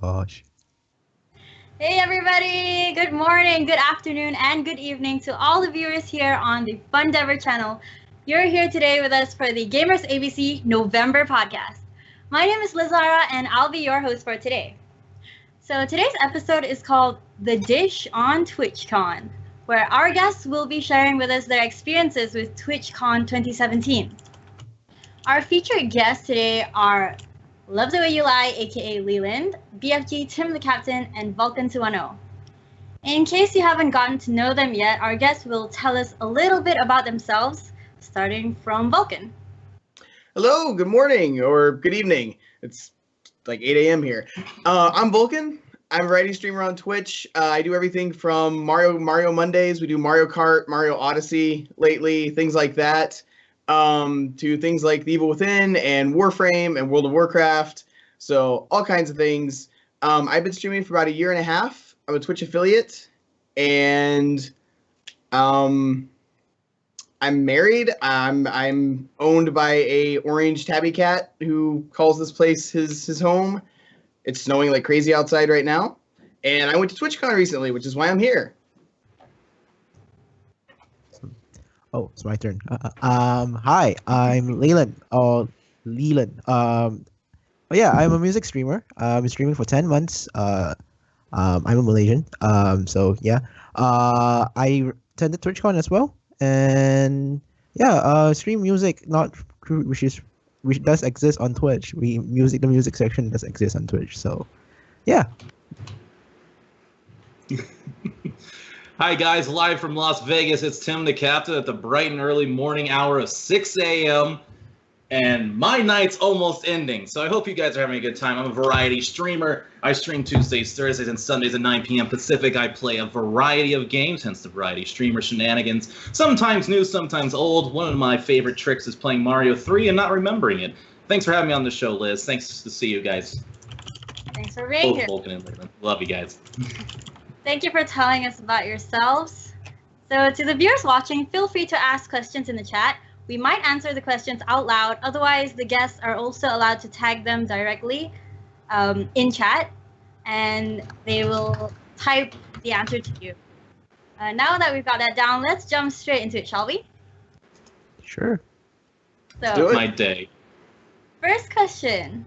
gosh. Hey everybody! Good morning, good afternoon, and good evening to all the viewers here on the Fun Dever channel. You're here today with us for the Gamers ABC November podcast. My name is Lizara and I'll be your host for today. So today's episode is called The Dish on TwitchCon, where our guests will be sharing with us their experiences with TwitchCon 2017. Our featured guests today are Love the Way You Lie, aka Leland, BFG Tim the Captain, and Vulcan 210. In case you haven't gotten to know them yet, our guests will tell us a little bit about themselves, starting from Vulcan. Hello, good morning, or good evening. It's like 8 a.m. here. I'm Vulcan. I'm a variety streamer on Twitch. I do everything from Mario Mondays. We do Mario Kart, Mario Odyssey lately, things like that. To things like The Evil Within and Warframe and World of Warcraft. So all kinds of things. I've been streaming for about a year and a half. I'm a Twitch affiliate, and I'm married. I'm owned by a orange tabby cat who calls this place his home. It's snowing like crazy outside right now, and I went to TwitchCon recently, which is why I'm here. Oh, it's my turn. Hi, I'm Leland. Leland. I'm a music streamer. I've been streaming for 10 months. I'm a Malaysian. I attended TwitchCon as well, and stream music, which does exist on Twitch. The music section does exist on Twitch. So, yeah. Hi guys, live from Las Vegas, it's Tim the Captain at the bright and early morning hour of 6 a.m. And my night's almost ending, so I hope you guys are having a good time. I'm a variety streamer. I stream Tuesdays, Thursdays, and Sundays at 9 p.m. Pacific. I play a variety of games, hence the variety streamer shenanigans. Sometimes new, sometimes old. One of my favorite tricks is playing Mario 3 and not remembering it. Thanks for having me on the show, Liz. Thanks to see you guys. Thanks for being here. Vulcan and Leland. Love you guys. Thank you for telling us about yourselves. So to the viewers watching, feel free to ask questions in the chat. We might answer the questions out loud. Otherwise, the guests are also allowed to tag them directly in chat, and they will type the answer to you. Now that we've got that down, let's jump straight into it, shall we? Sure. So, My day. First question.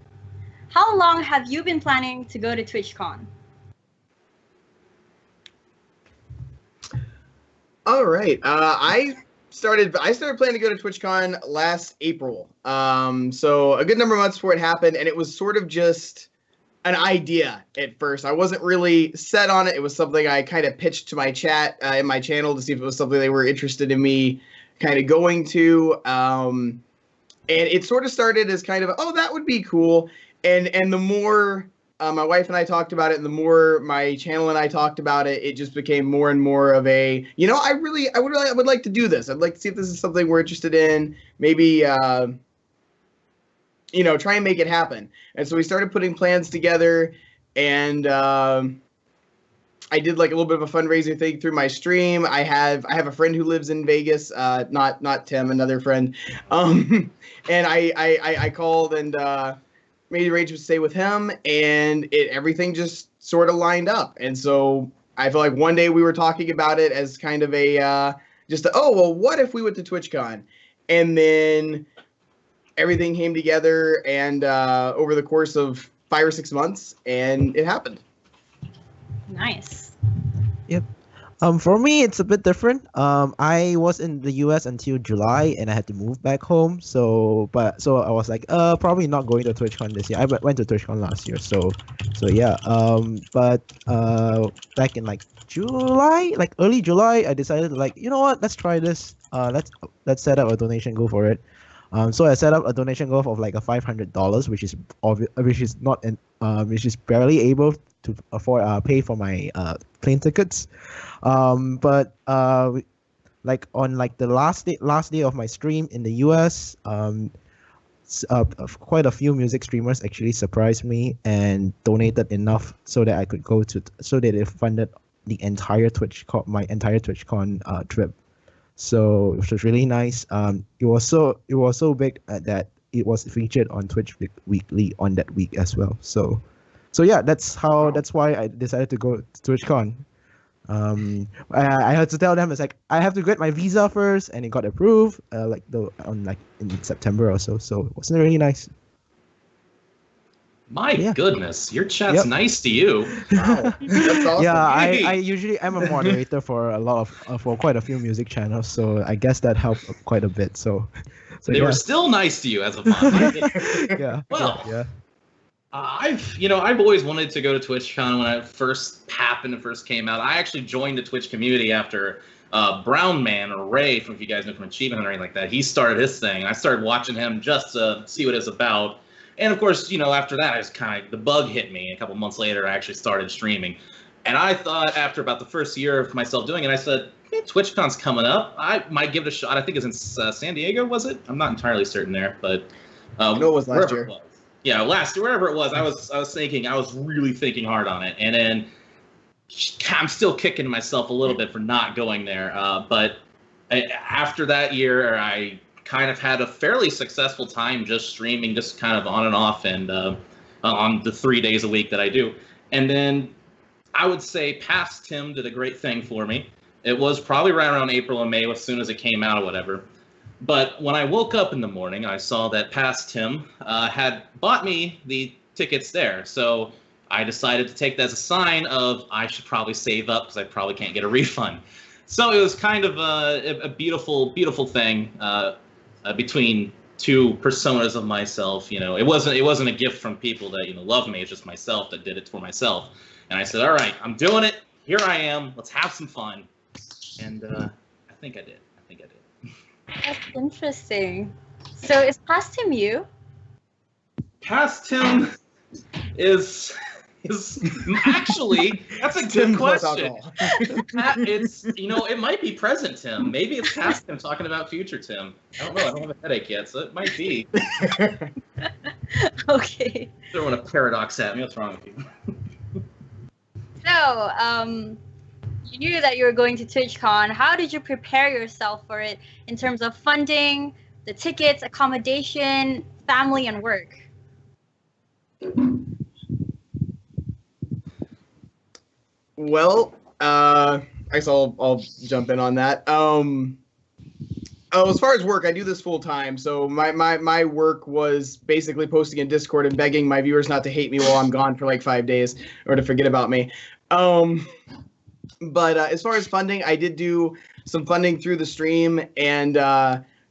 How long have you been planning to go to TwitchCon? All right. I started planning to go to TwitchCon last April. So a good number of months before it happened, and it was sort of just an idea at first. I wasn't really set on it. It was something I kind of pitched to my chat in my channel to see if it was something they were interested in me kind of going to. And it sort of started as kind of, oh, that would be cool. And the more my wife and I talked about it, and the more my channel and I talked about it, it just became more and more of a, I would like to do this. I'd like to see if this is something we're interested in. Maybe, try and make it happen. And so we started putting plans together, and I did like a little bit of a fundraiser thing through my stream. I have a friend who lives in Vegas, not Tim, another friend, and I called and made arrangements to stay with him, and everything just sort of lined up. And so I feel like one day we were talking about it as kind of what if we went to TwitchCon? And then everything came together, and over the course of 5 or 6 months, and it happened. Nice. Yep. For me, it's a bit different. I was in the US until July, and I had to move back home. So I was like, probably not going to TwitchCon this year. I went to TwitchCon last year. So yeah. Back in like July, like early July, I decided like, you know what? Let's try this. Let's set up a donation goal for it. So I set up a donation goal of like a $500, which is barely able to afford pay for my plane tickets. But like on like the last day of my stream in the US, quite a few music streamers actually surprised me and donated enough so that I could go to, so that they funded the entire my entire TwitchCon trip. So it was really nice. It was so big that it was featured on Twitch Weekly on that week as well. So So yeah, that's why I decided to go to TwitchCon. I had to tell them, it's like I have to get my visa first, and it got approved in September or so. So it wasn't really nice. My Yeah. goodness, your chat's Yep. nice to you. Wow, that's awesome. Yeah, Hey. I usually I'm a moderator for a lot of for quite a few music channels, so I guess that helped quite a bit. So They yeah. were still nice to you as a mod. yeah. Well, yeah. I've always wanted to go to TwitchCon when it first happened and first came out. I actually joined the Twitch community after Brown Man or Ray, if you guys know from Achievement or anything like that. He started his thing. I started watching him just to see what it's about. And of course, after that, I just the bug hit me. A couple months later, I actually started streaming. And I thought after about the first year of myself doing it, I said, hey, TwitchCon's coming up. I might give it a shot. I think it's in San Diego, was it? I'm not entirely certain there, but I know it was last year. Yeah, last year, wherever it was, I was really thinking hard on it. And then I'm still kicking myself a little bit for not going there. But after that year, I kind of had a fairly successful time just streaming, just kind of on and off, and on the 3 days a week that I do. And then I would say Past Tim did a great thing for me. It was probably right around April and May, as soon as it came out or whatever. But when I woke up in the morning, I saw that Past Tim had bought me the tickets there. So I decided to take that as a sign of I should probably save up because I probably can't get a refund. So it was kind of a beautiful, beautiful thing. Between two personas of myself, it wasn't a gift from people that love me. It's just myself that did it for myself. And I said, all right, I'm doing it. Here I am. Let's have some fun. And I think I did. That's interesting. So is Past Tim you? Past Tim is actually, that's a good Tim plus question. alcohol. It's it might be present Tim. Maybe it's past Tim talking about future Tim. I don't know. I don't have a headache yet, so it might be. Okay. Throwing a paradox at me. What's wrong with you? So, you knew that you were going to TwitchCon. How did you prepare yourself for it in terms of funding, the tickets, accommodation, family, and work? Well, I guess I'll jump in on that. As far as work, I do this full time. So my work was basically posting in Discord and begging my viewers not to hate me while I'm gone for like 5 days or to forget about me. But as far as funding, I did do some funding through the stream and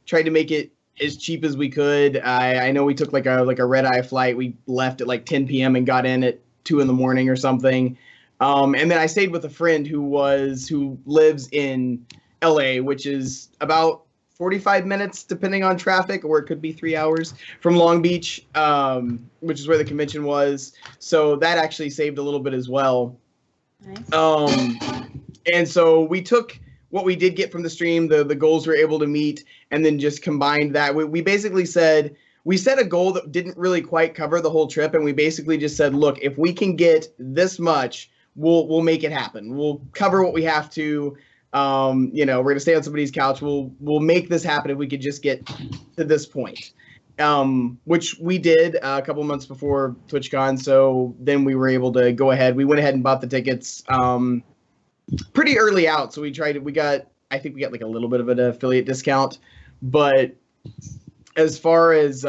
tried to make it as cheap as we could. I know we took like a red-eye flight. We left at like 10 p.m. and got in at 2 in the morning or something. And then I stayed with a friend who lives in LA, which is about 45 minutes, depending on traffic, or it could be 3 hours from Long Beach, which is where the convention was. So that actually saved a little bit as well. Nice. And so we took what we did get from the stream, the goals we were able to meet, and then just combined that. We basically said, we set a goal that didn't really quite cover the whole trip, and we basically just said, look, if we can get this much, we'll make it happen. We'll cover what we have to. We're gonna stay on somebody's couch. We'll make this happen if we could just get to this point. Which we did a couple months before TwitchCon. So then we were able to go ahead. We went ahead and bought the tickets pretty early out. So I think we got like a little bit of an affiliate discount. But as far as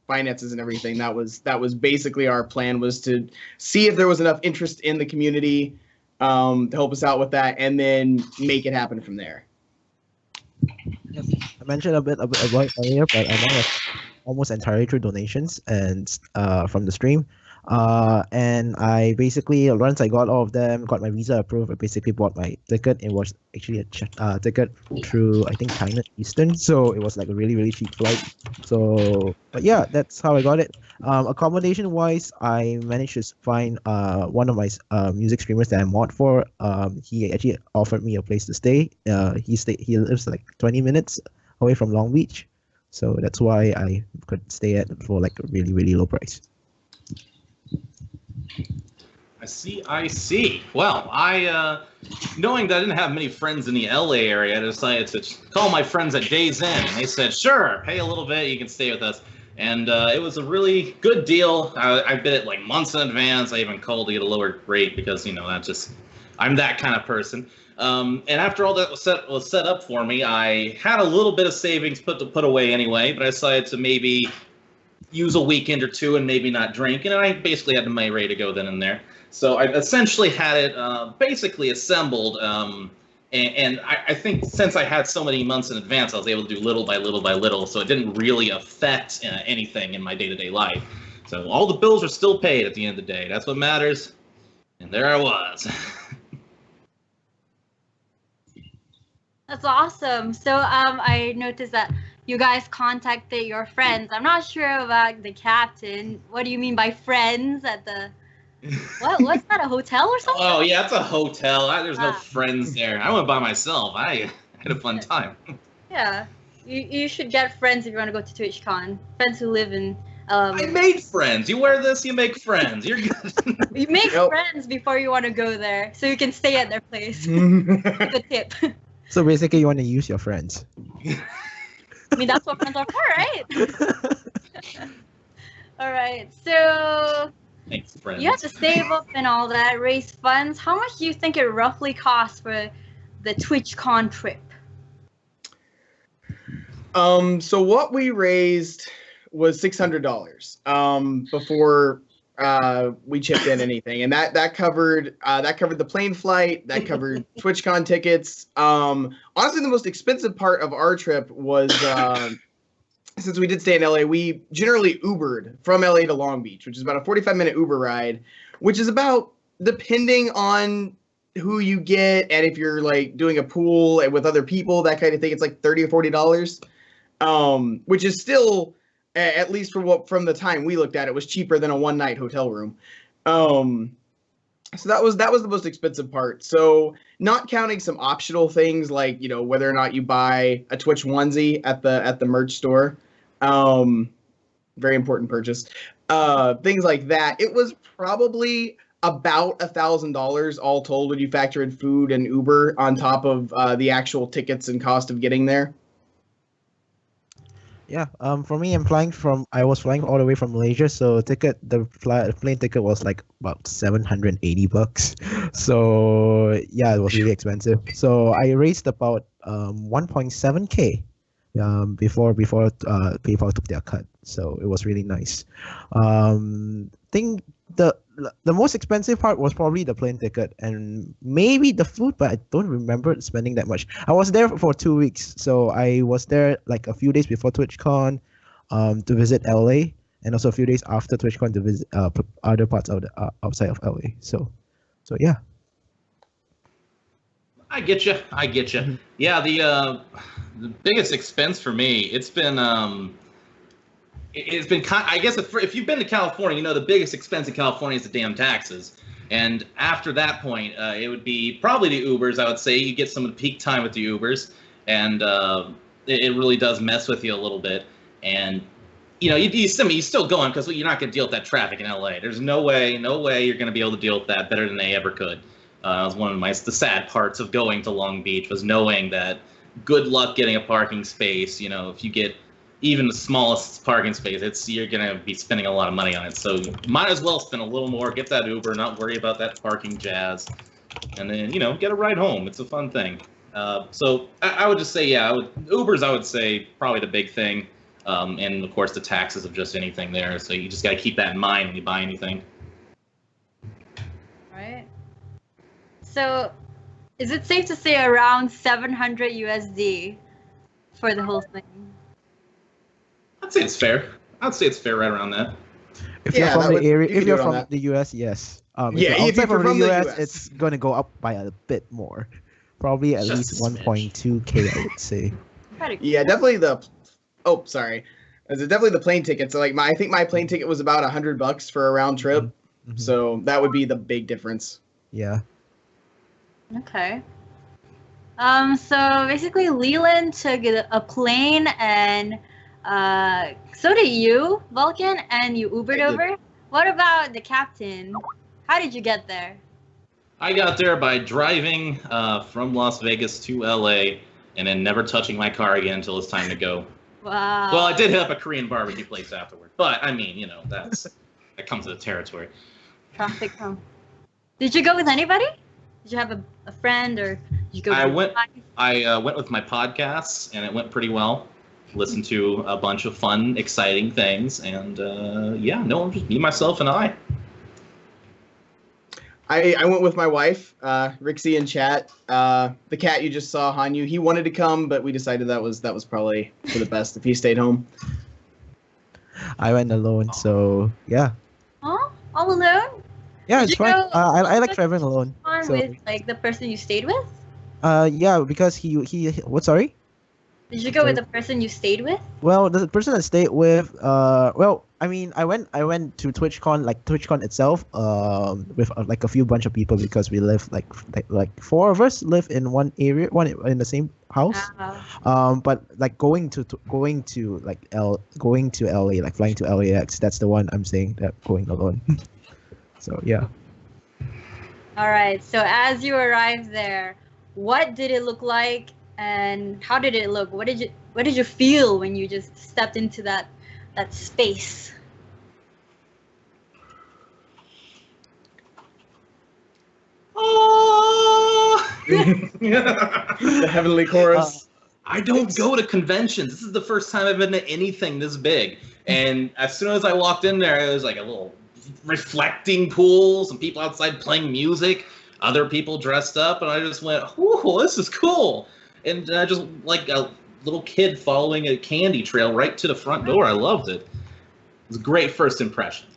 finances and everything, that was basically our plan, was to see if there was enough interest in the community to help us out with that, and then make it happen from there. I mentioned a bit about earlier, but I'm almost entirely through donations and from the stream. And I basically, once I got all of them, got my visa approved, I basically bought my ticket. It was actually a ticket through, I think, China Eastern, so it was like a really, really cheap flight. So, but yeah, that's how I got it. Accommodation wise, I managed to find one of my music streamers that I mod for. He actually offered me a place to stay. He lives like 20 minutes away from Long Beach, so that's why I could stay at for like a really, really low price. I see. Well, knowing that I didn't have many friends in the LA area, I decided to call my friends at Days Inn, and they said, sure, pay a little bit, you can stay with us. And it was a really good deal. I bid it like months in advance. I even called to get a lower rate because, I'm that kind of person. And after all that was set up for me, I had a little bit of savings put away anyway, but I decided to maybe use a weekend or two and maybe not drink. And I basically had the money ready to go then and there. So I essentially had it basically assembled. And I think since I had so many months in advance, I was able to do little by little by little. So it didn't really affect anything in my day-to-day life. So all the bills are still paid at the end of the day. That's what matters. And there I was. That's awesome. So I noticed that you guys contacted your friends. I'm not sure about the captain. What do you mean by friends at the... What's that, a hotel or something? Oh, yeah, it's a hotel. There's no friends there. I went by myself. I had a fun time. Yeah. You should get friends if you want to go to TwitchCon. Friends who live in... I made friends. You wear this, you make friends. You're good. You make friends before you want to go there, so you can stay at their place. Good tip. So basically, you want to use your friends. I mean, that's what friends are for, right? All right. So thanks, friends. You have to save up and all that, raise funds. How much do you think it roughly costs for the TwitchCon trip? So what we raised was $600 before we chipped in anything, and that covered the plane flight, that covered TwitchCon tickets. Honestly, the most expensive part of our trip was since we did stay in LA, we generally Ubered from LA to Long Beach, which is about a 45-minute Uber ride, which is about, depending on who you get and if you're like doing a pool and with other people, that kind of thing, it's like $30 or $40, which is still, at least from the time we looked at it, was cheaper than a one-night hotel room. So that was the most expensive part. So not counting some optional things like, whether or not you buy a Twitch onesie at the merch store, very important purchase. Things like that. It was probably about $1,000 all told when you factor in food and Uber on top of the actual tickets and cost of getting there. Yeah, for me, I was flying all the way from Malaysia, so the plane ticket was like about $780. So yeah, it was really expensive. So I raised about 1.7K before PayPal took their cut. So it was really nice. Think the most expensive part was probably the plane ticket and maybe the food, but I don't remember spending that much. I was there for 2 weeks, so I was there like a few days before TwitchCon to visit LA, and also a few days after TwitchCon to visit other parts of the outside of LA. So yeah. I get you. Mm-hmm. Yeah, the biggest expense for me, it's been I guess if you've been to California, the biggest expense in California is the damn taxes. And after that point, it would be probably the Ubers. I would say you get some of the peak time with the Ubers, and it really does mess with you a little bit. And you still going because you're not going to deal with that traffic in LA. There's no way you're going to be able to deal with that better than they ever could. It was one of the sad parts of going to Long Beach, was knowing that good luck getting a parking space. If you get even the smallest parking space, you're going to be spending a lot of money on it. So might as well spend a little more, get that Uber, not worry about that parking jazz, and then, get a ride home. It's a fun thing. So I would just say, Ubers, I would say probably the big thing. And of course the taxes of just anything there. So you just got to keep that in mind when you buy anything. Right. So is it safe to say around 700 USD for the whole thing? I'd say it's fair. Right around that. If you're from the area, if you're from the US, yes. If you're from the US, it's going to go up by a bit more. Probably at least 1.2K, I would say. Yeah, definitely definitely the plane ticket. So I think my plane ticket was about $100 for a round trip. Mm-hmm. So that would be the big difference. Yeah. Okay. So basically Leland took a plane, and so did you, Vulcan, and you Ubered over. What about the captain? How did you get there? I got there by driving from Las Vegas to LA and then never touching my car again until it's time to go. Wow. Well, I did hit up a Korean barbecue place afterward, but I mean, you know, that comes with the territory. Traffic home. Did you go with anybody? Did you have a friend, or did you go? I went with my podcasts, and it went pretty well. Listened to a bunch of fun, exciting things, and yeah, no, just me, myself, and I. I went with my wife, Rixie in chat. The cat you just saw, Hanyu, he wanted to come, but we decided that was probably for the best if he stayed home. I went alone, so yeah. Huh? All alone? Yeah, Did it's you fine. go- I like traveling alone. So With like the person you stayed with? yeah, because he what? Sorry. Did you go with the person you stayed with? Well, the person I stayed with, well, I mean, I went to TwitchCon, like TwitchCon itself, with like a few bunch of people because we live like four of us live in one area, one in the same house. But like going to LA, like flying to LAX, that's the one I'm saying that going alone. So yeah. All right. So as you arrived there, what did it look like, and how did it look? What did you feel when you just stepped into that space? The heavenly chorus. I don't go to conventions. This is the first time I've been to anything this big. And as soon as I walked in there, it was like a little reflecting pool, some people outside playing music, other people dressed up, and I just went, "Ooh, this is cool!" And just like a little kid following a candy trail right to the front door. I loved it. It was a great first impression.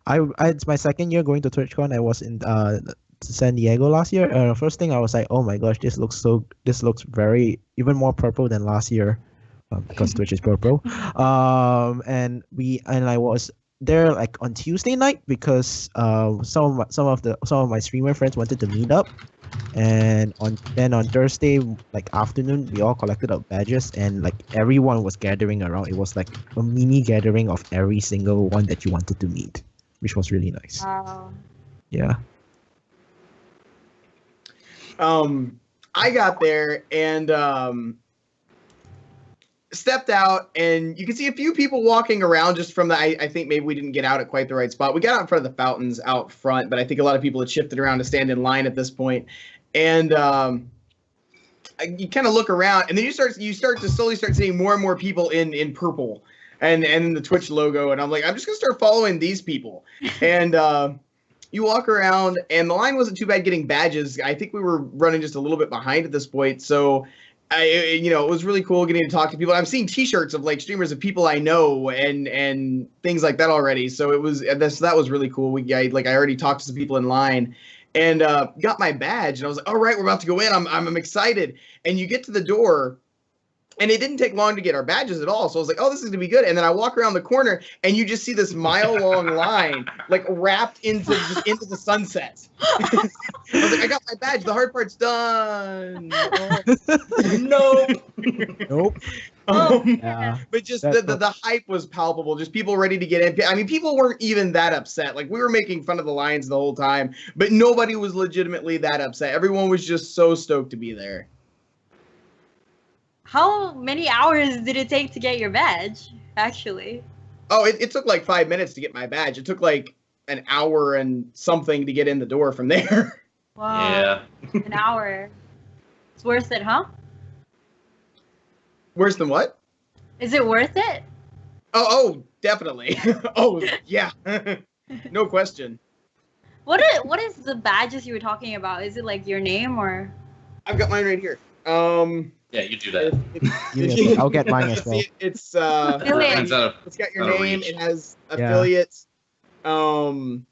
It's my second year going to TwitchCon. I was in San Diego last year. First thing I was like, oh my gosh, this looks very even more purple than last year, because Twitch is purple. And I was there like on Tuesday night because some of my streamer friends wanted to meet up, and on Thursday like afternoon we all collected up badges, and like everyone was gathering around. It was like a mini gathering of every single one that you wanted to meet, which was really nice. Wow. Yeah. I got there and stepped out, and you can see a few people walking around just from the. I think maybe we didn't get out at quite the right spot. We got out in front of the fountains out front, but I think a lot of people had shifted around to stand in line at this point. And you kind of look around, and then you start to slowly start seeing more and more people in purple and the Twitch logo, and I'm like, I'm just gonna start following these people. And you walk around, and the line wasn't too bad getting badges. I think we were running just a little bit behind at this point, so it was really cool getting to talk to people. I'm seeing T-shirts of like streamers of people I know and things like that already. So that was really cool. I already talked to some people in line, and got my badge, and I was like, all right, we're about to go in. I'm excited. And you get to the door, and it didn't take long to get our badges at all. So I was like, oh, this is going to be good. And then I walk around the corner, and you just see this mile-long line, like, wrapped into the sunset. I was like, I got my badge. The hard part's done. Nope. Yeah. But just the hype was palpable. Just people ready to get in. I mean, people weren't even that upset. Like, we were making fun of the lines the whole time, but nobody was legitimately that upset. Everyone was just so stoked to be there. How many hours did it take to get your badge, actually? Oh, it took like 5 minutes to get my badge. It took like an hour and something to get in the door from there. Wow. Yeah. An hour. It's worth it, huh? Worse than what? Is it worth it? Oh, definitely. Oh, yeah. No question. What is the badges you were talking about? Is it like your name, or? I've got mine right here. Yeah, you do that. I'll get mine as well. It's Affiliate. it's got your name. It has affiliates. And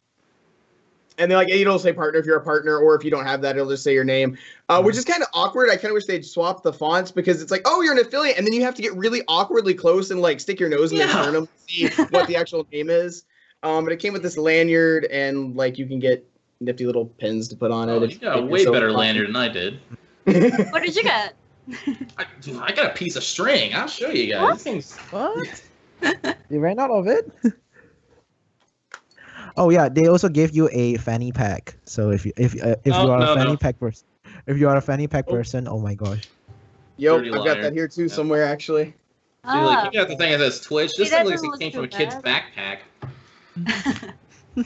then like it'll say partner if you're a partner, or if you don't have that, it'll just say your name, which is kind of awkward. I kind of wish they'd swap the fonts, because it's like, oh, you're an affiliate, and then you have to get really awkwardly close and like stick your nose in the sternum to see what the actual name is. But it came with this lanyard, and like you can get nifty little pins to put on it. You got a way better lanyard than I did. What did you get? I got a piece of string. I'll show you guys. What? You ran out of it? Oh yeah, they also gave you a fanny pack. So if you are a fanny pack person, oh my gosh. Yep, Dirty I've got liar. that here too Yeah. somewhere actually. See, like, you got the thing that says Twitch. This See, thing that looks doesn't like it came look from a too kid's bad. backpack. I'm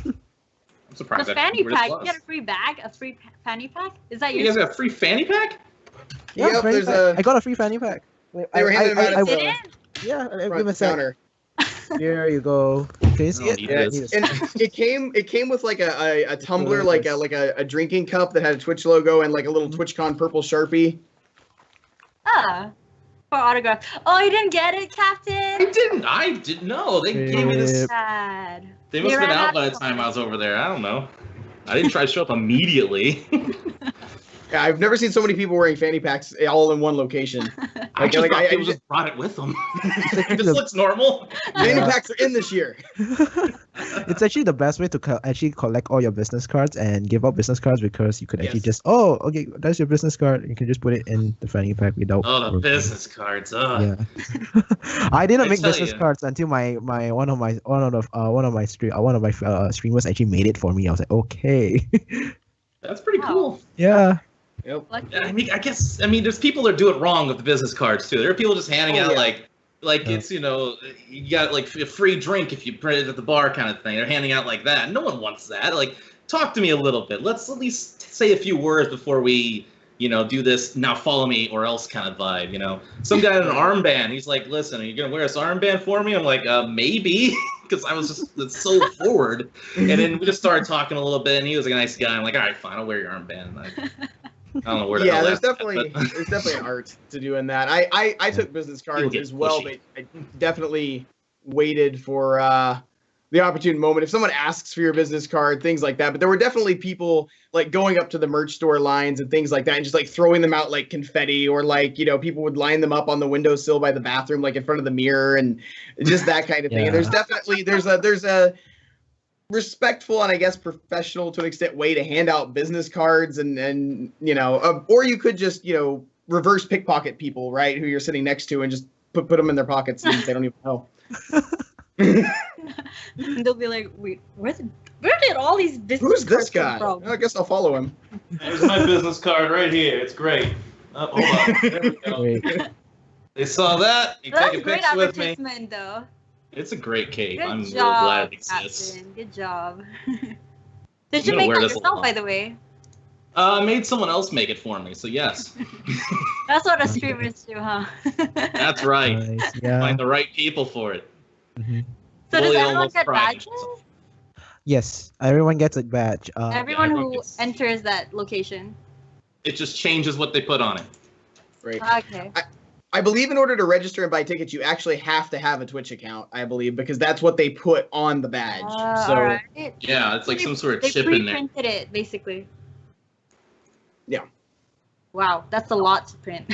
The surprised. fanny what it pack. You was. get a free bag, a free fanny pack. Is that You yours? guys got a free fanny pack? Yeah, Yep, fanny there's pack. I got a free fanny pack. Wait, They were handing them out You at did the it? Yeah, give front me a sec. counter. Here you go. Can you see Oh, it? you Yeah, It is. and it came with like a tumbler, like a drinking cup that had a Twitch logo and like a little TwitchCon purple Sharpie. Ah, for autograph. Oh, you didn't get it, Captain. I didn't know. They gave me this. Sad. They must You have been ran out by out the of time I was over there. I don't know. I didn't try to show up immediately. Yeah, I've never seen so many people wearing fanny packs all in one location. I just thought I people just- just brought it with them. This looks normal. Fanny Yeah. packs are in this year. It's actually the best way to actually collect all your business cards and give out business cards because you could actually Yes. just okay, that's your business card. You can just put it in the fanny pack without. Oh, the working. business cards. Ugh. Yeah, I didn't I make tell business ya. cards until one of my streamers actually made it for me. I was like, okay, That's pretty Wow. cool. yeah. Yep. Lucky. I mean, there's people that do it wrong with the business cards too. There are people just handing Oh, out yeah. like Yeah. it's, you got like a free drink if you print it at the bar kind of thing. They're handing out like that. No one wants that. Like, talk to me a little bit. Let's at least say a few words before we, do this. Now follow me or else kind of vibe. Some guy in an armband. He's like, listen, are you gonna wear this armband for me? I'm like, maybe, because I was just so forward. And then we just started talking a little bit, and he was a nice guy. I'm like, all right, fine, I'll wear your armband. I don't know where the Yeah, hell there's that's at, definitely but- there's definitely an art to doing that. I took business cards get as well, pushy. but I definitely waited for the opportune moment. If someone asks for your business card, things like that. But there were definitely people like going up to the merch store lines and things like that, and just like throwing them out like confetti, or like people would line them up on the windowsill by the bathroom, like in front of the mirror, and just that kind of thing. And there's Yeah. definitely there's a respectful and I guess professional to an extent way to hand out business cards, and or you could just reverse pickpocket people, right, who you're sitting next to, and just put them in their pockets and they don't even know. And they'll be like, wait, where did all these business Who's this cards come guy? from? I guess I'll follow him. Here's my business card right here. It's great. Oh, hold on. There we go. Wait. They saw that. You That's take a great picture with me. advertisement, though. It's a great cake. Good I'm really job, glad it exists. Captain. Good job. Did I'm you gonna make wear that this a yourself, lot. by the way? I made someone else make it for me, so yes. That's what the streamers do, huh? That's right. Nice. Yeah. Find the right people for it. Mhm. So does Fully everyone almost get crying. badges? Yes, everyone gets a badge. Everyone everyone who gets- enters that location. It just changes what they put on it. Right. Okay. I believe in order to register and buy tickets, you actually have to have a Twitch account, I believe, because that's what they put on the badge. So all right. Yeah, it's like some sort of They chip in there. pre-printed it, basically. Yeah. Wow, that's a lot to print.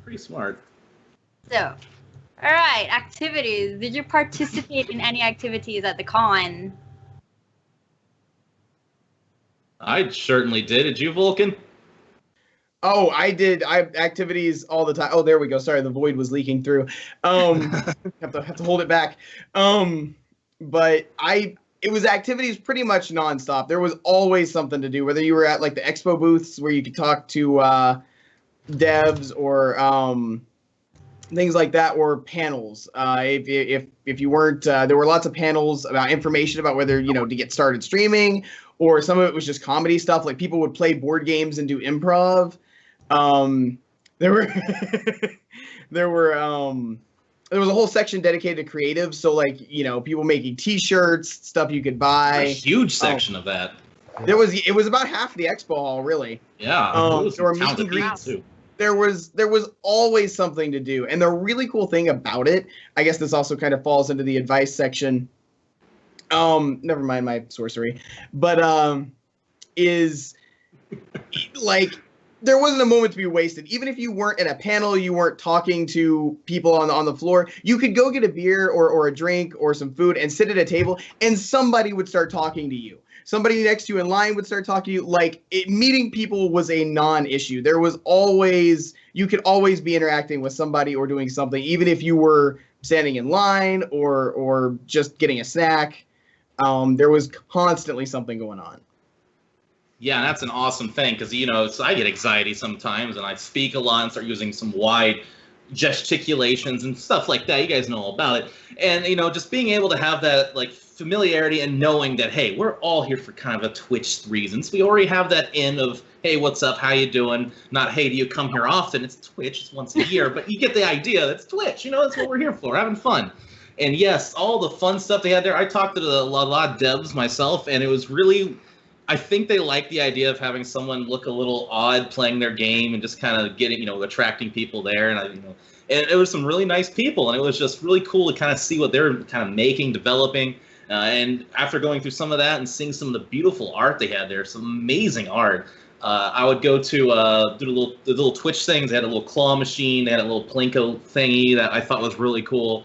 Pretty smart. So, all right, activities. Did you participate in any activities at the con? Mm-hmm. I certainly did. Did you, Vulcan? Oh, I did. I have activities all the time. Oh, there we go. Sorry, the void was leaking through. Have to hold it back. But it was activities pretty much nonstop. There was always something to do. Whether you were at like the expo booths where you could talk to devs or things like that, or panels. If you weren't, there were lots of panels about information about whether to get started streaming, or some of it was just comedy stuff. Like people would play board games and do improv. There were there was a whole section dedicated to creative. So like people making T-shirts, stuff you could buy. A huge section of that. It was about half the expo hall, really. Yeah. there it was were some meet and talented people, greets. too. There was always something to do. And the really cool thing about it, I guess this also kind of falls into the advice section. Never mind my sorcery. But is like there wasn't a moment to be wasted. Even if you weren't in a panel, you weren't talking to people on the floor, you could go get a beer or a drink or some food and sit at a table, and somebody would start talking to you. Somebody next to you in line would start talking to you. Like meeting people was a non-issue. There was always, you could always be interacting with somebody or doing something, even if you were standing in line or just getting a snack. There was constantly something going on. Yeah, that's an awesome thing because, you know, so I get anxiety sometimes and I speak a lot and start using some wide gesticulations and stuff like that. You guys know all about it. And, you know, just being able to have that, like, familiarity and knowing that, hey, we're all here for kind of a Twitch reasons. We already have that in of, hey, what's up? How you doing? Not, hey, do you come here often? It's Twitch. It's once a year. But you get the idea. It's Twitch. You know, that's what we're here for, having fun. And, yes, all the fun stuff they had there. I talked to a lot of devs myself, and it was really... I think they like the idea of having someone look a little odd playing their game and just kind of getting, you know, attracting people there. And, and it was some really nice people. And it was just really cool to kind of see what they're kind of making, developing. And after going through some of that and seeing some of the beautiful art they had there, some amazing art, I would go to do the little Twitch things. They had a little claw machine. They had a little Plinko thingy that I thought was really cool.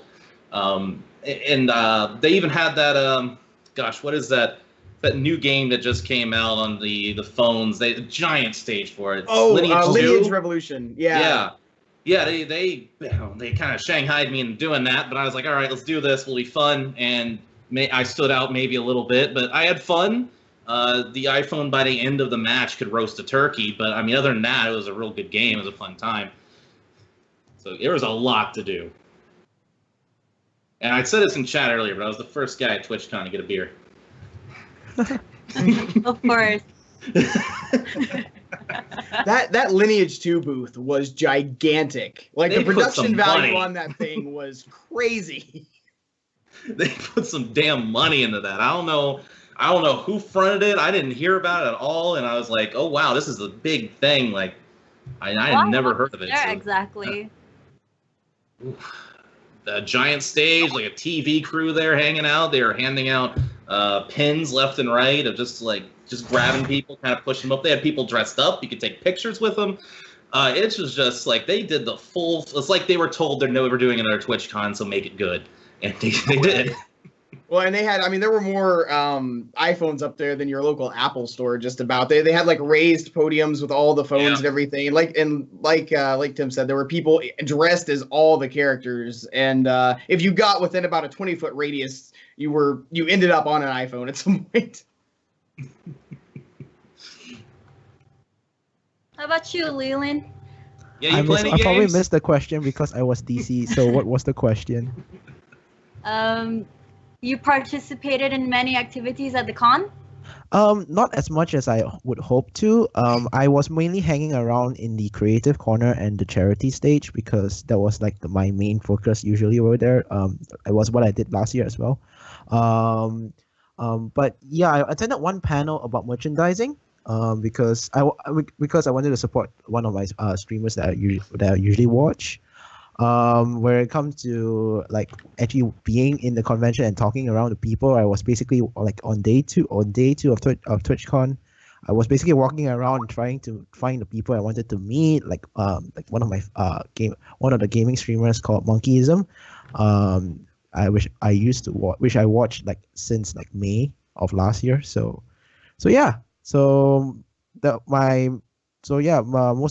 And they even had that, gosh, what is that? That new game that just came out on the phones, the giant stage for it. Oh, Lineage Revolution. Yeah. They kind of shanghaied me into doing that, but I was like, all right, let's do this. It'll be fun. And I stood out maybe a little bit, but I had fun. The iPhone by the end of the match could roast a turkey, but I mean, other than that, it was a real good game. It was a fun time. So there was a lot to do. And I said this in chat earlier, but I was the first guy at TwitchCon to get a beer. Of course. that Lineage 2 booth was gigantic. Like, they the production value money on that thing was crazy. They put some damn money into that. I don't know who fronted it. I didn't hear about it at all, and I was like, oh wow, this is a big thing. Like, I had never heard of it. Yeah, so, exactly. The giant stage, like a TV crew there hanging out. They were handing out pins left and right of just grabbing people, kind of pushing them up. They had people dressed up. You could take pictures with them. It was just like they did the full. It's like they were told they're never doing another TwitchCon, so make it good, and they did. Well, and they had, I mean, there were more iPhones up there than your local Apple store. Just about they had like raised podiums with all the phones and everything. And like Tim said, there were people dressed as all the characters. And if you got within about a 20-foot radius, you ended up on an iPhone at some point. How about you, Leland? Yeah, I probably missed the question because I was DC. So what was the question? You participated in many activities at the con? Not as much as I would hope to. I was mainly hanging around in the creative corner and the charity stage because that was like my main focus usually over there. It was what I did last year as well. But yeah, I attended one panel about merchandising. Because I wanted to support one of my streamers that I usually watch. Where it comes to like actually being in the convention and talking around to people, I was basically like on day two of TwitchCon, I was basically walking around trying to find the people I wanted to meet, like one of the gaming streamers called Monkeyism. I watched like since like May of last year. So yeah. Most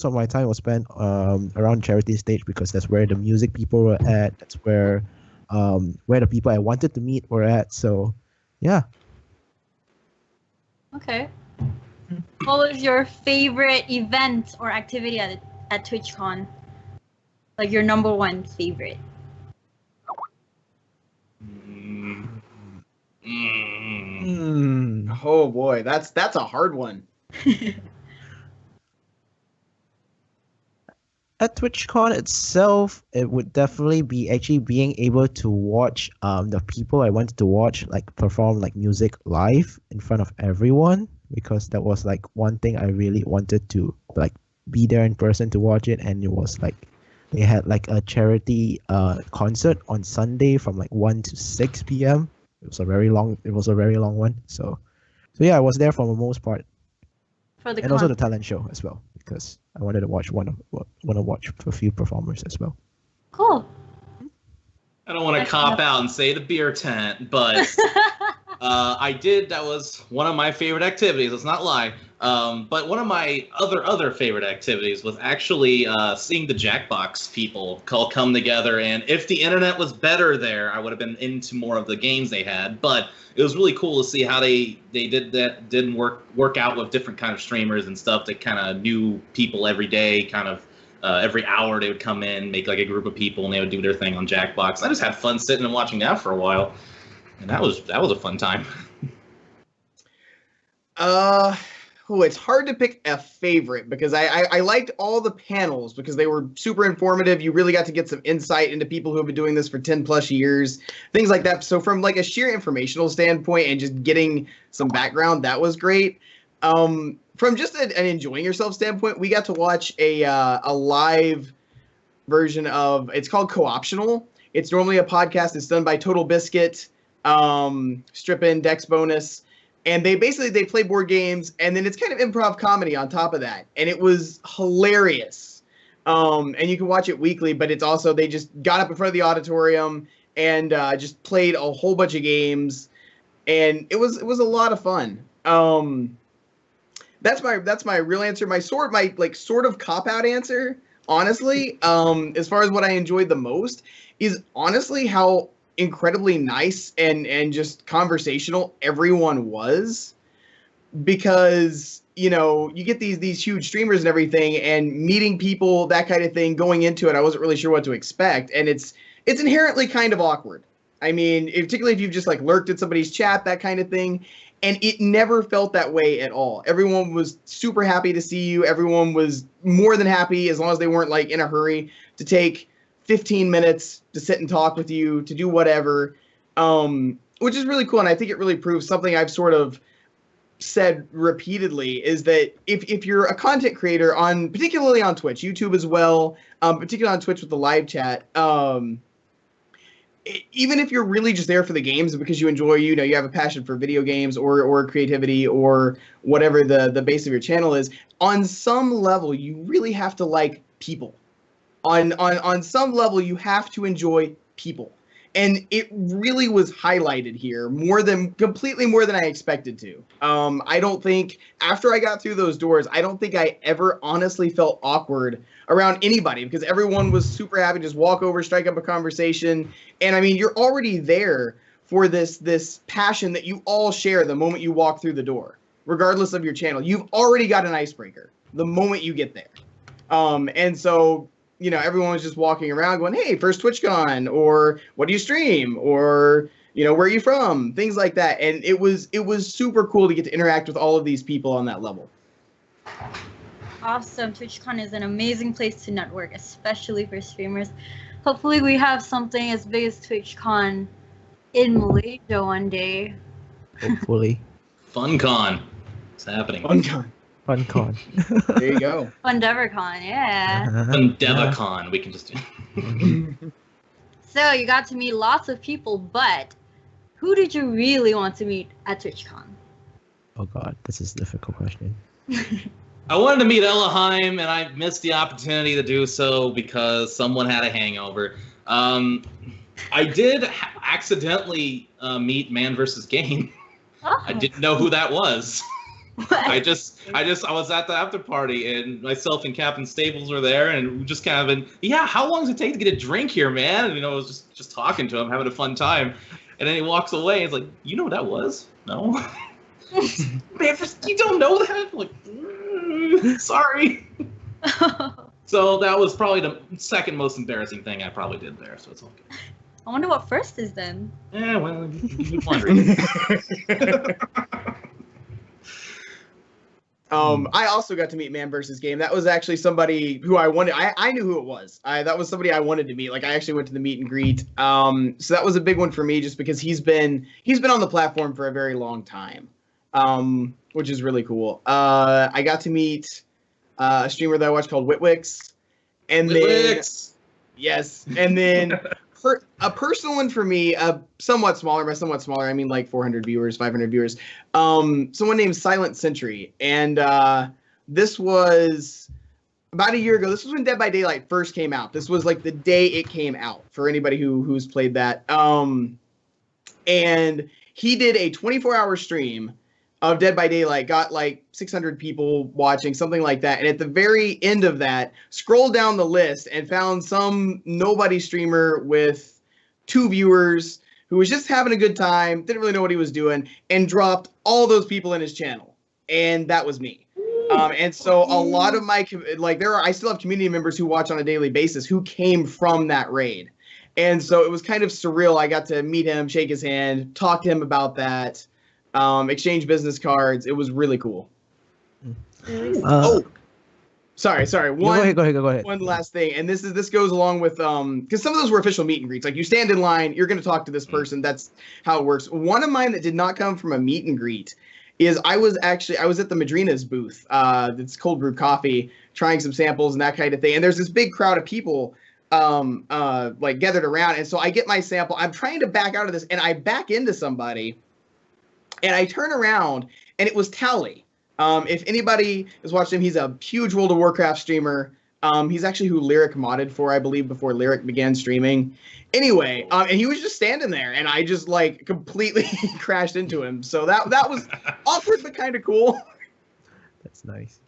of my time was spent around charity stage because that's where the music people were at. That's where the people I wanted to meet were at. So, yeah. Okay. What was your favorite event or activity at TwitchCon? Like your number one favorite? Oh boy, that's a hard one. At TwitchCon itself, it would definitely be actually being able to watch the people I wanted to watch like perform like music live in front of everyone, because that was like one thing I really wanted to like be there in person to watch it. And it was like they had like a charity concert on Sunday from like 1 to 6 p.m. It was a very long one. So yeah, I was there for the most part. Also the talent show as well, because I wanted to watch a few performers as well. Cool. I don't want to cop out and say the beer tent, but I did. That was one of my favorite activities. Let's not lie. But one of my other favorite activities was actually seeing the Jackbox people come together. And if the internet was better there, I would have been into more of the games they had. But it was really cool to see how they didn't work out with different kind of streamers and stuff that kind of knew people every day, kind of every hour they would come in, make like a group of people, and they would do their thing on Jackbox. I just had fun sitting and watching that for a while, and that was a fun time. It's hard to pick a favorite because I liked all the panels because they were super informative. You really got to get some insight into people who have been doing this for 10 plus years, things like that. So from like a sheer informational standpoint and just getting some background, that was great. From just an enjoying yourself standpoint, we got to watch a live version of, it's called Co-optional. It's normally a podcast that's done by Total Biscuit, Strip In, Dex Bonus. And they play board games, and then it's kind of improv comedy on top of that. And it was hilarious. And you can watch it weekly, but it's also, they just got up in front of the auditorium and just played a whole bunch of games. And it was a lot of fun. That's my real answer. My sort of cop-out answer, honestly, as far as what I enjoyed the most, is honestly how incredibly nice and just conversational everyone was, because you get these huge streamers and everything, and meeting people, that kind of thing, going into it, I wasn't really sure what to expect, and it's inherently kind of awkward. I mean, particularly if you've just like lurked at somebody's chat, that kind of thing. And it never felt that way at all. Everyone was super happy to see you. Everyone was more than happy, as long as they weren't like in a hurry, to take 15 minutes to sit and talk with you, to do whatever, which is really cool. And I think it really proves something I've sort of said repeatedly, is that if you're a content creator particularly on Twitch, YouTube as well, particularly on Twitch with the live chat, even if you're really just there for the games because you enjoy, you have a passion for video games or creativity or whatever the base of your channel is, on some level, you really have to like people. On some level, you have to enjoy people. And it really was highlighted here completely more than I expected to. I don't think, after I got through those doors, I don't think I ever honestly felt awkward around anybody, because everyone was super happy to just walk over, strike up a conversation. And I mean, you're already there for this passion that you all share the moment you walk through the door, regardless of your channel. You've already got an icebreaker the moment you get there. And so, everyone was just walking around going, hey, first TwitchCon, or what do you stream, or, where are you from? Things like that. And it was super cool to get to interact with all of these people on that level. Awesome. TwitchCon is an amazing place to network, especially for streamers. Hopefully we have something as big as TwitchCon in Malaysia one day. Hopefully. FunCon. It's happening. FunCon. There you go. FunDeverCon, yeah. FunDeverCon. We can just do. So you got to meet lots of people, but who did you really want to meet at TwitchCon? Oh God, this is a difficult question. I wanted to meet Ellaheim, and I missed the opportunity to do so because someone had a hangover. I did accidentally meet Man vs. Game. Oh. I didn't know who that was. I was at the after party, and myself and Captain Staples were there, and we just kind of how long does it take to get a drink here, man? And, I was just talking to him, having a fun time. And then he walks away, and he's like, you know what that was? No. Man, you don't know that? I'm like, sorry. So that was probably the second most embarrassing thing I probably did there, so it's all good. I wonder what first is then. Yeah, well, you're wondering. I also got to meet Man vs. Game. That was actually somebody who I wanted. I knew who it was. That was somebody I wanted to meet. Like, I actually went to the meet and greet. So that was a big one for me, just because he's been on the platform for a very long time, which is really cool. I got to meet a streamer that I watched called Witwix, and yes, and then a personal one for me, somewhat smaller. By somewhat smaller, I mean like 400 viewers, 500 viewers. Someone named Silent Sentry, and this was about a year ago. This was when Dead by Daylight first came out. This was like the day it came out for anybody who's played that. And he did a 24-hour stream of Dead by Daylight got like 600 people watching, something like that. And at the very end of that, scrolled down the list and found some nobody streamer with 2 viewers who was just having a good time, didn't really know what he was doing, and dropped all those people in his channel. And that was me. And so a lot of my, like, I still have community members who watch on a daily basis who came from that raid. And so it was kind of surreal. I got to meet him, shake his hand, talk to him about that, exchange business cards. It was really cool. Sorry. Go ahead. One last thing, and this goes along with because some of those were official meet and greets. Like you stand in line, you're going to talk to this person. That's how it works. One of mine that did not come from a meet and greet is I was at the Madrina's booth. It's cold brew coffee, trying some samples and that kind of thing. And there's this big crowd of people like gathered around, and so I get my sample. I'm trying to back out of this, and I back into somebody, and I turn around, and it was Tally. If anybody is watching him, he's a huge World of Warcraft streamer. He's actually who Lyric modded for, I believe, before Lyric began streaming. Anyway, and he was just standing there, and I just like completely crashed into him. So that was awkward but kind of cool. That's nice.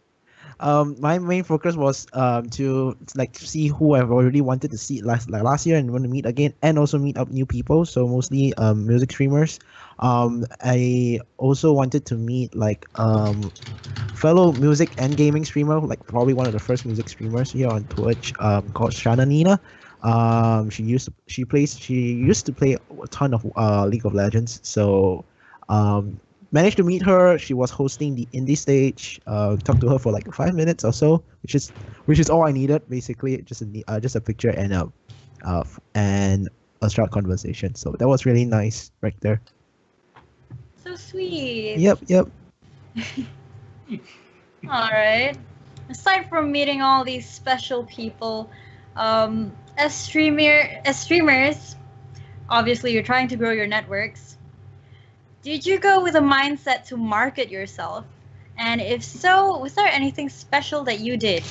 My main focus was to like see who I've already wanted to see last year and want to meet again, and also meet up new people. So mostly music streamers. I also wanted to meet like fellow music and gaming streamer, like probably one of the first music streamers here on Twitch, called Shana Nina. She used to play a ton of League of Legends. So managed to meet her. She was hosting the indie stage. Talked to her for like 5 minutes or so, which is all I needed basically. Just a picture and a short conversation. So that was really nice right there. So sweet. Yep. All right. Aside from meeting all these special people, as streamers, obviously you're trying to grow your networks. Did you go with a mindset to market yourself? And if so, was there anything special that you did?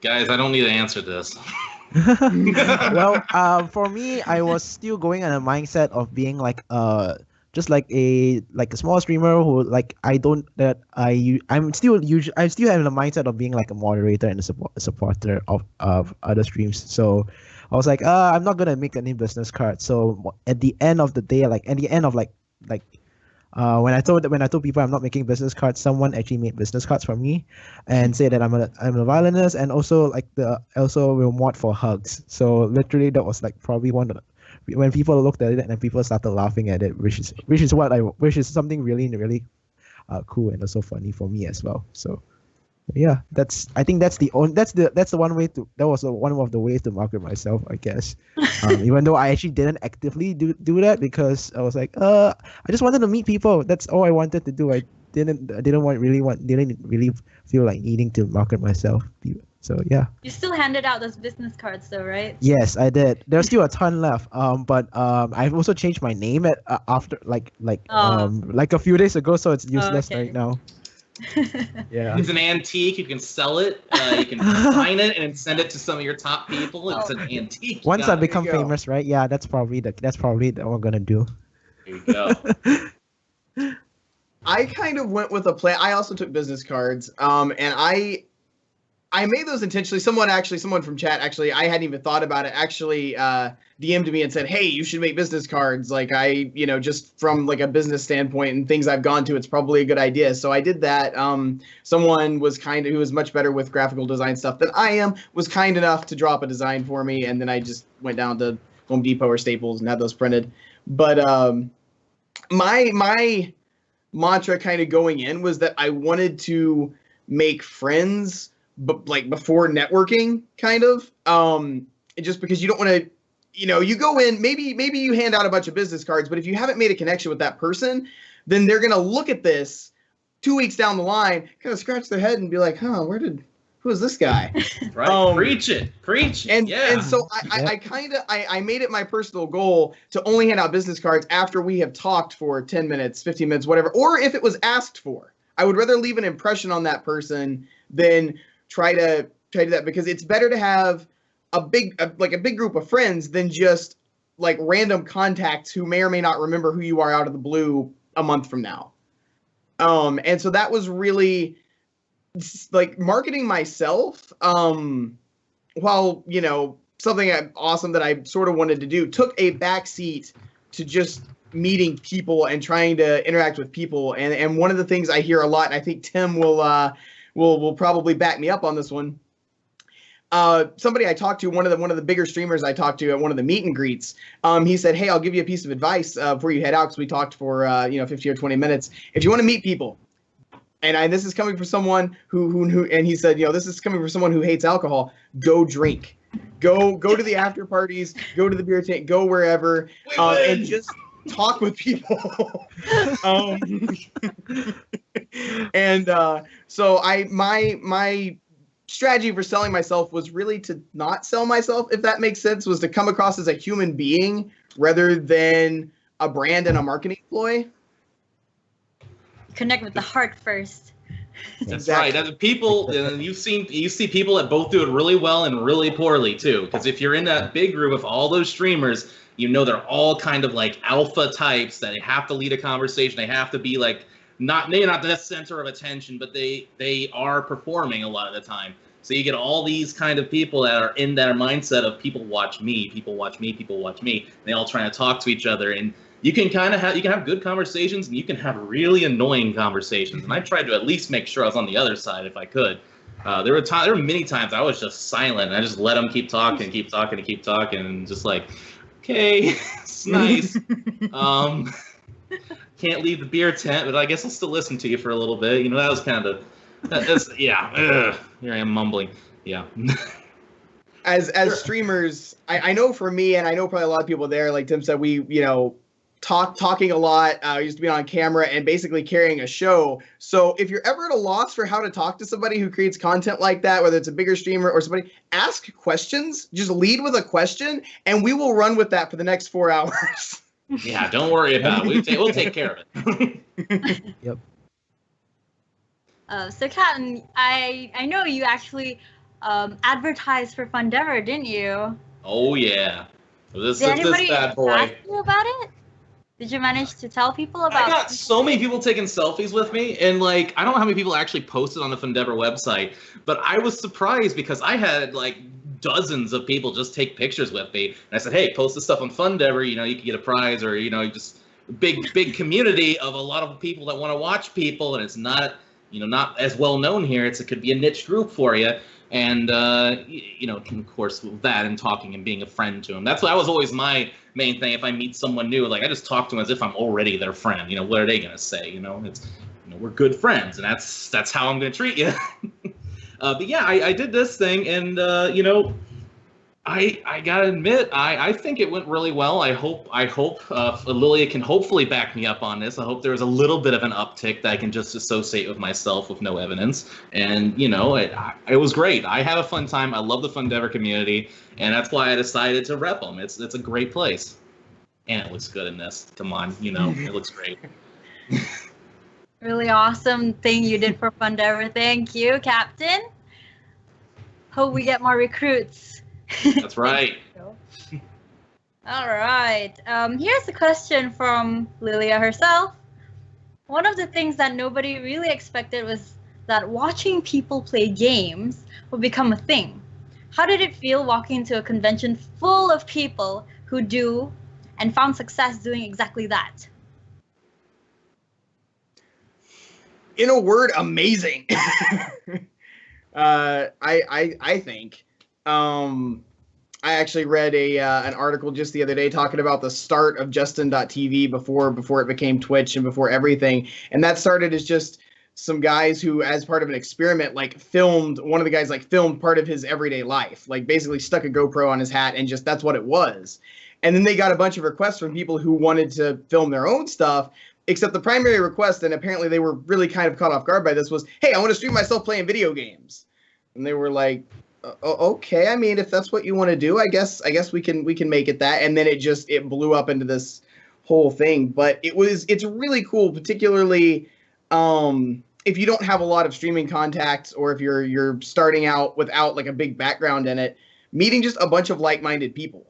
Guys, I don't need to answer this. Well, for me, I was still going on a mindset of being like just like a small streamer who like I'm still having the mindset of being like a moderator and a supporter of other streams. So I was like, I'm not gonna make any business cards. So at the end of the day, when I told people I'm not making business cards, someone actually made business cards for me, and said that I'm a violinist, and also will mod for hugs. So literally that was like probably when people looked at it and people started laughing at it, which is something really cool and also funny for me as well. So yeah, that was one of the ways to market myself, I guess. Even though I actually didn't actively do that, because I was like, I just wanted to meet people. That's all I wanted to do. I didn't really feel like needing to market myself. So yeah. You still handed out those business cards though, right? Yes, I did. There's still a ton left. But I've also changed my name after a few days ago, so it's useless right now. Yeah, it's an antique. You can sell it. You can sign it and send it to some of your top people. It's an antique. Once I become famous, right? Yeah, that's probably what I'm gonna do. There you go. I kind of went with a plan. I also took business cards, and I made those intentionally. Someone from chat, actually, I hadn't even thought about it, actually DM'd me and said, hey, you should make business cards. Like just from like a business standpoint and things I've gone to, it's probably a good idea. So I did that. Someone who was much better with graphical design stuff than I am, was kind enough to drop a design for me. And then I just went down to Home Depot or Staples and had those printed. But my mantra kind of going in was that I wanted to make friends, but like before networking, kind of, just because you don't want to, you go in, maybe you hand out a bunch of business cards, but if you haven't made a connection with that person, then they're going to look at this 2 weeks down the line, kind of scratch their head and be like, who is this guy? Right. Preach it. And so I made it my personal goal to only hand out business cards after we have talked for 10 minutes, 15 minutes, whatever, or if it was asked for. I would rather leave an impression on that person than try to do that, because it's better to have a big group of friends than just like random contacts who may or may not remember who you are out of the blue a month from now. And so that was really like marketing myself. While, you know, something awesome that I sort of wanted to do took a backseat to just meeting people and trying to interact with people. And one of the things I hear a lot, and I think Tim will probably back me up on this one. Somebody I talked to, one of the bigger streamers I talked to at one of the meet and greets, he said, "Hey, I'll give you a piece of advice before you head out, because we talked for 15 or 20 minutes. If you want to meet people," and this is coming from someone who and he said, this is coming from someone who hates alcohol, go drink. Go to the after parties, go to the beer tent, go wherever, and just talk with people. So my strategy for selling myself was really to not sell myself, if that makes sense, was to come across as a human being rather than a brand and a marketing ploy. Connect with the heart first. That's right. As people, you see people that both do it really well and really poorly too. Because if you're in that big group of all those streamers, they're all kind of like alpha types that they have to lead a conversation. They have to be like they're not the center of attention, but they are performing a lot of the time. So you get all these kind of people that are in their mindset of people watch me, people watch me, people watch me. And they all trying to talk to each other, and you can have good conversations, and you can have really annoying conversations. And I tried to at least make sure I was on the other side if I could. There were many times I was just silent, and I just let them keep talking, and just like, okay, it's nice. Can't leave the beer tent, but I guess I'll still listen to you for a little bit. That was kind of, yeah. Here I am mumbling. Yeah. As streamers, I know for me, and I know probably a lot of people there, like Tim said, we talking a lot, used to be on camera and basically carrying a show. So if you're ever at a loss for how to talk to somebody who creates content like that, whether it's a bigger streamer or somebody, ask questions. Just lead with a question, and we will run with that for the next 4 hours. Yeah, don't worry about it. We'll take care of it. Yep. So Captain, I know you actually advertised for Fundever, didn't you? Oh yeah. This Did anybody bad boy. ask you about it? Did you manage to tell people about it? I got so many people taking selfies with me, and I don't know how many people actually posted on the Fundever website, but I was surprised because I had dozens of people just take pictures with me. And I said, hey, post this stuff on Fundever, you can get a prize, or just big community of a lot of people that want to watch people, and it's not not as well known here. It could be a niche group for you. And, of course, with that and talking and being a friend to them. That was always my main thing. If I meet someone new, I just talk to them as if I'm already their friend. What are they going to say? It's, we're good friends, and that's how I'm going to treat you. But yeah, I did this thing, and, I gotta admit, I think it went really well. I hope Lilia can hopefully back me up on this. I hope there's a little bit of an uptick that I can just associate with myself with no evidence. And it was great. I had a fun time. I love the Fundever community, and that's why I decided to rep them. It's a great place, and it looks good in this. Come on, it looks great. Really awesome thing you did for Fundever. Thank you, Captain. Hope we get more recruits. That's right. All right. Here's a question from Lilia herself. One of the things that nobody really expected was that watching people play games would become a thing. How did it feel walking into a convention full of people who do and found success doing exactly that? In a word, amazing. I think. I actually read an article just the other day talking about the start of Justin.tv before it became Twitch and before everything. And that started as just some guys who, as part of an experiment, filmed part of his everyday life, basically stuck a GoPro on his hat, and just that's what it was. And then they got a bunch of requests from people who wanted to film their own stuff, except the primary request, and apparently they were really kind of caught off guard by this, was, hey, I want to stream myself playing video games. And they were like, okay, I mean, if that's what you want to do, I guess we can make it that. And then it blew up into this whole thing. But it's really cool, particularly if you don't have a lot of streaming contacts, or if you're starting out without a big background in it, meeting just a bunch of like-minded people.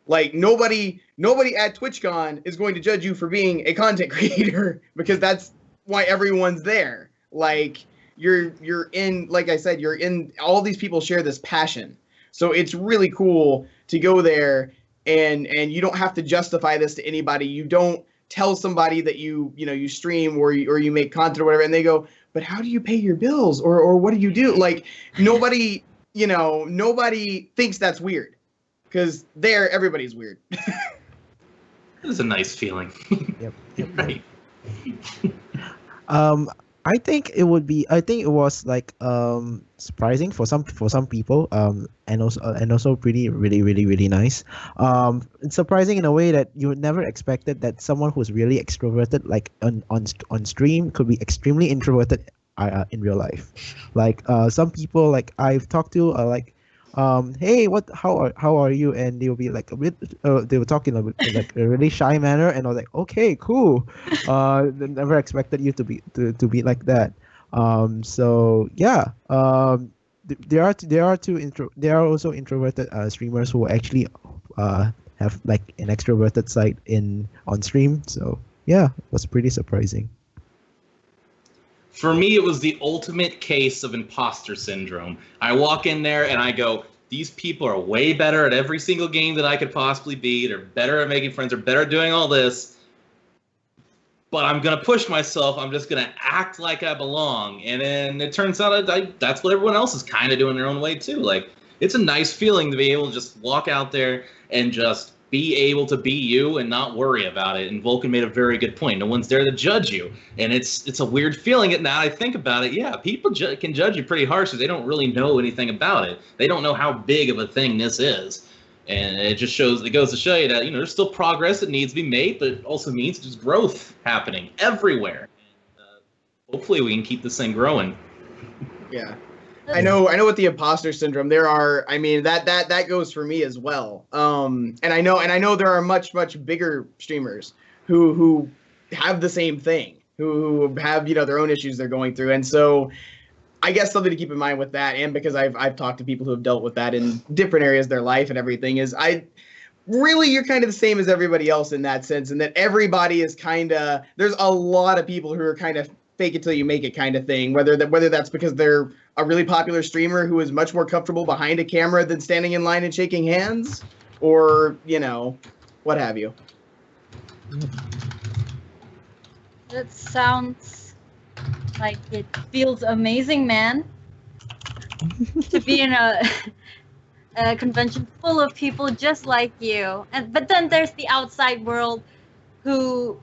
Like nobody at TwitchCon is going to judge you for being a content creator because that's why everyone's there. Like you're in, like I said, you're in, all these people share this passion. So it's really cool to go there and you don't have to justify this to anybody. You don't tell somebody that you stream or you make content or whatever, and they go, but how do you pay your bills or what do you do? Like nobody thinks that's weird because there everybody's weird. It's a nice feeling. Yep. Right. I think it was like surprising for some people, and also pretty really nice. It's surprising in a way that you would never expected that someone who's really extroverted, like on stream, could be extremely introverted in real life. Like some people like I've talked to are like, hey, how are you? And they'll be like a bit, they were talking in like a really shy manner, and I was like, okay, cool. Never expected you to be like that. So yeah. There are also introverted streamers who actually have like an extroverted side on stream. So yeah, it was pretty surprising. For me, it was the ultimate case of imposter syndrome. I walk in there and I go, these people are way better at every single game that I could possibly be. They're better at making friends. They're better at doing all this. But I'm going to push myself. I'm just going to act like I belong. And then it turns out that's what everyone else is kind of doing their own way too. Like, it's a nice feeling to be able to just walk out there and just be able to be you and not worry about it. And Vulcan made a very good point. No one's there to judge you. And it's a weird feeling. And now I think about it, yeah, people can judge you pretty harshly. They don't really know anything about it. They don't know how big of a thing this is. And it goes to show you that, there's still progress that needs to be made, but it also means there's growth happening everywhere. And, hopefully we can keep this thing growing. Yeah. I know with the imposter syndrome, there are, I mean, that goes for me as well. And I know there are much bigger streamers who have the same thing, who have, their own issues they're going through. And so I guess something to keep in mind with that, and because I've talked to people who have dealt with that in different areas of their life and everything, is you're kind of the same as everybody else in that sense, and that everybody is there's a lot of people who are kind of fake it till you make it kind of thing, whether that's because they're a really popular streamer who is much more comfortable behind a camera than standing in line and shaking hands, or, what have you. That sounds like it feels amazing, man. To be in a convention full of people just like you. But then there's the outside world who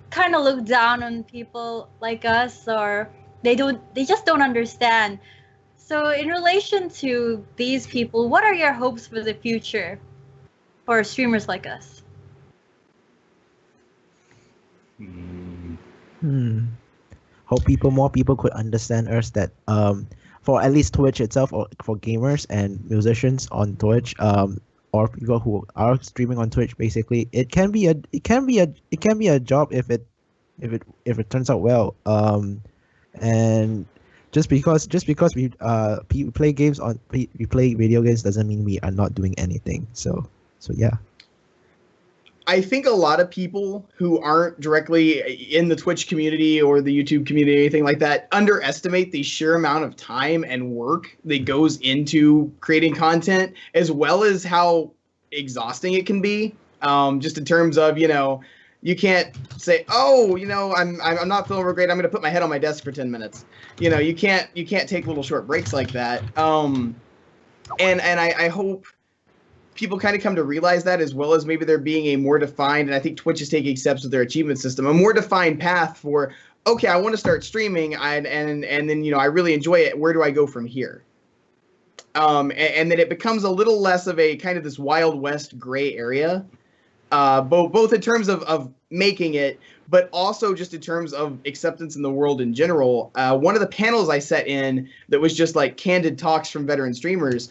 kind of look down on people like us, or they just don't understand. So in relation to these people, what are your hopes for the future for streamers like us? Hope more people could understand us, that for at least Twitch itself, or for gamers and musicians on Twitch, or people who are streaming on Twitch, basically, it can be a job if it turns out well. And just because we play video games doesn't mean we are not doing anything. So yeah. I think a lot of people who aren't directly in the Twitch community or the YouTube community, anything like that, underestimate the sheer amount of time and work that goes into creating content, as well as how exhausting it can be. Just in terms of, you can't say, oh, I'm not feeling real great, I'm going to put my head on my desk for 10 minutes. You can't take little short breaks like that. And I hope people kind of come to realize that, as well as maybe there being a more defined, and I think Twitch is taking steps with their achievement system, a more defined path for, okay, I want to start streaming, and then, I really enjoy it. Where do I go from here? And that it becomes a little less of a kind of this Wild West gray area, both in terms of making it, but also just in terms of acceptance in the world in general. One of the panels I sat in that was just like candid talks from veteran streamers,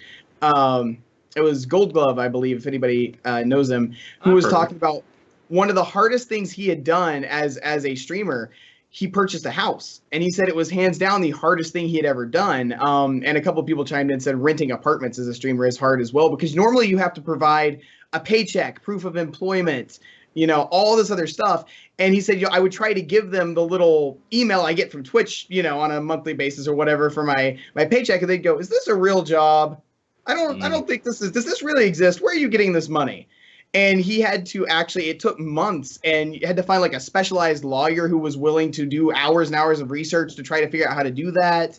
it was Gold Glove, I believe, if anybody knows him, who was talking about one of the hardest things he had done as a streamer. He purchased a house, and he said it was hands down the hardest thing he had ever done. And a couple of people chimed in and said renting apartments as a streamer is hard as well, because normally you have to provide a paycheck, proof of employment, you know, all this other stuff. And he said, you know, I would try to give them the little email I get from Twitch, you know, on a monthly basis or whatever for my paycheck. And they'd go, is this a real job? I don't think does this really exist? Where are you getting this money? And he had to actually, it took months, and you had to find like a specialized lawyer who was willing to do hours and hours of research to try to figure out how to do that.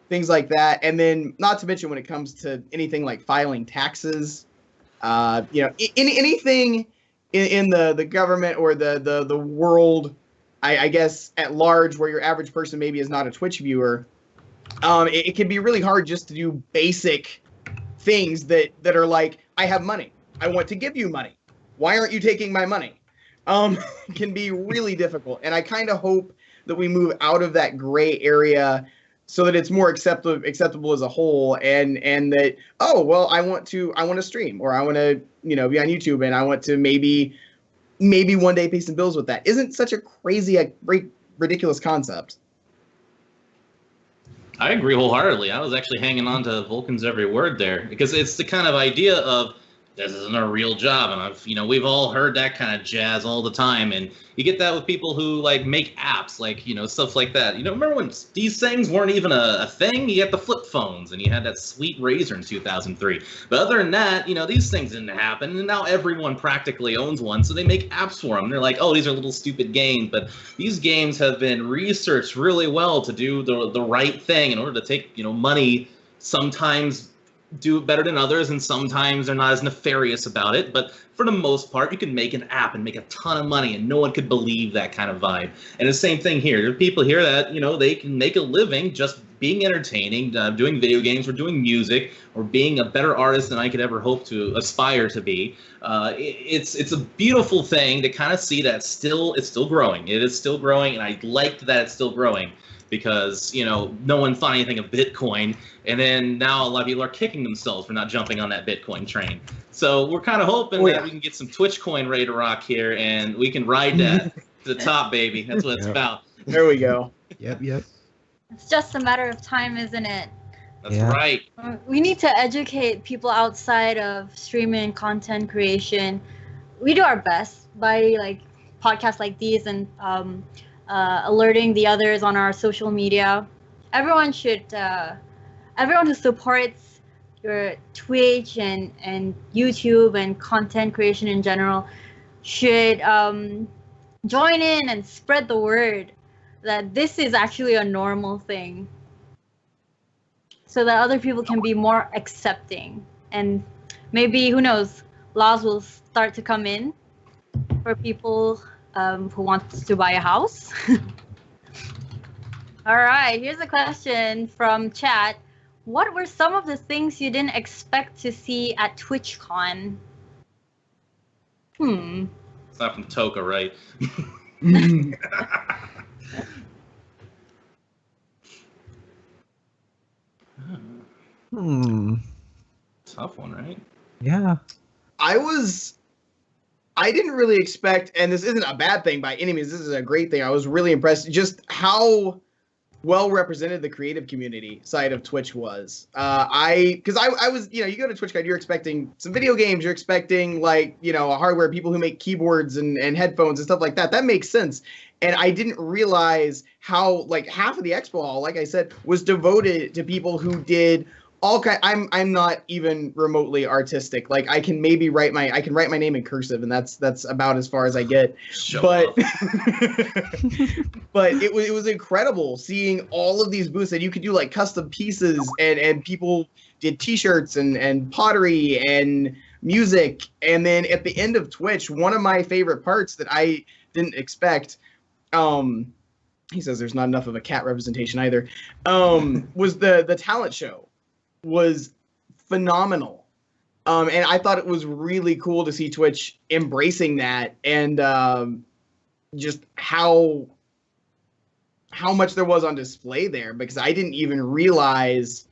Things like that. And then not to mention when it comes to anything like filing taxes, you know, anything in the government or the world, I guess at large, where your average person maybe is not a Twitch viewer, it can be really hard just to do basic things that are like, I have money. I want to give you money. Why aren't you taking my money? Can be really difficult. And I kind of hope that we move out of that gray area so that it's more acceptable as a whole, and that, oh, well, I want to stream, or I want to, you know, be on YouTube, and I want to maybe one day pay some bills with that. Isn't such a crazy, ridiculous concept. I agree wholeheartedly. I was actually hanging on to Vulcan's every word there, because it's the kind of idea of this isn't a real job, and we've all heard that kind of jazz all the time, and you get that with people who like make apps, like, you know, stuff like that. You know, remember when these things weren't even a thing? You had the flip phones, and you had that sweet Razor in 2003. But other than that, you know, these things didn't happen, and now everyone practically owns one, so they make apps for them. They're like, oh, these are little stupid games, but these games have been researched really well to do the right thing in order to take, you know, money. Sometimes do it better than others, and sometimes they're not as nefarious about it, but for the most part, you can make an app and make a ton of money, and no one could believe that kind of vibe. And the same thing here. There are people here that, you know, they can make a living just being entertaining, doing video games, or doing music, or being a better artist than I could ever hope to aspire to be. It's a beautiful thing to kind of see that it's still growing. It is still growing, and I liked that it's still growing, because, you know, no one thought anything of Bitcoin, and then now a lot of people are kicking themselves for not jumping on that Bitcoin train. So we're kind of hoping that we can get some Twitch coin ready to rock here, and we can ride that to the top, baby. That's what it's about. There we go. Yep. It's just a matter of time, isn't it? That's right. We need to educate people outside of streaming, content creation. We do our best by like podcasts like these and alerting the others on our social media. Everyone who supports your Twitch and YouTube and content creation in general should join in and spread the word that this is actually a normal thing, so that other people can be more accepting. And maybe, who knows, laws will start to come in for people who wants to buy a house. All right, here's a question from chat. What were some of the things you didn't expect to see at TwitchCon? It's not from Toka, right? Tough one, right? Yeah. I didn't really expect, and this isn't a bad thing by any means, this is a great thing. I was really impressed just how well represented the creative community side of Twitch was. Because I was, you know, you go to TwitchCon, you're expecting some video games, you're expecting like, you know, hardware, people who make keyboards and headphones and stuff like that. That makes sense. And I didn't realize how like half of the expo hall, like I said, was devoted to people who did all kind. I'm not even remotely artistic. Like I can maybe write my name in cursive, and that's about as far as I get. But it was incredible seeing all of these booths, and you could do like custom pieces, and people did T-shirts and pottery and music. And then at the end of Twitch, one of my favorite parts that I didn't expect, he says there's not enough of a cat representation either, was the talent show. Was phenomenal. And I thought it was really cool to see Twitch embracing that, and just how much there was on display there, because I didn't even realize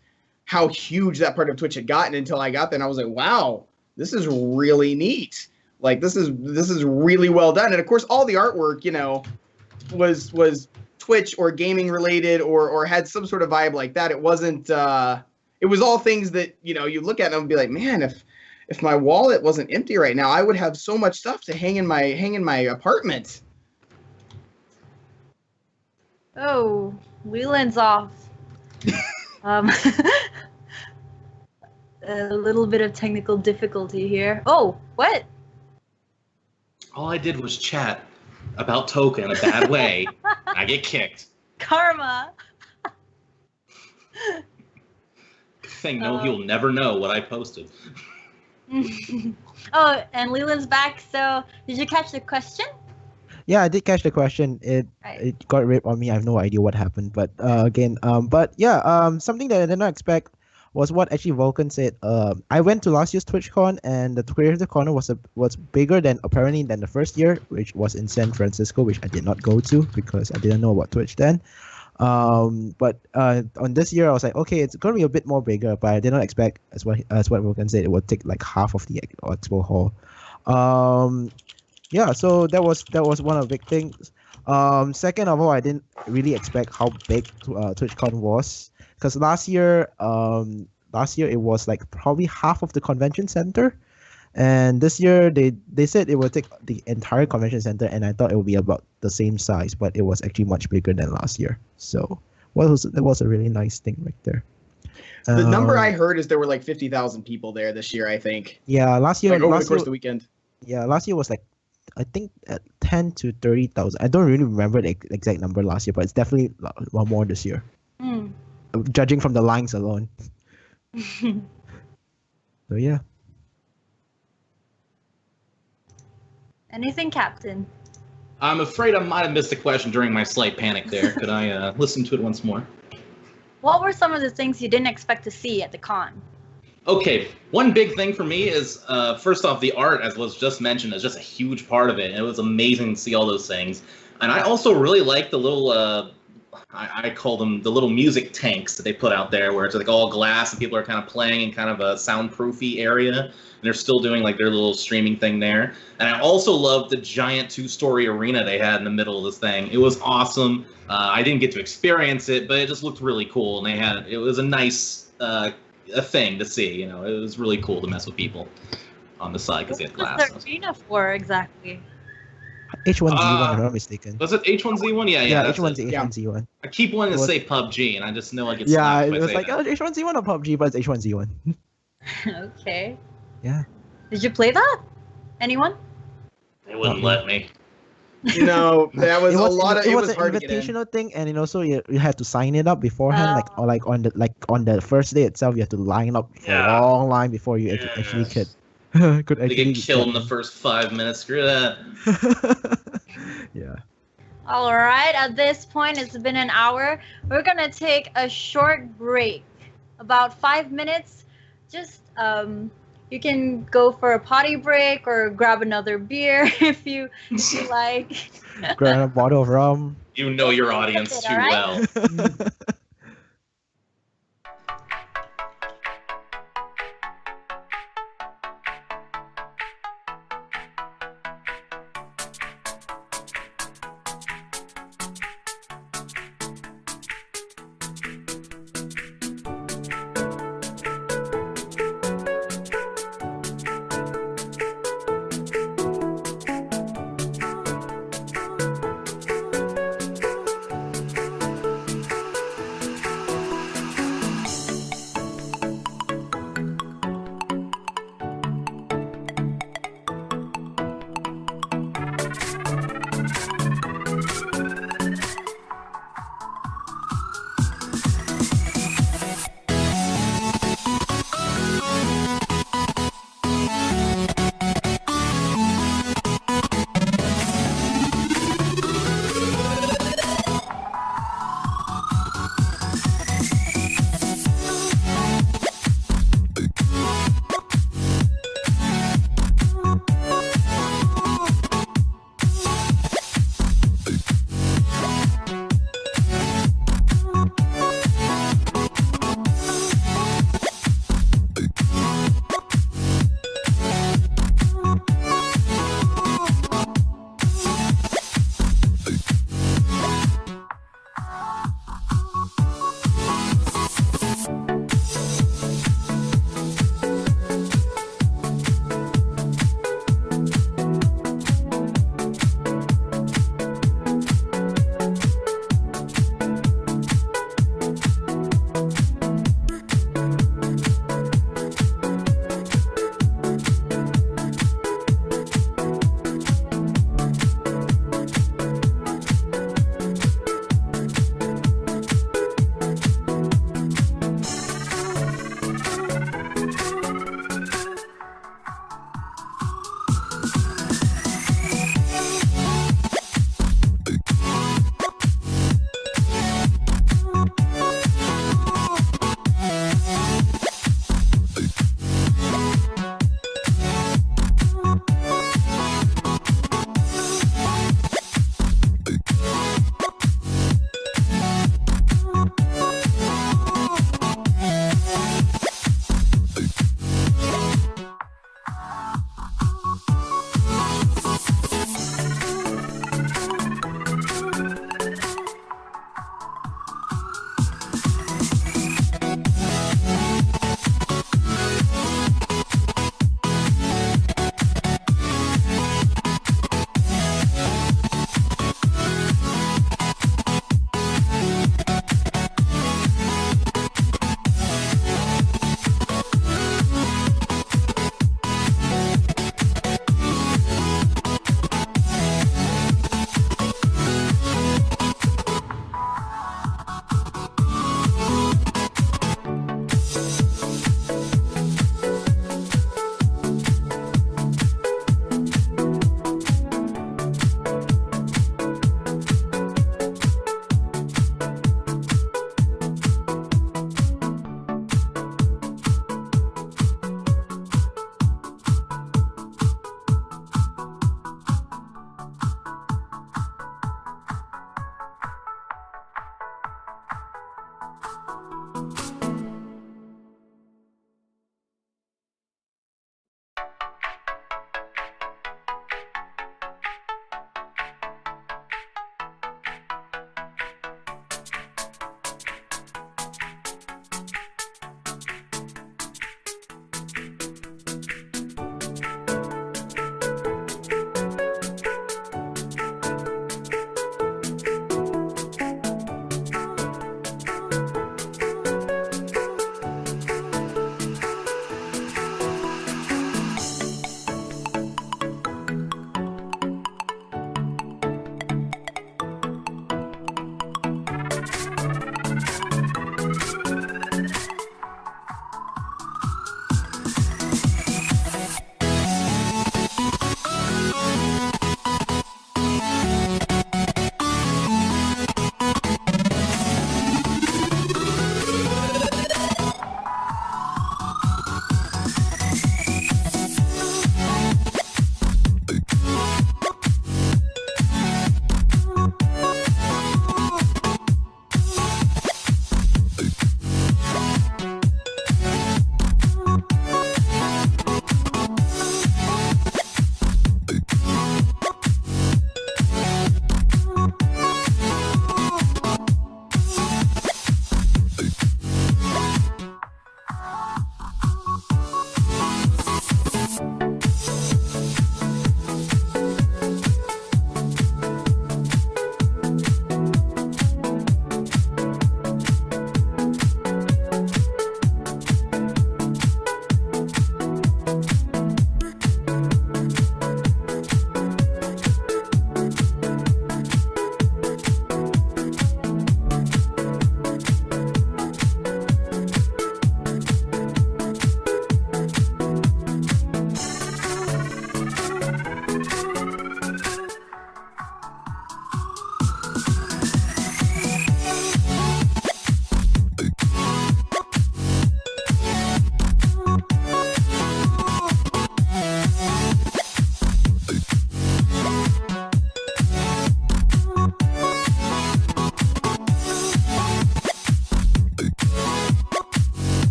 how huge that part of Twitch had gotten until I got there, and I was like, wow, this is really neat. Like this is really well done. And of course all the artwork, you know, was Twitch or gaming related or had some sort of vibe like that. It wasn't it was all things that, you know, you look at them and be like, man, if my wallet wasn't empty right now, I would have so much stuff to hang in my apartment. Oh, Leland's off. um, a little bit of technical difficulty here. Oh, what? All I did was chat about Toka in a bad way. I get kicked. Karma. Good thing he'll never know what I posted. Oh, and Leland's back. So, did you catch the question? Yeah, I did catch the question. It got ripped on me. I have no idea what happened. But something that I did not expect was what actually Vulcan said. I went to last year's TwitchCon, and the Creative Corner was bigger than the first year, which was in San Francisco, which I did not go to because I didn't know about Twitch then. But on this year, I was like, okay, it's gonna be a bit more bigger, but I did not expect, as what Vulcan said, it would take like half of the expo hall. Yeah, so that was one of the big things. Second of all, I didn't really expect how big TwitchCon was, because last year it was like probably half of the convention center, and this year they said it would take the entire convention center, and I thought it would be about the same size, but it was actually much bigger than last year. So that was a really nice thing right there. The number I heard is there were like 50,000 people there this year, I think. Yeah, last year over the course of the weekend. Yeah, last year was like, I think 10 to 30,000. I don't really remember the exact number last year, but it's definitely one more this year. Judging from the lines alone. So yeah. Anything, Captain? I'm afraid I might have missed the question during my slight panic there. Could I listen to it once more? What were some of the things you didn't expect to see at the con? Okay, one big thing for me is, first off, the art, as was just mentioned, is just a huge part of it. And it was amazing to see all those things. And I also really like the little, I call them the little music tanks that they put out there, where it's like all glass and people are kind of playing in kind of a soundproofy area. And they're still doing like their little streaming thing there. And I also loved the giant 2-story arena they had in the middle of this thing. It was awesome. I didn't get to experience it, but it just looked really cool. And it was a nice a thing to see. You know, it was really cool to mess with people on the side because they had glass. What was the arena for exactly? H1Z1, if I'm not mistaken. Was it H1Z1? Yeah, H1Z1. I keep wanting to say PUBG, and I just know I get yeah, slapped it was like, H1Z1 or PUBG, but it's H1Z1. Okay. Yeah. Did you play that? Anyone? They wouldn't let me. No, that was, a lot of. It was an hard to get in. invitational thing, and also you had to sign it up beforehand, on the first day itself. You have to line up for a long line before you actually could They get killed in the first 5 minutes. Screw that. Yeah. All right. At this point, it's been an hour. We're gonna take a short break, about 5 minutes. Just you can go for a potty break or grab another beer if you like. Grab a bottle of rum. You know your audience too well.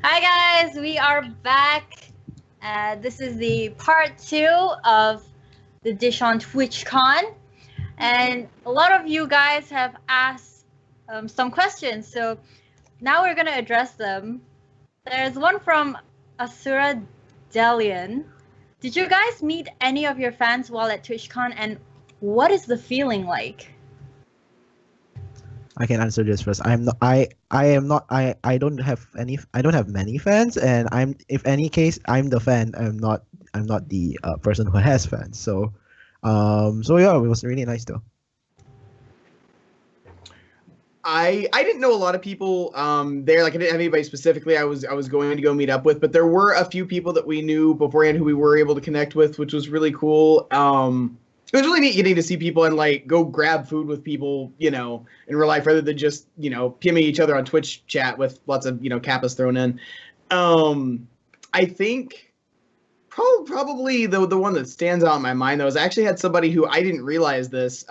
Hi guys, we are back. This is the part 2 of the Dish on TwitchCon, and a lot of you guys have asked some questions, so now we're gonna address them. There's one from Asura Delian. Did you guys meet any of your fans while at TwitchCon, and what is the feeling like? I can answer this first. I don't have many fans, and if any case, I'm the fan. I'm not the person who has fans. So yeah, it was really nice though. I didn't know a lot of people there. Like I didn't have anybody specifically I was going to go meet up with, but there were a few people that we knew beforehand who we were able to connect with, which was really cool. It was really neat getting to see people and like go grab food with people, in real life rather than just, PMing each other on Twitch chat with lots of, kappas thrown in. I think probably the one that stands out in my mind though is I actually had somebody who I didn't realize this,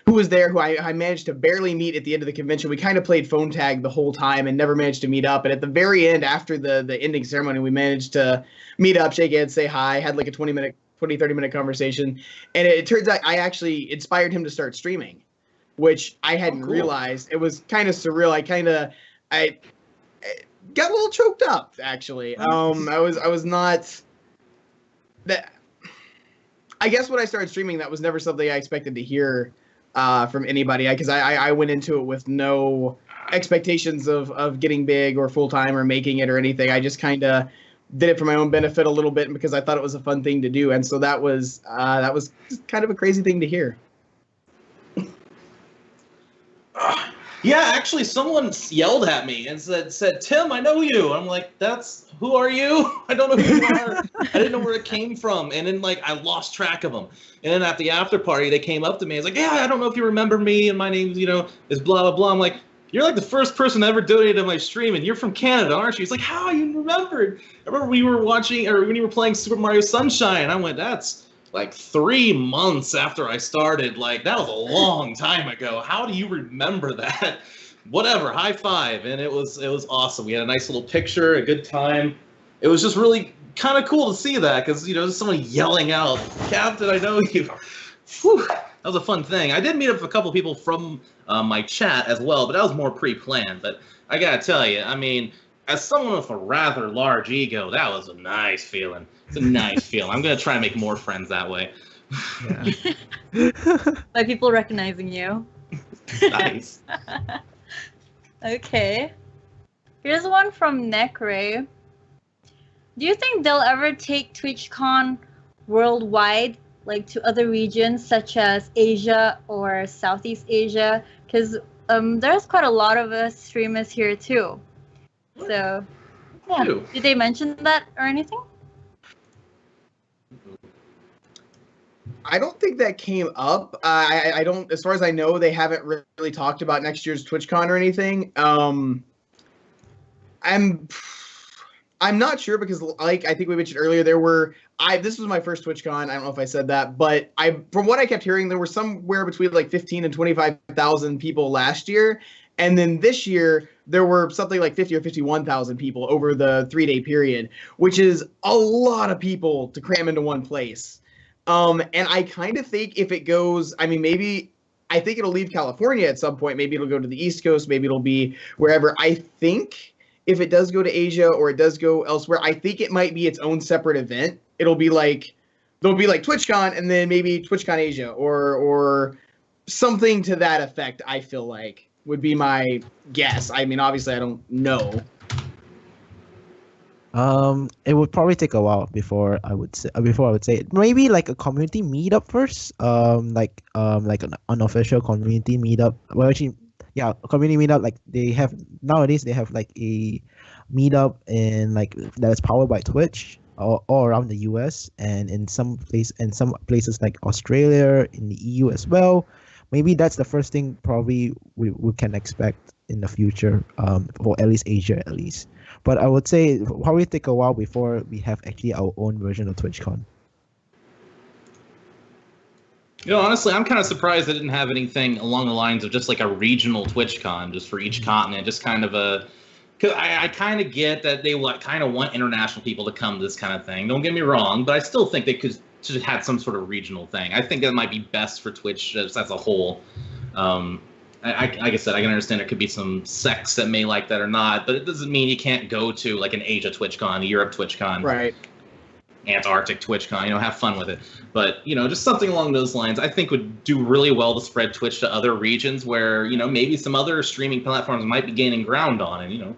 who was there, who I managed to barely meet at the end of the convention. We kind of played phone tag the whole time and never managed to meet up. And at the very end, after the ending ceremony, we managed to meet up, shake hands, say hi, had like a 30-minute conversation, and it turns out I actually inspired him to start streaming, which I hadn't realized. It was kind of surreal. I got a little choked up actually. I was not that. I guess when I started streaming, that was never something I expected to hear from anybody, because I went into it with no expectations of getting big or full time or making it or anything. I just kind of did it for my own benefit a little bit because I thought it was a fun thing to do, and so that was kind of a crazy thing to hear. Yeah, actually, someone yelled at me and said, "Tim, I know you." I'm like, who are you? I don't know who you are. I didn't know where it came from, and then I lost track of them. And then at the after party, they came up to me. It's like, "Yeah, I don't know if you remember me, and my name, is blah blah blah." I'm like, "You're like the first person that ever donated to my stream, and you're from Canada, aren't you?" He's like, "How you remembered?" I remember we were watching, or when you were playing Super Mario Sunshine. I went, "That's like 3 months after I started. Like, that was a long time ago. How do you remember that?" Whatever, high five. And it was awesome. We had a nice little picture, a good time. It was just really kind of cool to see that, because, someone yelling out, "Captain, I know you." Whew. That was a fun thing. I did meet up with a couple people from my chat as well, but that was more pre-planned. But I gotta tell you, I mean, as someone with a rather large ego, that was a nice feeling. It's a nice feeling. I'm gonna try and make more friends that way. Yeah. By people recognizing you. Nice. Okay. Here's one from Necray. Do you think they'll ever take TwitchCon worldwide, like to other regions such as Asia or Southeast Asia? Because there's quite a lot of us streamers here too. So, yeah. Did they mention that or anything? I don't think that came up. I don't, as far as I know, they haven't really talked about next year's TwitchCon or anything. I'm not sure because, like I think we mentioned earlier, this was my first TwitchCon. I don't know if I said that, but from what I kept hearing, there were somewhere between like 15 and 25,000 people last year. And then this year, there were something like 50 or 51,000 people over the 3-day period, which is a lot of people to cram into one place. And I kind of think if it goes, I mean, I think it'll leave California at some point. Maybe it'll go to the East Coast. Maybe it'll be wherever. I think if it does go to Asia or it does go elsewhere, I think it might be its own separate event. There'll be like TwitchCon and then maybe TwitchCon Asia or something to that effect. I feel like would be my guess. I mean, obviously I don't know. It would probably take a while before I would say it. Maybe like a community meetup first. Like an unofficial community meetup. Well, actually, yeah, a community meetup. Like nowadays they have like a meetup in like that is powered by Twitch all around the US and in some places like Australia, in the EU as well. Maybe that's the first thing probably we can expect in the future. For at least Asia at least. But I would say it will probably take a while before we have actually our own version of TwitchCon. Honestly, I'm kind of surprised they didn't have anything along the lines of just like a regional TwitchCon just for each continent, just kind of Because I kind of get that they kind of want international people to come to this kind of thing. Don't get me wrong, but I still think they should have had some sort of regional thing. I think that might be best for Twitch just as a whole. Like I said, I can understand there could be some sects that may like that or not, but it doesn't mean you can't go to like an Asia TwitchCon, a Europe TwitchCon, Right. Antarctic TwitchCon, have fun with it. But, just something along those lines I think would do really well to spread Twitch to other regions where, maybe some other streaming platforms might be gaining ground on. And,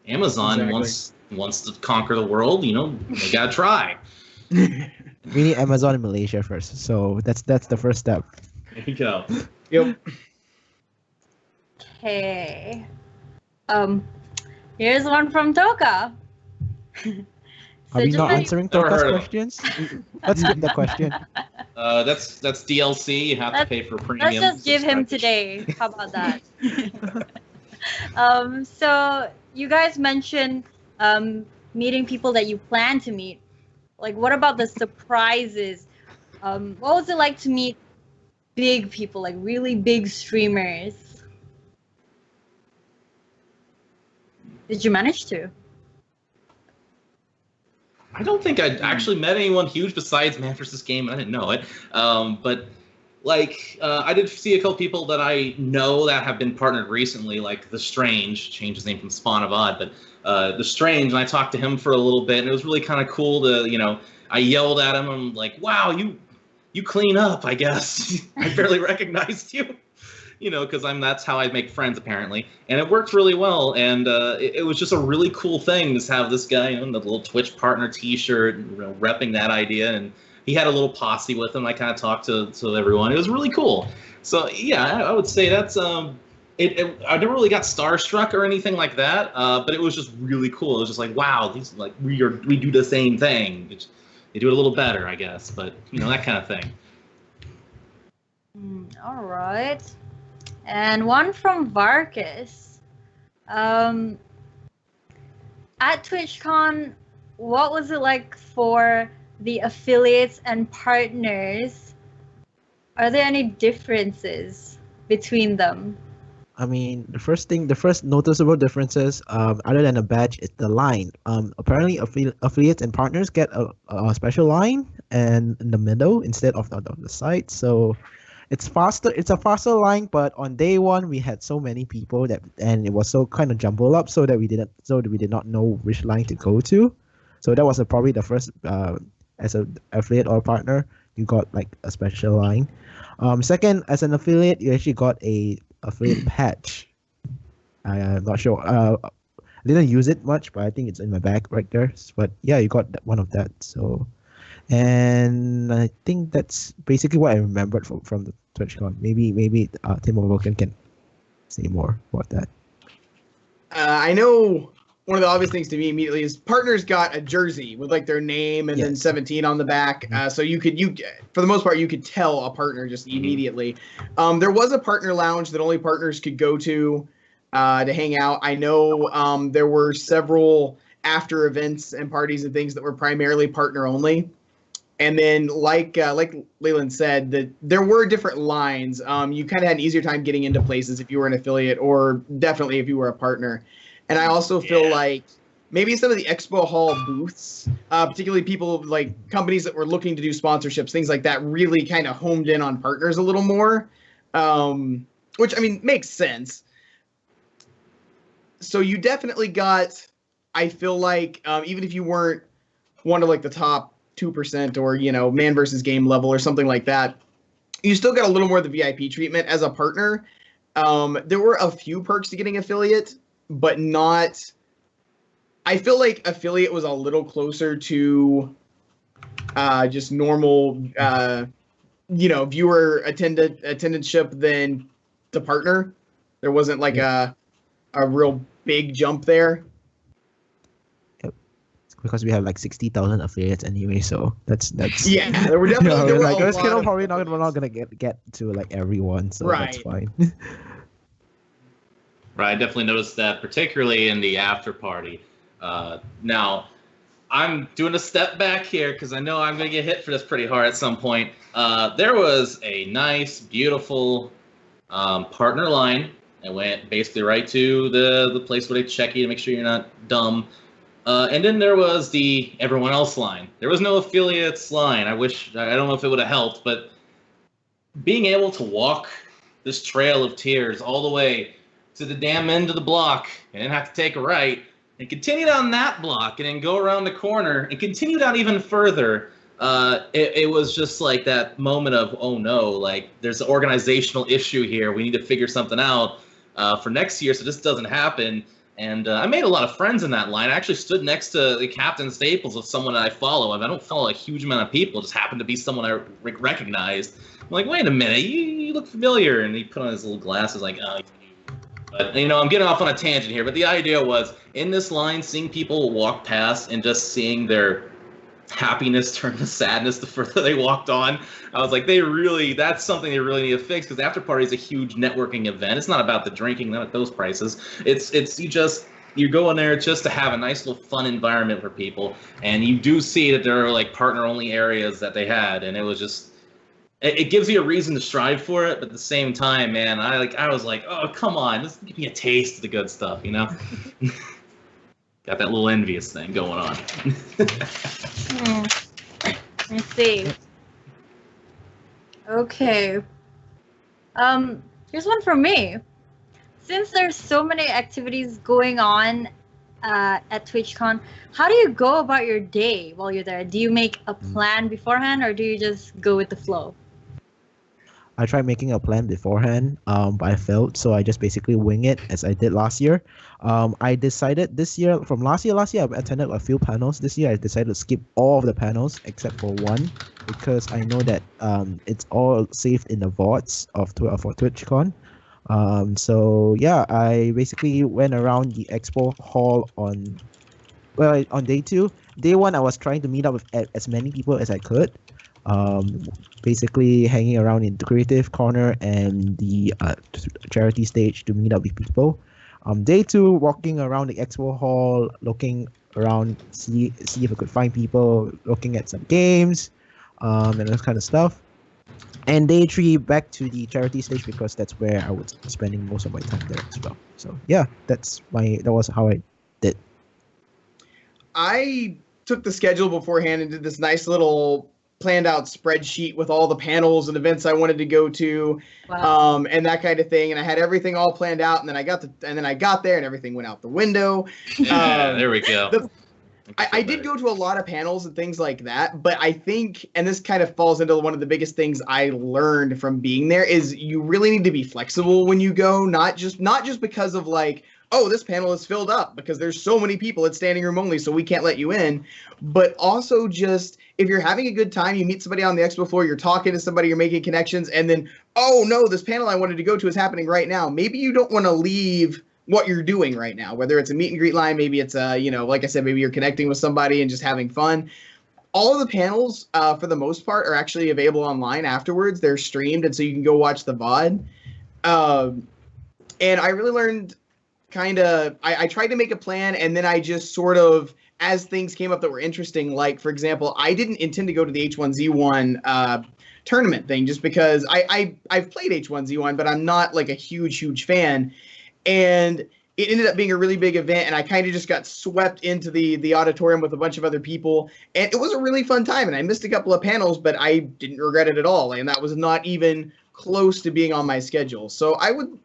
Amazon wants to conquer the world, they gotta try. We need Amazon in Malaysia first, so that's the first step. There you go. Yep. Okay. Here's one from Toka. Are we not answering Toka's heard of questions? Let's skip the question. That's DLC. You have to pay for premium. Let's just give him today. How about that? So you guys mentioned meeting people that you plan to meet. Like, what about the surprises? What was it like to meet big people, like really big streamers? Did you manage to? I don't think I actually met anyone huge besides Man vs. Game. I didn't know it. But I did see a couple people that I know that have been partnered recently, like The Strange, changed his name from Spawn of Odd, but The Strange, and I talked to him for a little bit, and it was really kind of cool to, I yelled at him. I'm like, wow, you clean up, I guess. I barely recognized you. Because that's how I make friends, apparently. And it worked really well, and it was just a really cool thing to have this guy in the little Twitch partner t-shirt, repping that idea, and he had a little posse with him. I kind of talked to everyone. It was really cool. So, yeah, I would say that's... I never really got starstruck or anything like that, but it was just really cool. It was just like, wow, these we do the same thing. They do it a little better, I guess, but, that kind of thing. All right. And one from Varkas. At TwitchCon, what was it like for the affiliates and partners? Are there any differences between them? I mean, the first noticeable differences, other than a badge, is the line. Apparently, affiliates and partners get a special line and in the middle instead of on the side. So it's faster. It's a faster line, but on day one we had so many people and it was so kind of jumbled up, so that we did not know which line to go to. So that was probably the first. As an affiliate or partner, you got like a special line. Second, as an affiliate, you actually got a affiliate patch. I'm not sure. I didn't use it much, but I think it's in my bag right there. But yeah, you got one of that. So, and I think that's basically what I remembered from the TwitchCon. Maybe Tim or Vulcan can say more about that. I know one of the obvious things to me immediately is partners got a jersey with like their name and then 17 on the back. So you for the most part, you could tell a partner just immediately. There was a partner lounge that only partners could go to hang out. I know there were several after events and parties and things that were primarily partner only. And then like Leland said, that there were different lines. You kind of had an easier time getting into places if you were an affiliate, or definitely if you were a partner. And I also feel like maybe some of the Expo Hall booths, particularly people like companies that were looking to do sponsorships, things like that, really kind of homed in on partners a little more, which, I mean, makes sense. So you definitely got, I feel like, even if you weren't one of like the top 2% or, Man versus Game level or something like that, you still got a little more of the VIP treatment as a partner. There were a few perks to getting affiliate, but not. I feel like affiliate was a little closer to just normal, viewer attendance-ship than the partner. There wasn't like a real big jump there. Yep. Because we have like 60,000 affiliates anyway, so that's yeah. There were definitely we're not gonna get to like everyone, so right. That's fine. Right, I definitely noticed that, particularly in the after party. Now, I'm doing a step back here because I know I'm going to get hit for this pretty hard at some point. There was a nice, beautiful partner line I went basically right to the place where they check you to make sure you're not dumb. And then there was the everyone else line. There was no affiliates line. I don't know if it would have helped, but being able to walk this trail of tears all the way to the damn end of the block and then have to take a right and continue down that block and then go around the corner and continue down even further. It was just like that moment of, oh no, like there's an organizational issue here. We need to figure something out for next year so this doesn't happen. And I made a lot of friends in that line. I actually stood next to the Captain Staples of someone that I follow. I don't follow a huge amount of people. It just happened to be someone I recognized. I'm like, wait a minute, you look familiar. And he put on his little glasses like, oh. But, I'm getting off on a tangent here. But the idea was, in this line, seeing people walk past and just seeing their happiness turn to sadness the further they walked on. I was like, that's something they really need to fix, because after party is a huge networking event. It's not about the drinking, not at those prices. You go in there just to have a nice little fun environment for people, and you do see that there are like partner only areas that they had, and it was just, it gives you a reason to strive for it, but at the same time, man, I was like, oh, come on, just give me a taste of the good stuff, Got that little envious thing going on. I see. Okay. Here's one from me. Since there's so many activities going on at TwitchCon, how do you go about your day while you're there? Do you make a plan beforehand, or do you just go with the flow? I tried making a plan beforehand, but I failed, so I just basically wing it as I did last year. I decided this year, from last year I attended a few panels. This year I decided to skip all of the panels except for one, because I know that it's all saved in the VODs for TwitchCon. So yeah, I basically went around the expo hall on day 2. Day 1 I was trying to meet up with as many people as I could. Basically hanging around in the creative corner and the charity stage to meet up with people. Day 2, walking around the expo hall, looking around, see if I could find people, looking at some games, and that kind of stuff. And day 3, back to the charity stage, because that's where I was spending most of my time there as well. So yeah, that was how I did. I took the schedule beforehand and did this nice little planned out spreadsheet with all the panels and events I wanted to go to, Wow. And that kind of thing. And I had everything all planned out, and then I got there and everything went out the window. Yeah, there we go. I did go to a lot of panels and things like that, but I think, and this kind of falls into one of the biggest things I learned from being there, is you really need to be flexible when you go, not just because of like, oh, this panel is filled up because there's so many people, it's standing room only, so we can't let you in. But also just, if you're having a good time, you meet somebody on the expo floor, you're talking to somebody, you're making connections, and then, oh no, this panel I wanted to go to is happening right now. Maybe you don't want to leave what you're doing right now, whether it's a meet and greet line, maybe it's like I said, maybe you're connecting with somebody and just having fun. All of the panels, for the most part, are actually available online afterwards. They're streamed, and so you can go watch the VOD. And I really learned I tried to make a plan, and then I just sort of, as things came up that were interesting, like, for example, I didn't intend to go to the H1Z1 tournament thing, just because I've played H1Z1, but I'm not like a huge fan. And it ended up being a really big event, and I kind of just got swept into the auditorium with a bunch of other people, and it was a really fun time, and I missed a couple of panels, but I didn't regret it at all, and that was not even close to being on my schedule. So I would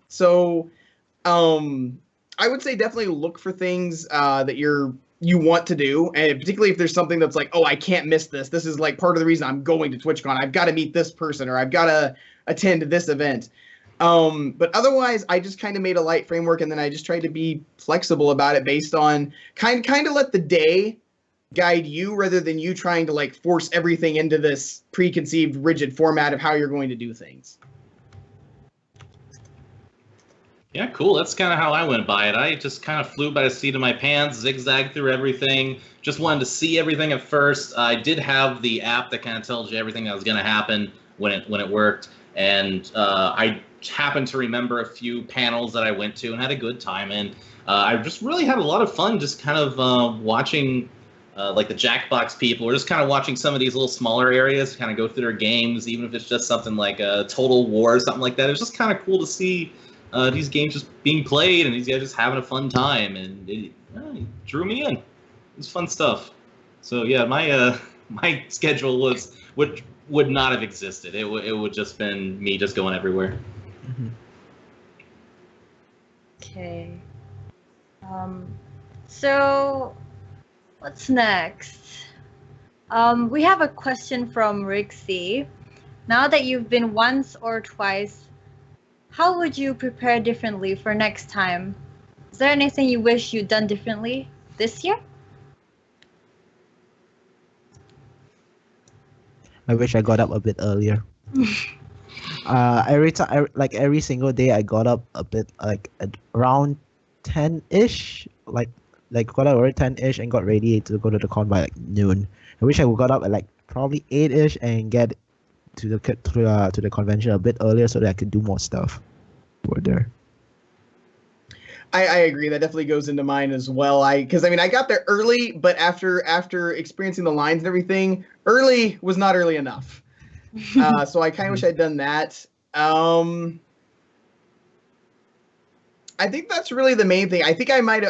say definitely look for things that you want to do, and particularly if there's something that's like, oh, I can't miss this. This is like part of the reason I'm going to TwitchCon. I've got to meet this person, or I've got to attend this event. But otherwise, I just kind of made a light framework, and then I just tried to be flexible about it based on kind of let the day guide you, rather than you trying to like force everything into this preconceived rigid format of how you're going to do things. Yeah, cool. That's kind of how I went by it. I just kind of flew by the seat of my pants, zigzagged through everything. Just wanted to see everything at first. I did have the app that kind of tells you everything that was going to happen when it worked, and I happened to remember a few panels that I went to and had a good time. And I just really had a lot of fun just kind of watching like the Jackbox people, or just kind of watching some of these little smaller areas kind of go through their games, even if it's just something like Total War or something like that. It was just kind of cool to see these games just being played and these guys just having a fun time, and it drew me in. It was fun stuff. So yeah, my my schedule would not have existed. It would just been me just going everywhere. Mhm. Okay. So what's next? We have a question from Rixie. Now that you've been once or twice, how would you prepare differently for next time? Is there anything you wish you'd done differently this year? I wish I got up a bit earlier. Every time, like every single day, I got up a bit like at around 10-ish, like got up around 10-ish and got ready to go to the con by like noon. I wish I would got up at like probably 8-ish and get to the convention a bit earlier so that I could do more stuff over there. I agree. That definitely goes into mine as well. Because I got there early, but after experiencing the lines and everything, early was not early enough. So I kind of wish I'd done that. I think that's really the main thing. I think I might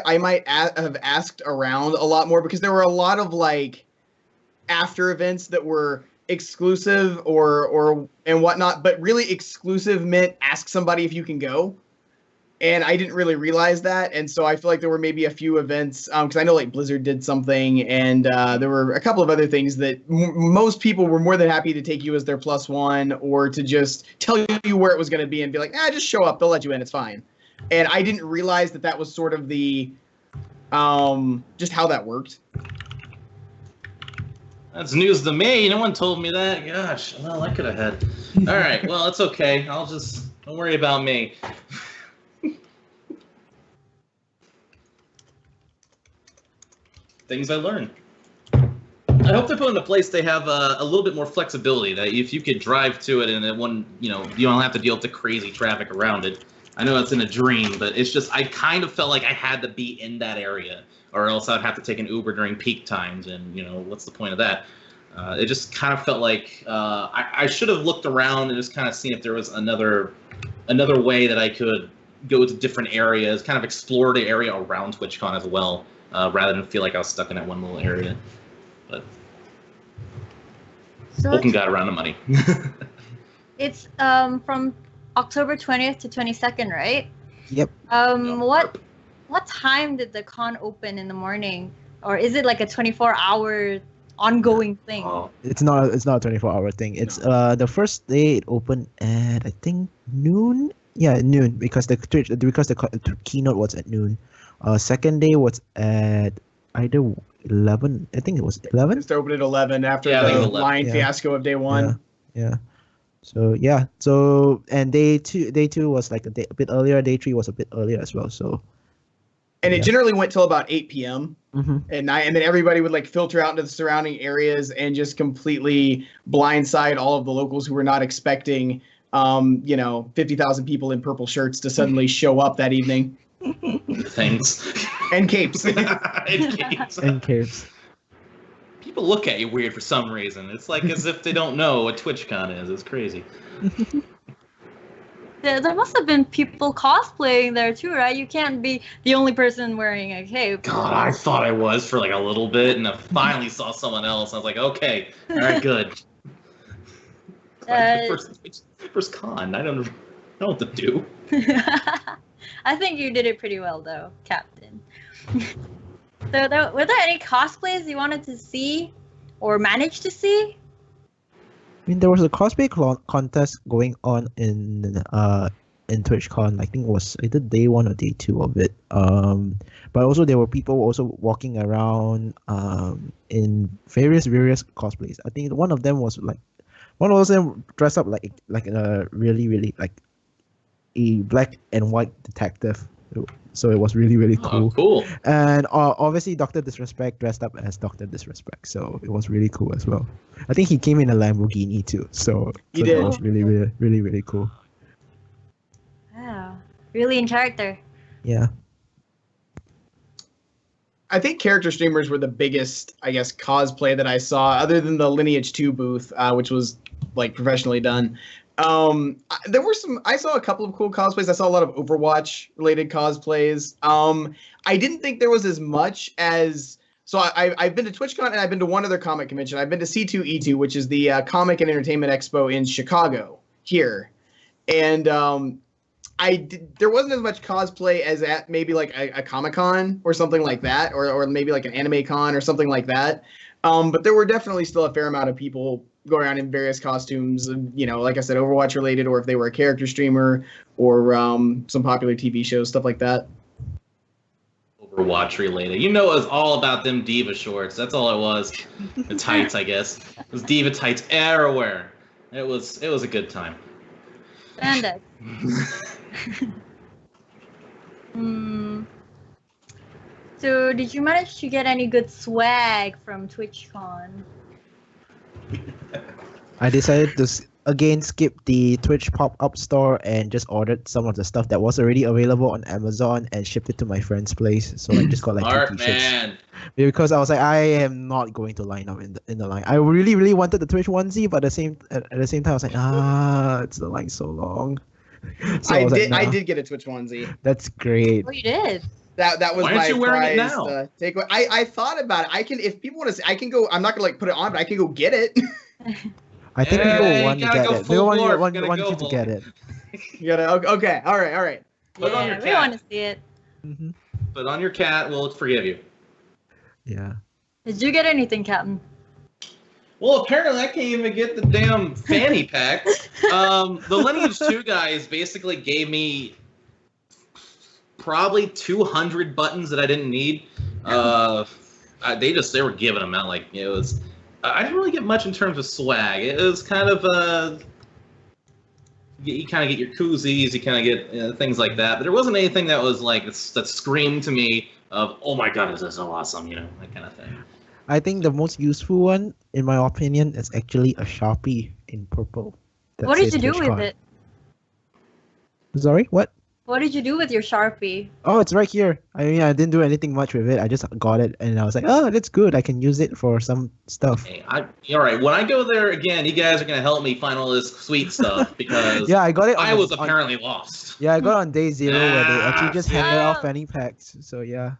have asked around a lot more, because there were a lot of like after events that were exclusive or and whatnot, but really exclusive meant ask somebody if you can go. And I didn't really realize that, and so I feel like there were maybe a few events, because I know like Blizzard did something, and there were a couple of other things that most people were more than happy to take you as their +1, or to just tell you where it was going to be and be like, just show up, they'll let you in, it's fine. And I didn't realize that was sort of the just how that worked. That's news to me. No one told me that. Gosh, well, I could have had. All right, well, it's okay. Don't worry about me. Things I learned. I hope they're put in a place they have a little bit more flexibility, that if you could drive to it and you don't have to deal with the crazy traffic around it. I know it's in a dream, but it's just I kind of felt like I had to be in that area, or else I'd have to take an Uber during peak times, and what's the point of that? It just kind of felt like I should have looked around and just kind of seen if there was another way that I could go to different areas, kind of explore the area around TwitchCon as well. Rather than feel like I was stuck in that one little area. But Vulcan got around the money. It's from October 20th to 22nd, right? Yep. What time did the con open in the morning? Or is it like a 24-hour ongoing thing? Oh, it's not a 24-hour thing. It's the first day it opened at I think noon. Yeah, noon, because the keynote was at noon. Second day was at either 11. I think it was 11. Just opened at 11 after the line fiasco of day one. Yeah. So and day two was like a bit earlier. Day 3 was a bit earlier as well. So. And it generally went till about 8 p.m. Mm-hmm. at night, and then everybody would like filter out into the surrounding areas and just completely blindside all of the locals who were not expecting 50,000 people in purple shirts to suddenly show up that evening. Thanks. And capes. And capes. People look at you weird for some reason. It's like as if they don't know what TwitchCon is. It's crazy. There must have been people cosplaying there too, right? You can't be the only person wearing a cape. God, I thought I was for like a little bit, and I finally saw someone else. I was like, okay, all right, good. Like the first con. I don't know what to do. I think you did it pretty well, though, Captain. So, were there any cosplays you wanted to see or managed to see? I mean, there was a cosplay contest going on in TwitchCon. I think it was either day 1 or day 2 of it. But also there were people also walking around in various cosplays. I think one of them dressed up like a really like a black and white detective. So it was really cool. Oh, cool. And obviously Dr. Disrespect dressed up as Dr. Disrespect, so it was really cool as well. I think he came in a Lamborghini too, so did. It was really cool. Wow, really in character. Yeah. I think character streamers were the biggest, I guess, cosplay that I saw, other than the Lineage 2 booth, which was like professionally done. There were some. I saw a couple of cool cosplays. I saw a lot of Overwatch related cosplays. I didn't think there was as much as. So I've been to TwitchCon and I've been to one other comic convention. I've been to C2E2, which is the Comic and Entertainment Expo in Chicago here, and there wasn't as much cosplay as at maybe like a Comic-Con or something like that, or maybe like an Anime Con or something like that. But there were definitely still a fair amount of people go around in various costumes, you know, like I said, Overwatch related, or if they were a character streamer, or some popular TV shows, stuff like that. Overwatch related. You know, it was all about them diva shorts. That's all it was. The tights, I guess. It was diva tights everywhere. It was a good time. Spandex. So, did you manage to get any good swag from TwitchCon? I decided to again skip the Twitch pop-up store and just ordered some of the stuff that was already available on Amazon and shipped it to my friend's place. So I just got like Smart, 2 t-shirts. man. Because I was like, I am not going to line up in the line. I really wanted the Twitch onesie, but at the same time I was like, it's the line so long. So I nah. did get a Twitch onesie. That's great. Oh, you did. That was Why aren't my you wearing it prize now? takeaway. I thought about it. I can, if people want to see, I can go. I'm not gonna like put it on, but I can go get it. I think Yeah, people you want to gotta get go it. They full want blorp. want Gotta you go to full. get it. You gotta. Okay. All right. Put it on your we cat. want to see it. Hmm. Put on your cat. We'll forgive you. Yeah. Did you get anything, Captain? Well, apparently I can't even get the damn fanny pack. The Lineage 2 guys basically gave me probably 200 buttons that I didn't need. They were giving them out like it was. I didn't really get much in terms of swag. It was kind of you kind of get your koozies, you kind of get things like that. But there wasn't anything that was like that screamed to me of, oh my god, this is so awesome, you know, that kind of thing. I think the most useful one, in my opinion, is actually a Sharpie in purple. that What did says you do with TwitchCon. it? Sorry, what? What did you do with your Sharpie? Oh, it's right here. I mean, I didn't do anything much with it. I just got it, and I was like, oh, that's good. I can use it for some stuff. Hey, all right. When I go there again, you guys are gonna help me find all this sweet stuff because Yeah, I got it. I was apparently lost. Yeah, I got it on day 0 where they actually just handed out Oh. fanny packs. So yeah.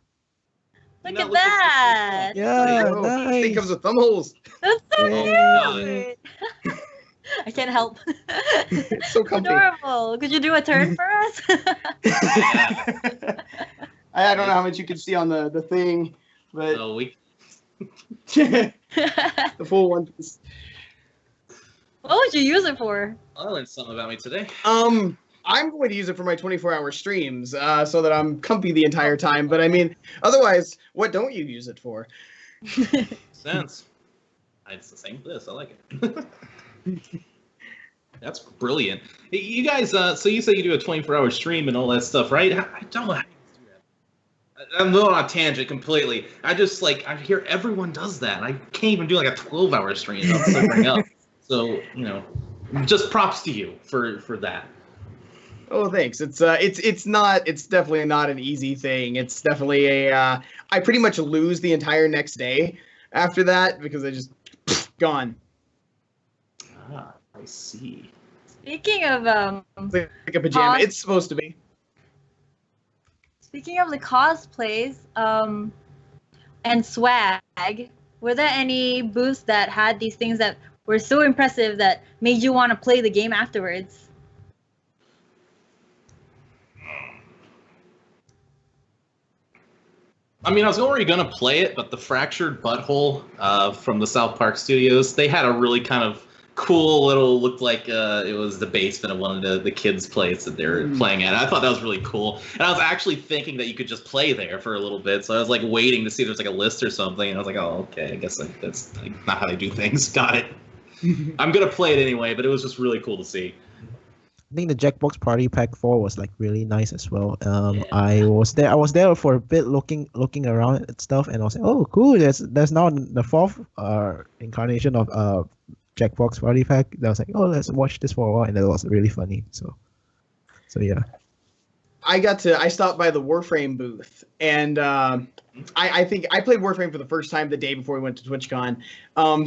Look No, at look at that! Yeah, Oh, nice. Thing comes with thumb holes. That's so Yeah. cute! I can't help. It's so comfy. Adorable. Could you do a turn for us? I don't know how much you can see on the thing, but So we the full one piece. What would you use it for? I learned something about me today. I'm going to use it for my 24-hour streams, so that I'm comfy the entire time. But I mean, otherwise, what don't you use it for? Sense. It's the same for this. I like it. That's brilliant. Hey, you guys, so you say you do a 24-hour stream and all that stuff, right? I don't know how you do that. I'm going on a tangent completely. I just I hear everyone does that. I can't even do like a 12-hour stream. I'll sobering up. So, you know, just props to you for that. Oh, thanks. It's definitely not an easy thing. It's definitely I pretty much lose the entire next day after that because I just gone. Ah, I see. Speaking of It's like a pajama. Cos- It's supposed to be. Speaking of the cosplays, and swag, were there any booths that had these things that were so impressive that made you want to play the game afterwards? I mean, I was already going to play it, but the Fractured Butthole from the South Park Studios, they had a really kind of cool little, looked like it was the basement of one of the kids' plays that they were playing at. I thought that was really cool. And I was actually thinking that you could just play there for a little bit. So I was like waiting to see if there's like a list or something. And I was like, oh, okay, I guess that's not how they do things. Got it. I'm going to play it anyway, but it was just really cool to see. I think the Jackbox Party Pack 4 was like really nice as well. Yeah. I was there for a bit looking around at stuff, and I was like, oh cool, there's now the 4th incarnation of Jackbox Party Pack. I was like, oh, let's watch this for a while, and that was really funny. So yeah. I stopped by the Warframe booth, and I think I played Warframe for the first time the day before we went to TwitchCon.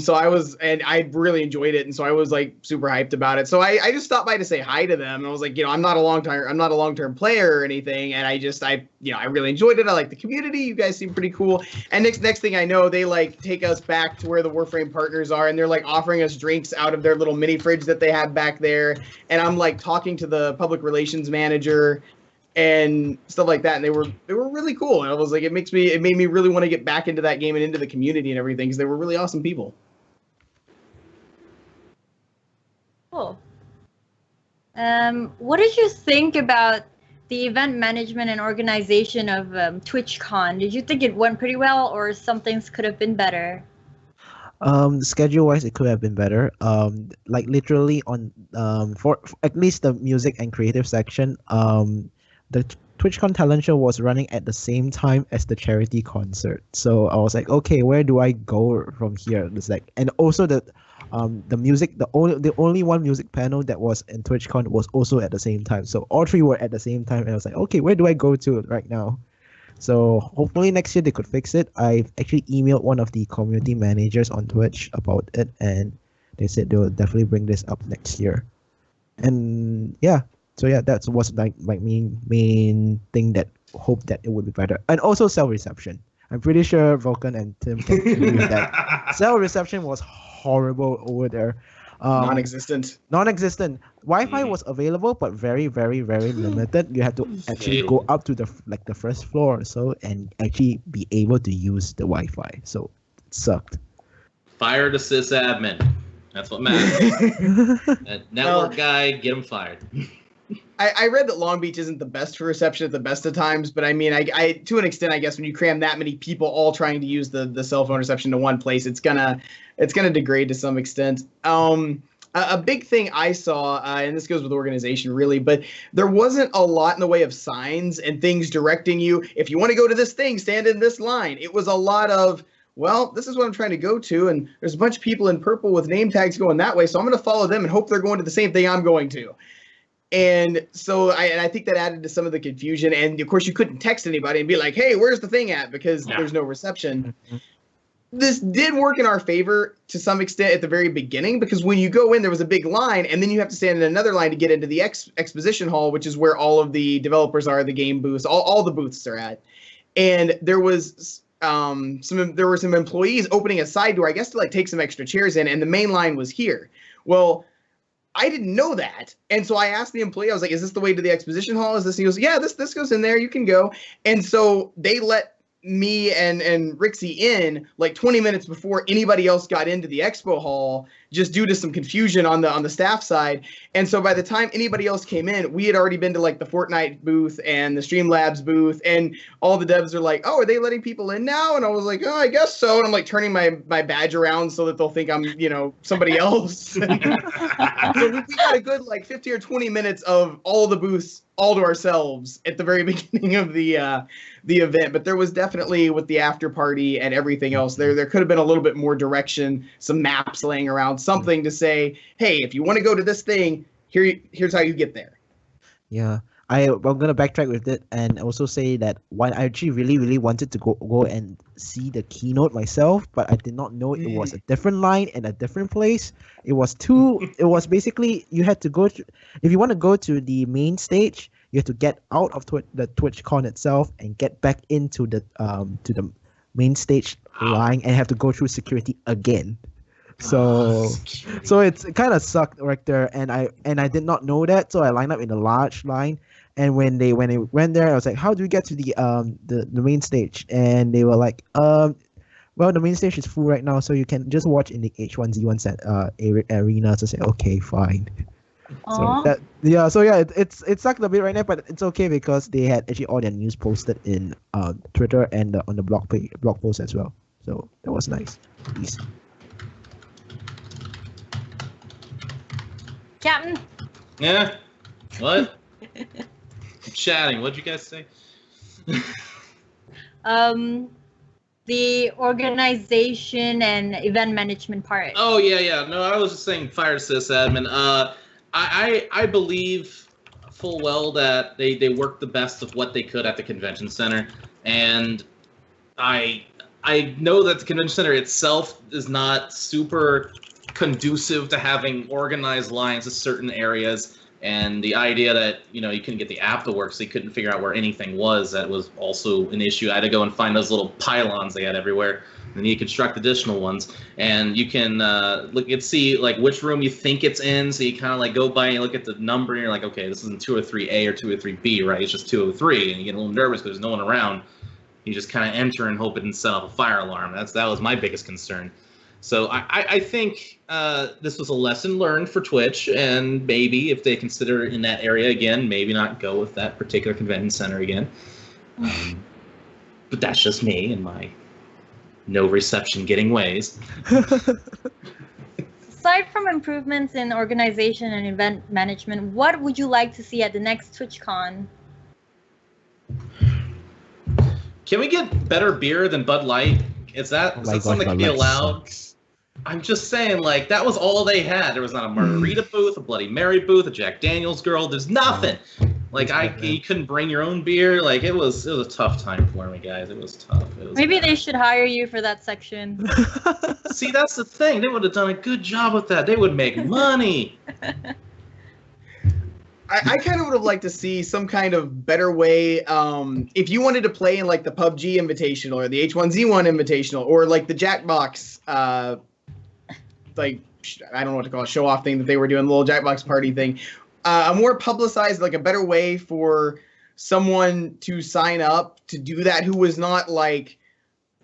So I really enjoyed it, and so I was like super hyped about it. So I just stopped by to say hi to them, and I was like, I'm not a long-term player or anything, and I really enjoyed it. I like the community. You guys seem pretty cool. And next thing I know, they like take us back to where the Warframe partners are, and they're like offering us drinks out of their little mini fridge that they have back there. And I'm like talking to the public relations manager and stuff like that, and they were really cool. And I was like, it made me really want to get back into that game and into the community and everything, because they were really awesome people. Cool. What did you think about the event management and organization of TwitchCon? Did you think it went pretty well, or some things could have been better? Schedule wise, it could have been better. Like literally on for at least the music and creative section, the TwitchCon talent show was running at the same time as the charity concert. So I was like, okay, where do I go from here? It's like, and also the music, the only one music panel that was in TwitchCon was also at the same time. So all three were at the same time, and I was like, okay, where do I go to right now? So hopefully next year they could fix it. I actually emailed one of the community managers on Twitch about it, and they said they will definitely bring this up next year. And yeah, so yeah, that was like my main thing, that hope that it would be better. And also cell reception. I'm pretty sure Vulcan and Tim can agree with that. Cell reception was horrible over there. Non-existent. Wi-Fi was available, but very, very, very limited. You had to actually go up to the first floor or so and actually be able to use the Wi-Fi. So it sucked. Fired a sysadmin. That's what matters. That network guy, get him fired. I read that Long Beach isn't the best for reception at the best of times, but I mean, I to an extent, I guess when you cram that many people all trying to use the cell phone reception to one place, it's gonna degrade to some extent. A big thing I saw, and this goes with organization really, but there wasn't a lot in the way of signs and things directing you. If you want to go to this thing, stand in this line. It was a lot of, well, this is what I'm trying to go to, and there's a bunch of people in purple with name tags going that way, so I'm going to follow them and hope they're going to the same thing I'm going to. And so I think that added to some of the confusion. And of course, you couldn't text anybody and be like, hey, where's the thing at? Because there's no reception. This did work in our favor to some extent at the very beginning, because when you go in, there was a big line, and then you have to stand in another line to get into the exposition hall, which is where all of the developers are, the game booths, all the booths are at. And there was some employees opening a side door, I guess, to like take some extra chairs in, and the main line was here. Well, I didn't know that. And so I asked the employee, I was like, is this the way to the exposition hall? Is this? He goes, yeah, this goes in there. You can go. And so they let me and Rixie in like 20 minutes before anybody else got into the expo hall, just due to some confusion on the staff side. And so by the time anybody else came in, we had already been to like the Fortnite booth and the Streamlabs booth, and all the devs are like, oh, are they letting people in now? And I was like, oh, I guess so. And I'm like turning my badge around so that they'll think I'm, somebody else. So we got a good like 15 or 20 minutes of all the booths all to ourselves at the very beginning of the event. But there was definitely, with the after party and everything else, there could have been a little bit more direction, some maps laying around, something to say, hey, if you want to go to this thing, here's how you get there. Yeah, I'm gonna backtrack with it and also say that I actually really, really wanted to go and see the keynote myself, but I did not know it was a different line in a different place. It was basically, you had to go to, if you want to go to the main stage, you have to get out of the TwitchCon itself and get back into the to the main stage line and have to go through security again. So it's kind of sucked right there, and I did not know that, so I lined up in a large line. And when they went there, I was like, how do we get to the main stage? And they were like, well, the main stage is full right now, so you can just watch in the H1Z1 arena. So I said, okay, fine. Aww. So it sucked a bit right now, but it's okay because they had actually all their news posted in Twitter and on the blog post as well. So that was nice. Peace. Captain? Yeah? What? I'm chatting. What'd you guys say? The organization and event management part. Oh, yeah. No, I was just saying fire sysadmin. I believe full well that they worked the best of what they could at the convention center, and I know that the convention center itself is not super conducive to having organized lines to certain areas. And the idea that, you couldn't get the app to work, so you couldn't figure out where anything was, that was also an issue. I had to go and find those little pylons they had everywhere, and you construct additional ones. And you can look and see like which room you think it's in, so you kind of like go by and you look at the number, and you're like, okay, this isn't 203A or 203B, right? It's just 203, and you get a little nervous because there's no one around. You just kind of enter and hope it didn't set off a fire alarm. That was my biggest concern. So I think this was a lesson learned for Twitch, and maybe if they consider in that area again, maybe not go with that particular convention center again. But that's just me and my no reception getting ways. Aside from improvements in organization and event management, what would you like to see at the next TwitchCon? Can we get better beer than Bud Light? Is that something that can be allowed? Sucks. I'm just saying, like, that was all they had. There was not a margarita booth, a Bloody Mary booth, a Jack Daniels girl. There's nothing. Like, you couldn't bring your own beer. Like, it was a tough time for me, guys. It was tough. Maybe they should hire you for that section. See, that's the thing. They would have done a good job with that. They would make money. I kind of would have liked to see some kind of better way. If you wanted to play in like the PUBG Invitational or the H1Z1 Invitational or like the Jackbox, like I don't know what to call it, show off thing that they were doing, the little Jackbox party thing, a more publicized, like a better way for someone to sign up to do that who was not like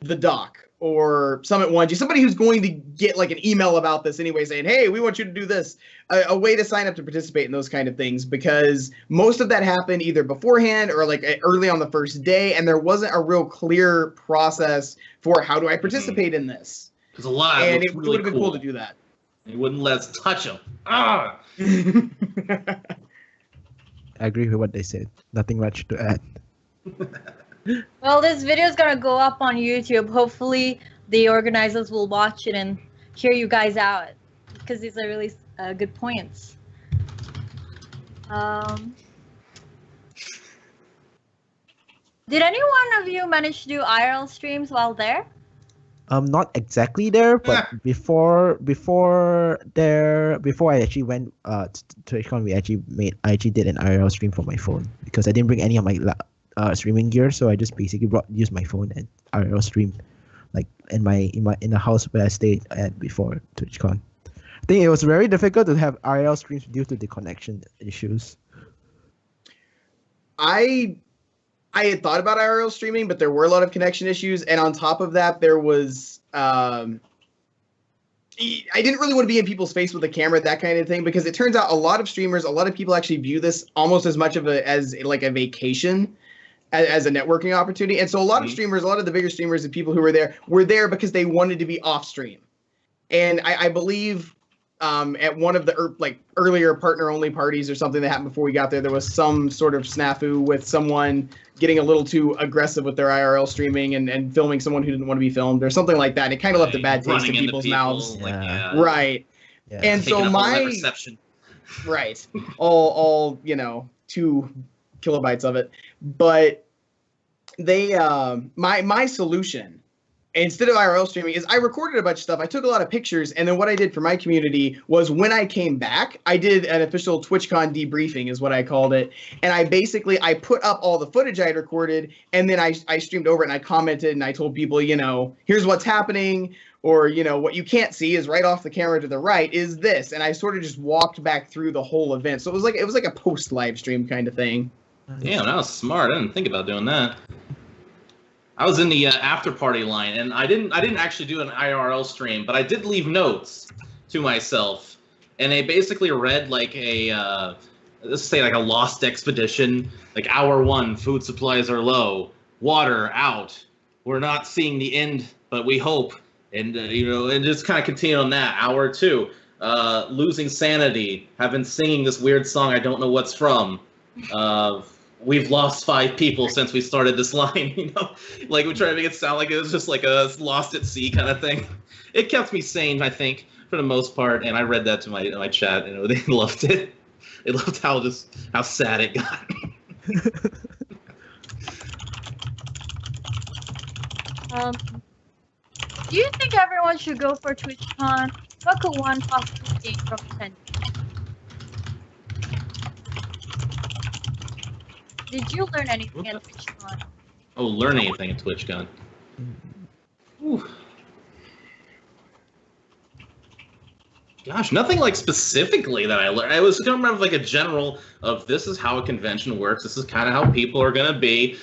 the doc or Summit 1G, somebody who's going to get like an email about this anyway saying, hey, we want you to do this, a way to sign up to participate in those kind of things, because most of that happened either beforehand or like early on the first day, and there wasn't a real clear process for how do I participate in this. Because a lot of and it really would have been cool to do that. They wouldn't let us touch them. Ah! I agree with what they said. Nothing much to add. Well, this video is gonna go up on YouTube. Hopefully, the organizers will watch it and hear you guys out, because these are really good points. Did any one of you manage to do IRL streams while there? Not exactly there, but before I actually went to TwitchCon, I actually did an IRL stream from my phone because I didn't bring any of my streaming gear, so I just basically used my phone and IRL stream, like in the house where I stayed at before TwitchCon. I think it was very difficult to have IRL streams due to the connection issues. I had thought about IRL streaming, but there were a lot of connection issues, and on top of that, there was I didn't really want to be in people's face with a camera, that kind of thing, because it turns out a lot of streamers, a lot of people actually view this almost as much of as like a vacation, as a networking opportunity. And so a lot of streamers, a lot of the bigger streamers and people who were there because they wanted to be off stream. And I believe at one of the earlier partner only parties or something that happened before we got there was some sort of snafu with someone getting a little too aggressive with their IRL streaming and filming someone who didn't want to be filmed or something like that. It kind of left a bad taste in people's mouths. Yeah. Right. Yeah. And so reception. Right. All 2 kilobytes of it. But they my solution, instead of IRL streaming, is I recorded a bunch of stuff. I took a lot of pictures, and then what I did for my community was when I came back, I did an official Twitchcon debriefing is what I called it. And I put up all the footage I had recorded, and then I streamed over it, and I commented, and I told people, here's what's happening, or, what you can't see is right off the camera to the right is this. And I sort of just walked back through the whole event. So it was like a post live stream kind of thing. Damn, that was smart. I didn't think about doing that. I was in the after party line, and I didn't actually do an IRL stream, but I did leave notes to myself, and they basically read like let's say like a lost expedition, like hour 1, food supplies are low, water out, we're not seeing the end, but we hope, and and just kind of continue on that. Hour 2, losing sanity, have been singing this weird song I don't know what's from. We've lost 5 people since we started this line, like we try to make it sound like it was just like a lost at sea kind of thing. It kept me sane, I think, for the most part, and I read that to my chat, and they loved it. I loved how sad it got. Do you think everyone should go for TwitchCon? What could one possibly gain from attending? Did you learn anything at TwitchCon? Oh, learn anything at TwitchCon? Ooh. Gosh, nothing like specifically that I learned. I was going to remember like a general of this is how a convention works. This is kind of how people are going to be.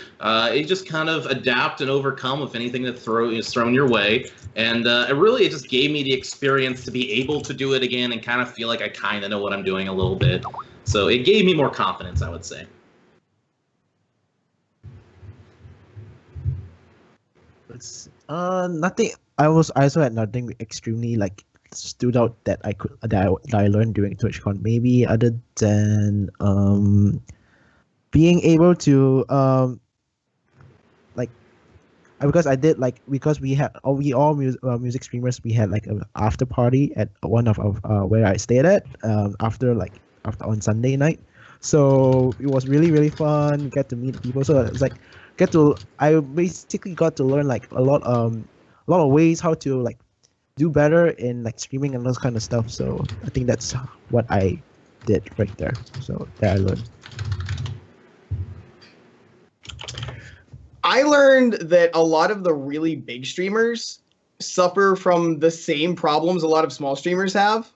You just kind of adapt and overcome with anything that is thrown your way. And it just gave me the experience to be able to do it again and kind of feel like I kind of know what I'm doing a little bit. So it gave me more confidence, I would say. Nothing. I also had nothing extremely like stood out that I learned during TwitchCon. Maybe other than being able to because we all music streamers, we had like an after party at one of where I stayed at after on Sunday night. So it was really fun. We get to meet people. So it's like I basically got to learn like a lot of ways how to like do better in like streaming and those kind of stuff. So I think that's what I did right there. So that I learned. I learned that a lot of the really big streamers suffer from the same problems a lot of small streamers have.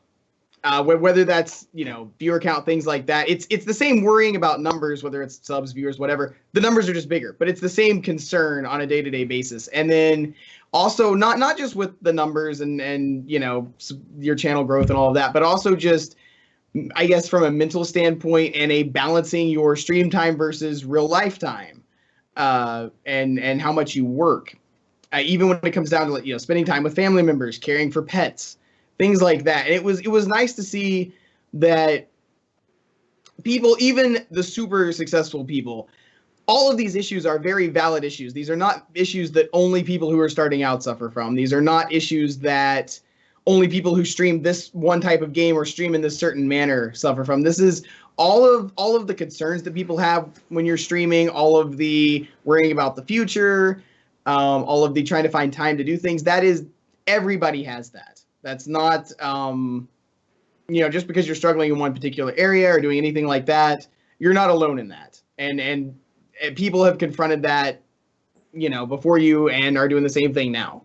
Whether that's, viewer count, things like that. It's the same worrying about numbers, whether it's subs, viewers, whatever. The numbers are just bigger, but it's the same concern on a day-to-day basis. And then also not just with the numbers and your channel growth and all of that, but also just, I guess, from a mental standpoint and a balancing your stream time versus real life time, and how much you work. Even when it comes down to spending time with family members, caring for pets, things like that. And it was nice to see that people, even the super successful people, all of these issues are very valid issues. These are not issues that only people who are starting out suffer from. These are not issues that only people who stream this one type of game or stream in this certain manner suffer from. This is all of the concerns that people have when you're streaming, all of the worrying about the future, all of the trying to find time to do things. That is, everybody has that. That's not, just because you're struggling in one particular area or doing anything like that, you're not alone in that. And people have confronted that, before you and are doing the same thing now.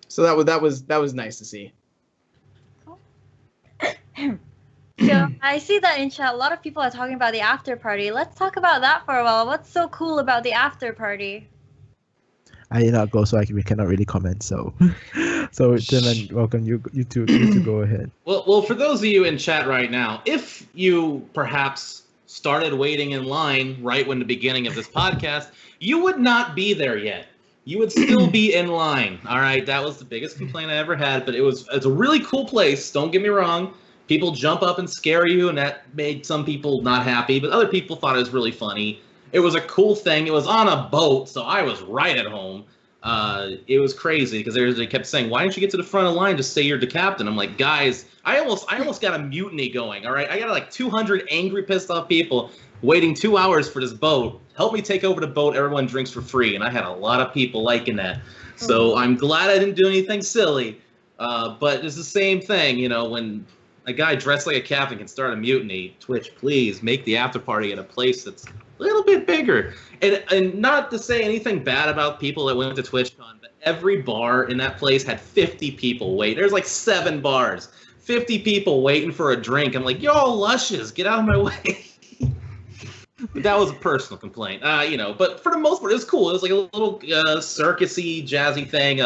So that was nice to see. So I see that in chat, a lot of people are talking about the after party. Let's talk about that for a while. What's so cool about the after party? I did not go, so we cannot really comment. So, Tim, welcome you to go ahead. Well, for those of you in chat right now, if you perhaps started waiting in line right when the beginning of this podcast, you would not be there yet. You would still be in line. All right, that was the biggest complaint I ever had, but it's a really cool place. Don't get me wrong. People jump up and scare you, and that made some people not happy, but other people thought it was really funny. It was a cool thing. It was on a boat, so I was right at home. It was crazy because they kept saying, "Why didn't you get to the front of the line? Just say you're the captain." I'm like, guys, I almost got a mutiny going. All right, I got like 200 angry, pissed off people waiting 2 hours for this boat. Help me take over the boat. Everyone drinks for free, and I had a lot of people liking that. So I'm glad I didn't do anything silly. But it's the same thing, when a guy dressed like a captain can start a mutiny. Twitch, please make the after party at a place that's a little bit bigger. And not to say anything bad about people that went to TwitchCon, but every bar in that place had 50 people wait. There's like 7 bars, 50 people waiting for a drink. I'm like, y'all lushes, get out of my way. But that was a personal complaint, But for the most part, it was cool. It was like a little circusy, jazzy thing.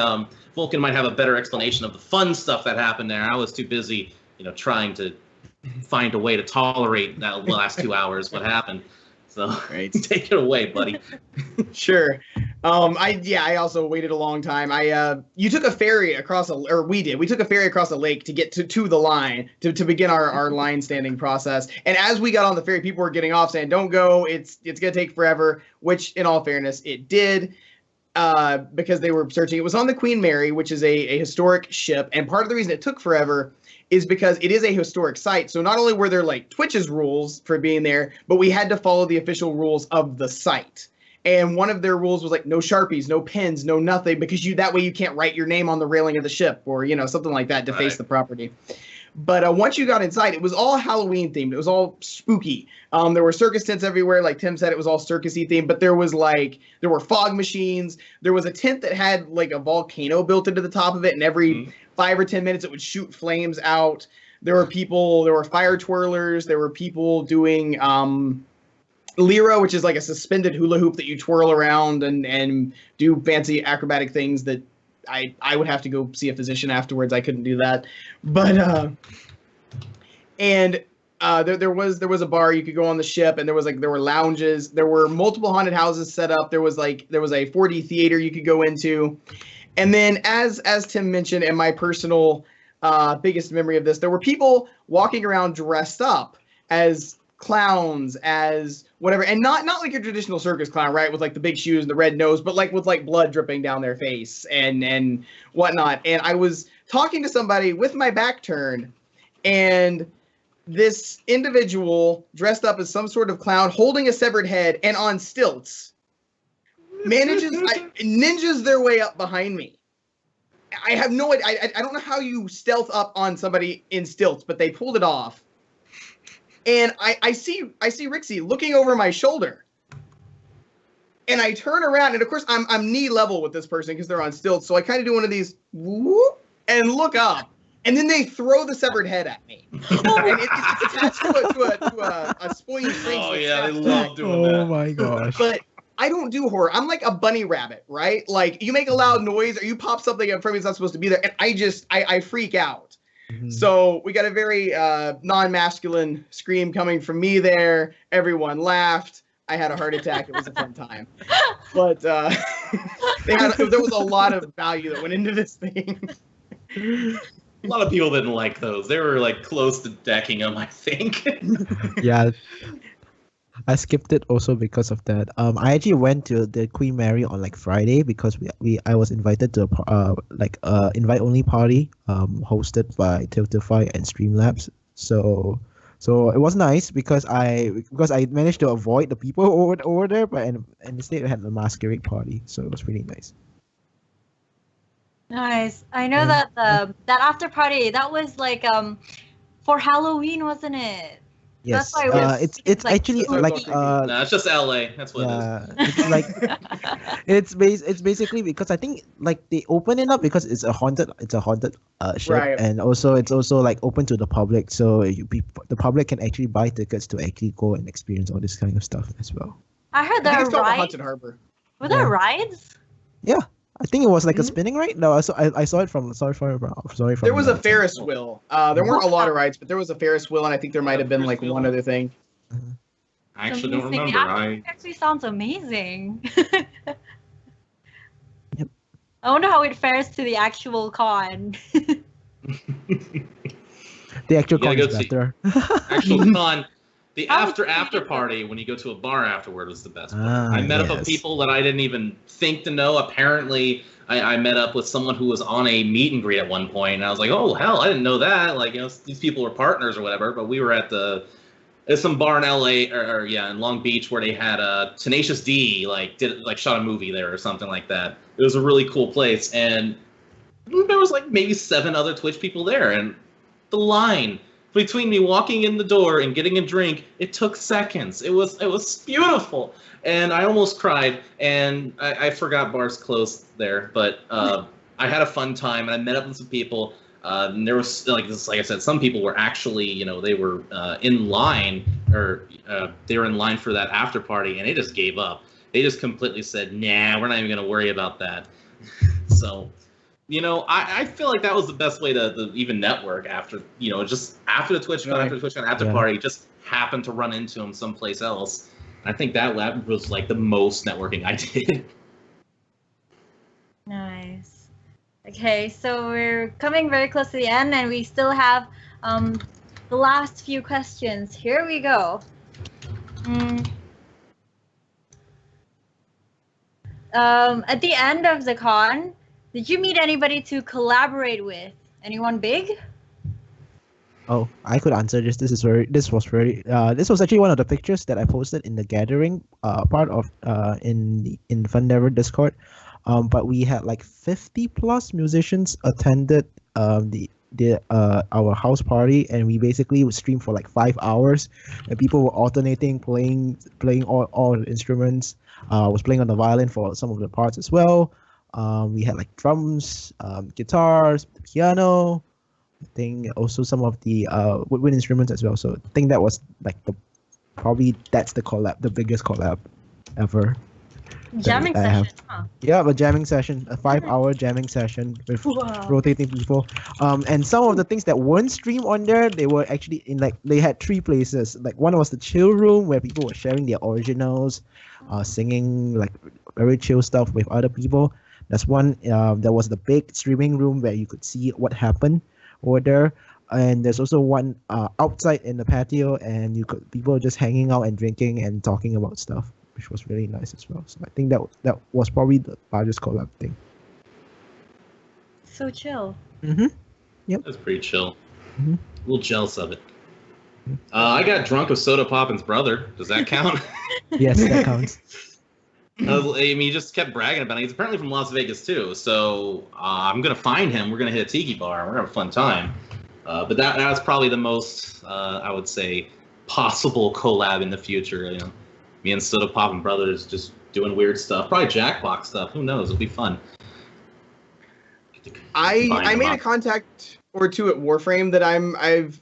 Vulcan might have a better explanation of the fun stuff that happened there. I was too busy, trying to find a way to tolerate that last 2 hours. What happened? So Right. Take it away, buddy. Sure. I also waited a long time. You took a ferry across we took a ferry across a lake to get to the line to begin our line standing process. And as we got on the ferry, people were getting off saying, "Don't go. It's going to take forever," which in all fairness, it did. because they were searching. It was on the Queen Mary, which is a historic ship, and part of the reason it took forever is because it is a historic site. So not only were there like Twitch's rules for being there, but we had to follow the official rules of the site. And one of their rules was like no Sharpies, no pens, no nothing, because that way you can't write your name on the railing of the ship or, something like that, deface the property. But once you got inside, it was all Halloween themed. It was all spooky. There were circus tents everywhere. Like Tim said, it was all circusy themed. But there were fog machines. There was a tent that had like a volcano built into the top of it, and every 5 or 10 minutes it would shoot flames out. There were fire twirlers. There were people doing Lyra, which is like a suspended hula hoop that you twirl around and do fancy acrobatic things that I would have to go see a physician afterwards. I couldn't do that. But there was a bar you could go on the ship, and there were lounges. There were multiple haunted houses set up. There was a 4D theater you could go into. And then as Tim mentioned, and my personal biggest memory of this, there were people walking around dressed up as clowns, as whatever, and not like your traditional circus clown, right, with like the big shoes and the red nose, but like with like blood dripping down their face and whatnot. And I was talking to somebody with my back turned, and this individual dressed up as some sort of clown holding a severed head and on stilts ninjas their way up behind me. I have no idea. I don't know how you stealth up on somebody in stilts, but they pulled it off. And I see Rixie looking over my shoulder, and I turn around, and of course I'm knee level with this person because they're on stilts. So I kind of do one of these whoop and look up, and then they throw the severed head at me, and it's attached to a swinging string. Oh yeah, they love doing that. Oh my gosh! But I don't do horror. I'm like a bunny rabbit, right? Like you make a loud noise or you pop something in front of me that's not supposed to be there, and I freak out. Mm-hmm. So we got a very non-masculine scream coming from me there. Everyone laughed. I had a heart attack. It was a fun time. But there was a lot of value that went into this thing. A lot of people didn't like those. They were like close to decking them, I think. Yeah. I skipped it also because of that. I actually went to the Queen Mary on like Friday because I was invited to a invite only party hosted by Tiltify and Streamlabs. So it was nice because I managed to avoid the people over there, but and instead I had the masquerade party, so it was really nice. Nice. I know that that after party that was like for Halloween, wasn't it? Yes, that's why it's like, actually like no, it's just LA. That's what it is. It's like it's basically because I think like they open it up because it's a haunted ship, right. And also it's also like open to the public, so the public can actually buy tickets to actually go and experience all this kind of stuff as well. I heard there I are think it's called the rides. Haunted Harbor. Were there rides? Yeah. I think it was like a spinning ride. No, I saw it from There was a Ferris wheel. There weren't a lot of rides, but there was a Ferris wheel, and I think there might have been like one other thing. I actually don't remember. It actually sounds amazing. Yep. I wonder how it fares to the actual con. The actual con is better. Actual con. The after party, when you go to a bar afterward, was the best part. I met up with people that I didn't even think to know. Apparently, I met up with someone who was on a meet and greet at one point, and I was like, oh, hell, I didn't know that. Like, these people were partners or whatever, but we were at there's some bar in LA, or in Long Beach, where they had Tenacious D, shot a movie there or something like that. It was a really cool place, and there was like maybe 7 other Twitch people there, and the line between me walking in the door and getting a drink, it took seconds. It was beautiful, and I almost cried. And I forgot bars closed there, but I had a fun time, and I met up with some people. And there was like I said, some people were actually, they were in line, or they were in line for that after party, and they just gave up. They just completely said, "Nah, we're not even gonna worry about that." So. I feel like that was the best way to even network after, just after the TwitchCon, after party, just happened to run into him someplace else. I think that was like the most networking I did. Nice. Okay, so we're coming very close to the end, and we still have the last few questions. Here we go. At the end of the con, did you meet anybody to collaborate with? Anyone big? Oh, I could answer this. This was actually one of the pictures that I posted in the gathering part of in Fundever Discord. But we had like 50 plus musicians attended our house party, and we basically would stream for like 5 hours, and people were alternating playing all the instruments. Was playing on the violin for some of the parts as well. We had like drums, guitars, piano. I think also some of the woodwind instruments as well. So I think that was like that's the biggest collab ever. Jamming session, huh? Yeah, a jamming session, a 5-hour jamming session with rotating people. And some of the things that weren't streamed on there, they were actually in they had 3 places. Like one was the chill room where people were sharing their originals, singing like very chill stuff with other people. That's one. There was the big streaming room where you could see what happened over there. And there's also one outside in the patio, and people just hanging out and drinking and talking about stuff, which was really nice as well. So I think that was probably the largest collab thing. So chill. Yep. That's pretty chill. Mhm. A little jealous of it. I got drunk with Soda Poppin's brother. Does that count? Yes, that counts. I mean, he just kept bragging about it. He's apparently from Las Vegas too. So I'm gonna find him. We're gonna hit a tiki bar. We're gonna have a fun time. But that's probably the most I would say possible collab in the future. You know, me and Soda Poppin brothers just doing weird stuff. Probably Jackbox stuff. Who knows? It'll be fun. I made a contact or two at Warframe that I've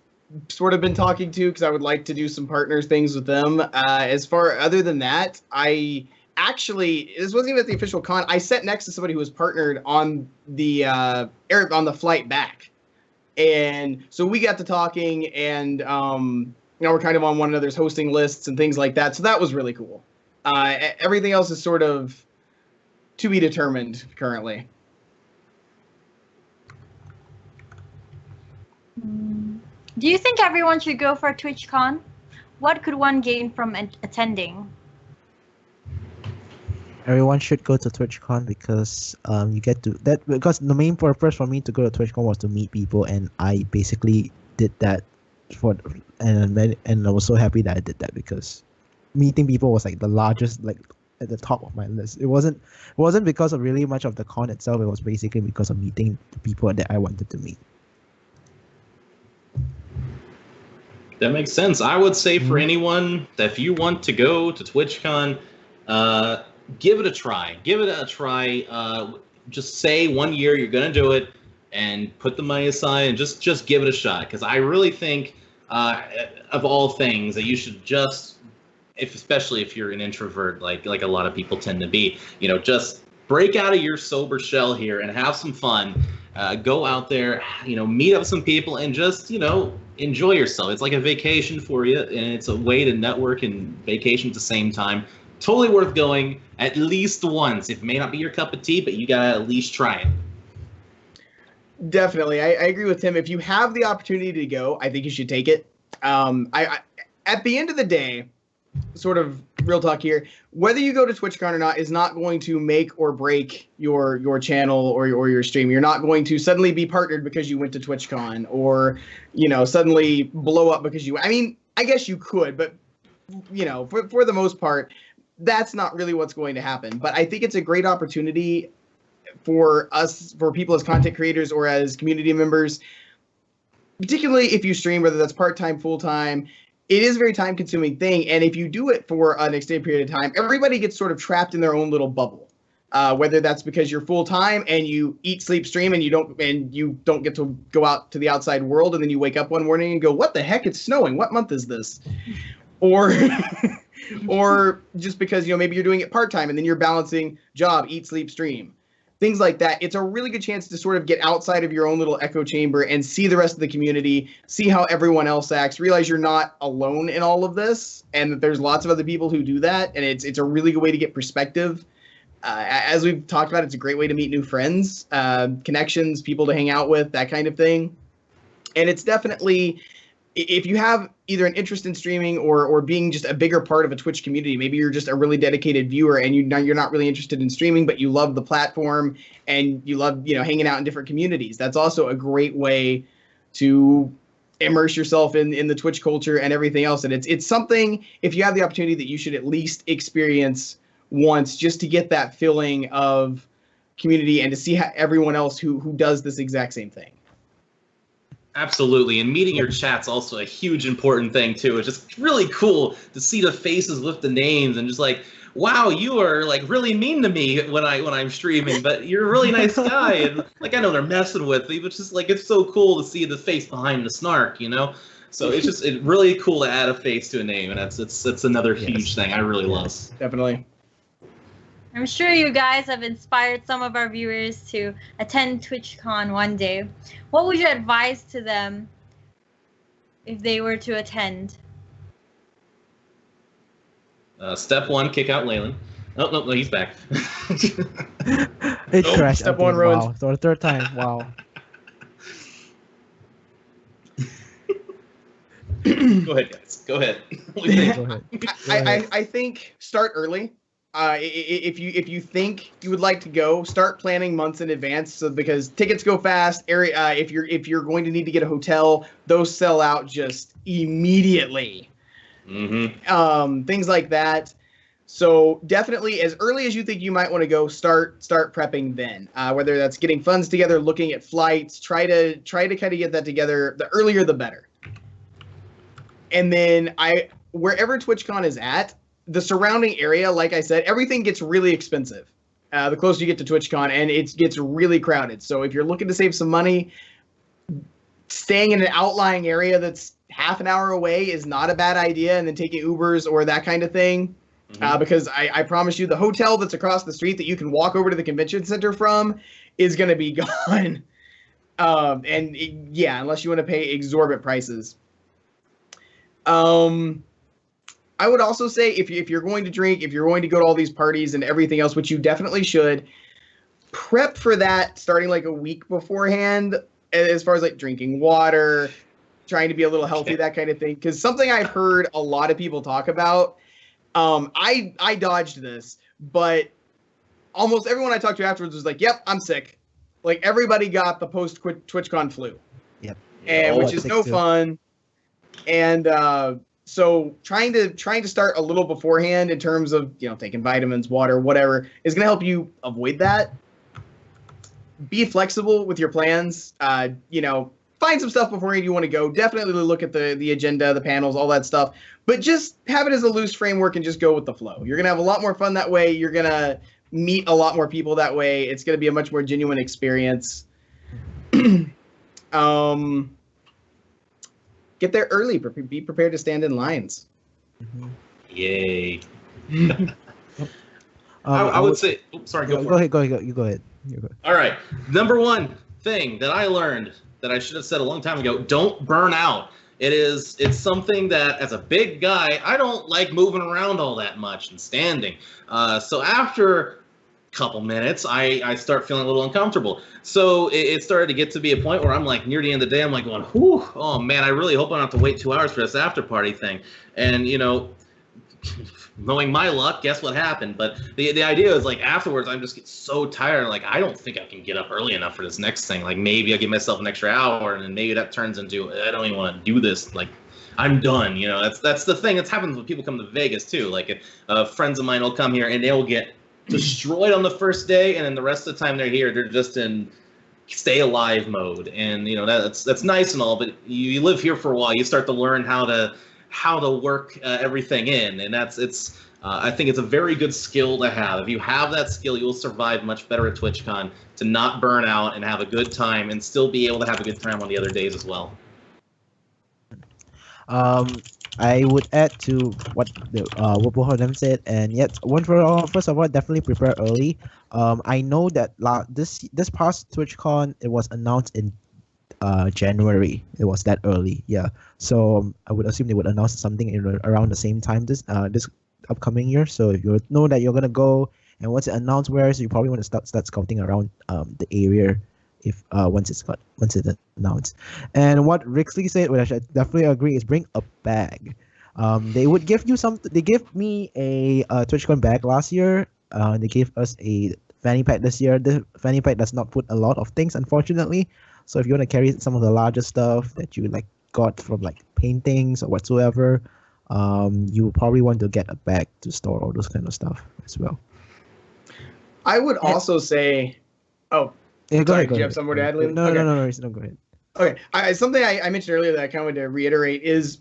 sort of been talking to because I would like to do some partners things with them. Other than that, I actually, this wasn't even at the official con. I sat next to somebody who was partnered on the on the flight back, and so we got to talking, and we're kind of on one another's hosting lists and things like that. So that was really cool. Everything else is sort of to be determined currently. Do you think everyone should go for TwitchCon? What could one gain from attending? Everyone should go to TwitchCon because you get to that, because the main purpose for me to go to TwitchCon was to meet people, and I basically did that and I was so happy that I did that, because meeting people was like the largest, like at the top of my list. It wasn't because of really much of the con itself. It was basically because of meeting the people that I wanted to meet. That makes sense. I would say for anyone that if you want to go to TwitchCon, give it a try. Give it a try. Just say 1 year you're gonna do it, and put the money aside and just give it a shot. Because I really think, of all things, that you should just, especially if you're an introvert, like a lot of people tend to be, just break out of your sober shell here and have some fun. Go out there, meet up some people and just, enjoy yourself. It's like a vacation for you, and it's a way to network and vacation at the same time. Totally worth going at least once. It may not be your cup of tea, but you gotta at least try it. Definitely, I agree with Tim. If you have the opportunity to go, I think you should take it. I at the end of the day, sort of real talk here, whether you go to TwitchCon or not is not going to make or break your channel or your stream. You're not going to suddenly be partnered because you went to TwitchCon, or suddenly blow up because I mean, I guess you could, but for the most part, that's not really what's going to happen. But I think it's a great opportunity for us, for people as content creators or as community members, particularly if you stream, whether that's part-time, full-time. It is a very time-consuming thing, and if you do it for an extended period of time, everybody gets sort of trapped in their own little bubble. Whether that's because you're full-time and you eat, sleep, stream, and you don't get to go out to the outside world, and then you wake up one morning and go, "What the heck? It's snowing. What month is this?" Or or just because maybe you're doing it part-time and then you're balancing job, eat, sleep, stream. Things like that. It's a really good chance to sort of get outside of your own little echo chamber and see the rest of the community, see how everyone else acts, realize you're not alone in all of this, and that there's lots of other people who do that, and it's a really good way to get perspective. As we've talked about, it's a great way to meet new friends, connections, people to hang out with, that kind of thing. And it's definitely if you have either an interest in streaming or being just a bigger part of a Twitch community, maybe you're just a really dedicated viewer and you're not really interested in streaming, but you love the platform and you love, hanging out in different communities. That's also a great way to immerse yourself in the Twitch culture and everything else. And it's something, if you have the opportunity, that you should at least experience once, just to get that feeling of community and to see how everyone else who does this exact same thing. Absolutely, and meeting your chat's also a huge important thing too. It's just really cool to see the faces with the names and just like, wow, you are like really mean to me when I'm streaming, but you're a really nice guy, and like I know they're messing with me, but just like it's so cool to see the face behind the snark, So it's really cool to add a face to a name, and it's another huge thing I really love. Definitely. I'm sure you guys have inspired some of our viewers to attend TwitchCon one day. What would you advise to them if they were to attend? Step 1, kick out Leyland. Oh, no, he's back. It crashed. Step 1 ruined. Wow. So the third time. Wow. Go ahead, guys. Go ahead. What do you think? Go ahead. I think start early. If you think you would like to go, start planning months in advance. So because tickets go fast. If you're going to need to get a hotel, those sell out just immediately. Mm-hmm. Things like that. So definitely, as early as you think you might want to go, start prepping then. Whether that's getting funds together, looking at flights, try to kind of get that together. The earlier, the better. And then wherever TwitchCon is at, the surrounding area, like I said, everything gets really expensive the closer you get to TwitchCon, and it gets really crowded. So if you're looking to save some money, staying in an outlying area that's half an hour away is not a bad idea, and then taking Ubers or that kind of thing. Because I promise you, the hotel that's across the street that you can walk over to the convention center from is going to be gone. Unless you want to pay exorbitant prices. I would also say if you're going to drink, if you're going to go to all these parties and everything else, which you definitely should, prep for that starting like a week beforehand, as far as like drinking water, trying to be a little healthy, that kind of thing. Because something I've heard a lot of people talk about, I dodged this, but almost everyone I talked to afterwards was like, yep, I'm sick. Like everybody got the post TwitchCon flu. Yep. And which is no fun. And so trying to start a little beforehand in terms of, taking vitamins, water, whatever, is going to help you avoid that. Be flexible with your plans. Find some stuff beforehand you want to go. Definitely look at the agenda, the panels, all that stuff. But just have it as a loose framework and just go with the flow. You're going to have a lot more fun that way. You're going to meet a lot more people that way. It's going to be a much more genuine experience. Get there early. Be prepared to stand in lines. Yay. I would say. Sorry. Go ahead. You go ahead. All right. Number one thing that I learned that I should have said a long time ago: don't burn out. It's something that, as a big guy, I don't like moving around all that much and standing. So after couple minutes, I start feeling a little uncomfortable. So it started to get to be a point where I'm like, near the end of the day, I'm like going, whew, oh man, I really hope I don't have to wait 2 hours for this after party thing. And knowing my luck, guess what happened? But the idea is like afterwards, I'm just get so tired. Like, I don't think I can get up early enough for this next thing. Like maybe I give myself an extra hour, and then maybe that turns into, I don't even want to do this. Like, I'm done. That's the thing. That's happens when people come to Vegas too. Like friends of mine will come here and they'll get destroyed on the first day, and then the rest of the time they're here, they're just in stay alive mode. And that's nice and all, but you live here for a while, you start to learn how to work everything in, and I think it's a very good skill to have. If you have that skill, you'll survive much better at TwitchCon, to not burn out and have a good time and still be able to have a good time on the other days as well. I would add to what both of them said, and yet first of all, definitely prepare early. I know that this past TwitchCon, it was announced in January. It was that early, yeah. So I would assume they would announce something around the same time this upcoming year. So if you know that you're gonna go, and once it announced where, so you probably want to start scouting around the area if once it's announced. And what Rixley said, which I definitely agree, is bring a bag. They would give you something. They gave me a TwitchCon bag last year. They gave us a fanny pack this year. The fanny pack does not put a lot of things, unfortunately. So if you want to carry some of the larger stuff that you like got from like paintings or whatsoever, you probably want to get a bag to store all those kind of stuff as well. I would also say, oh, yeah, sorry, go do you ahead. have somewhere to add, Leland? No, Okay. no, go ahead. Okay, something I mentioned earlier that I kind of wanted to reiterate is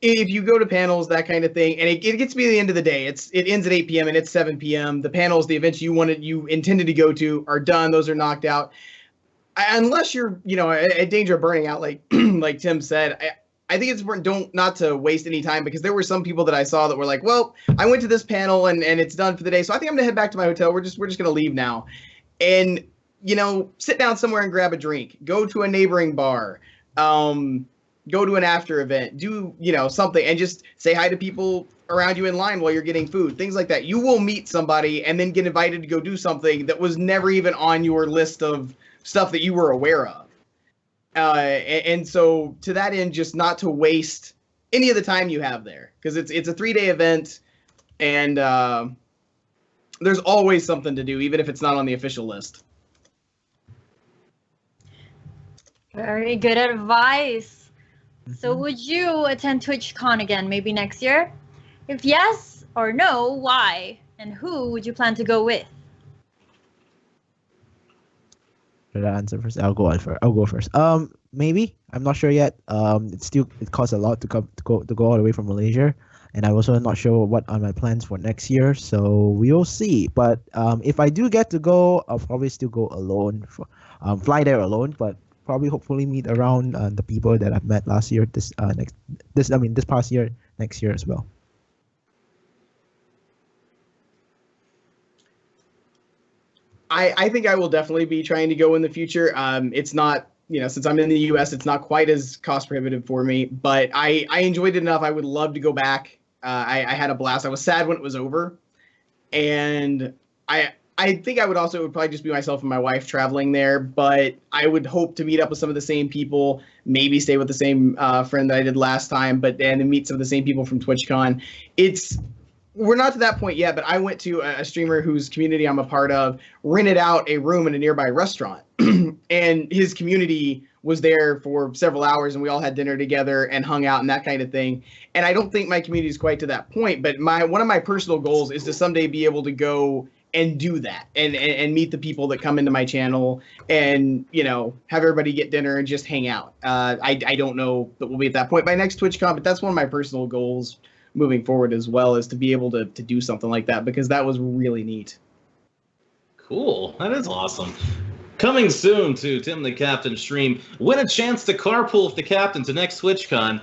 if you go to panels, that kind of thing, and it gets to be the end of the day. It ends at 8 p.m. and it's 7 p.m. The panels, the events you intended to go to are done. Those are knocked out. Unless you're, at danger of burning out, like like Tim said, I think it's important not to waste any time, because there were some people that I saw that were like, well, I went to this panel and it's done for the day, so I think I'm gonna head back to my hotel. We're just gonna leave now, and sit down somewhere and grab a drink. Go to a neighboring bar. Go to an after event. Do something and just say hi to people around you in line while you're getting food. Things like that. You will meet somebody and then get invited to go do something that was never even on your list of stuff that you were aware of. And so to that end, just not to waste any of the time you have there, because it's a 3-day event, and there's always something to do, even if it's not on the official list. Very good advice. So would you attend TwitchCon again, maybe next year? If yes or no, why? And who would you plan to go with? Should I answer first? I'll go first. Maybe. I'm not sure yet. It costs a lot to go all the way from Malaysia, and I'm also not sure what are my plans for next year. So we'll see. But if I do get to go, I'll probably still go alone. Fly there alone, but probably hopefully meet around the people that I've met last year, this past year, next year as well. I think I will definitely be trying to go in the future. It's not, since I'm in the U.S., it's not quite as cost prohibitive for me, but I enjoyed it enough. I would love to go back. I had a blast. I was sad when it was over, and I think it would probably just be myself and my wife traveling there, but I would hope to meet up with some of the same people, maybe stay with the same friend that I did last time, and then meet some of the same people from TwitchCon. We're not to that point yet, but I went to a streamer whose community I'm a part of, rented out a room in a nearby restaurant, and his community was there for several hours, and we all had dinner together and hung out and that kind of thing. And I don't think my community is quite to that point, but one of my personal goals is to someday be able to go and do that and meet the people that come into my channel and, have everybody get dinner and just hang out. I don't know that we'll be at that point by next TwitchCon, but that's one of my personal goals moving forward as well, is to be able to do something like that, because that was really neat. Cool. That is awesome. Coming soon to Tim the Captain stream, win a chance to carpool with the Captain to next TwitchCon.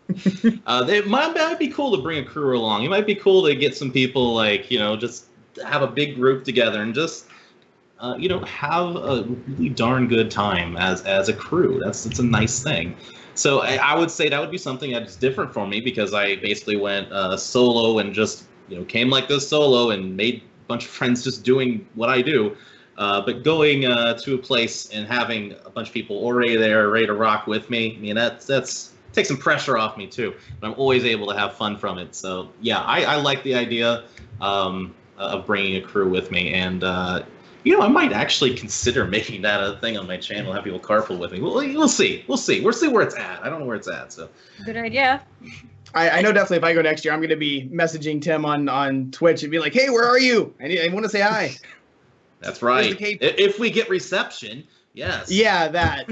It might be cool to bring a crew along. It might be cool to get some people, just have a big group together and just, have a really darn good time as a crew. That's a nice thing. So I would say that would be something that's different for me, because I basically went solo and just came like this solo and made a bunch of friends just doing what I do. But going to a place and having a bunch of people already there, ready to rock with me, that's takes some pressure off me too. But I'm always able to have fun from it. So yeah, I like the idea of bringing a crew with me, and I might actually consider making that a thing on my channel, have people carpool with me. We'll see. We'll see where it's at. I don't know where it's at. So good idea. I know definitely if I go next year, I'm going to be messaging Tim on Twitch and be like, hey, where are you? I want to say hi. That's right. If we get reception, yes. Yeah, that.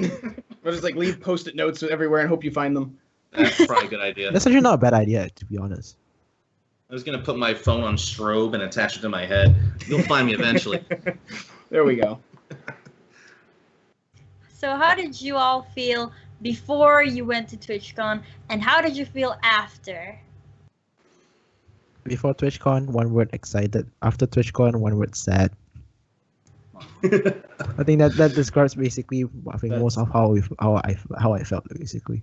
Or just leave Post-it notes everywhere and hope you find them. That's probably a good idea. That's actually not a bad idea, to be honest. I was going to put my phone on strobe and attach it to my head. You'll find me eventually. There we go. So how did you all feel before you went to TwitchCon, and how did you feel after? Before TwitchCon, one word excited. After TwitchCon, one word sad. I think that describes basically, I think, most of how I felt basically.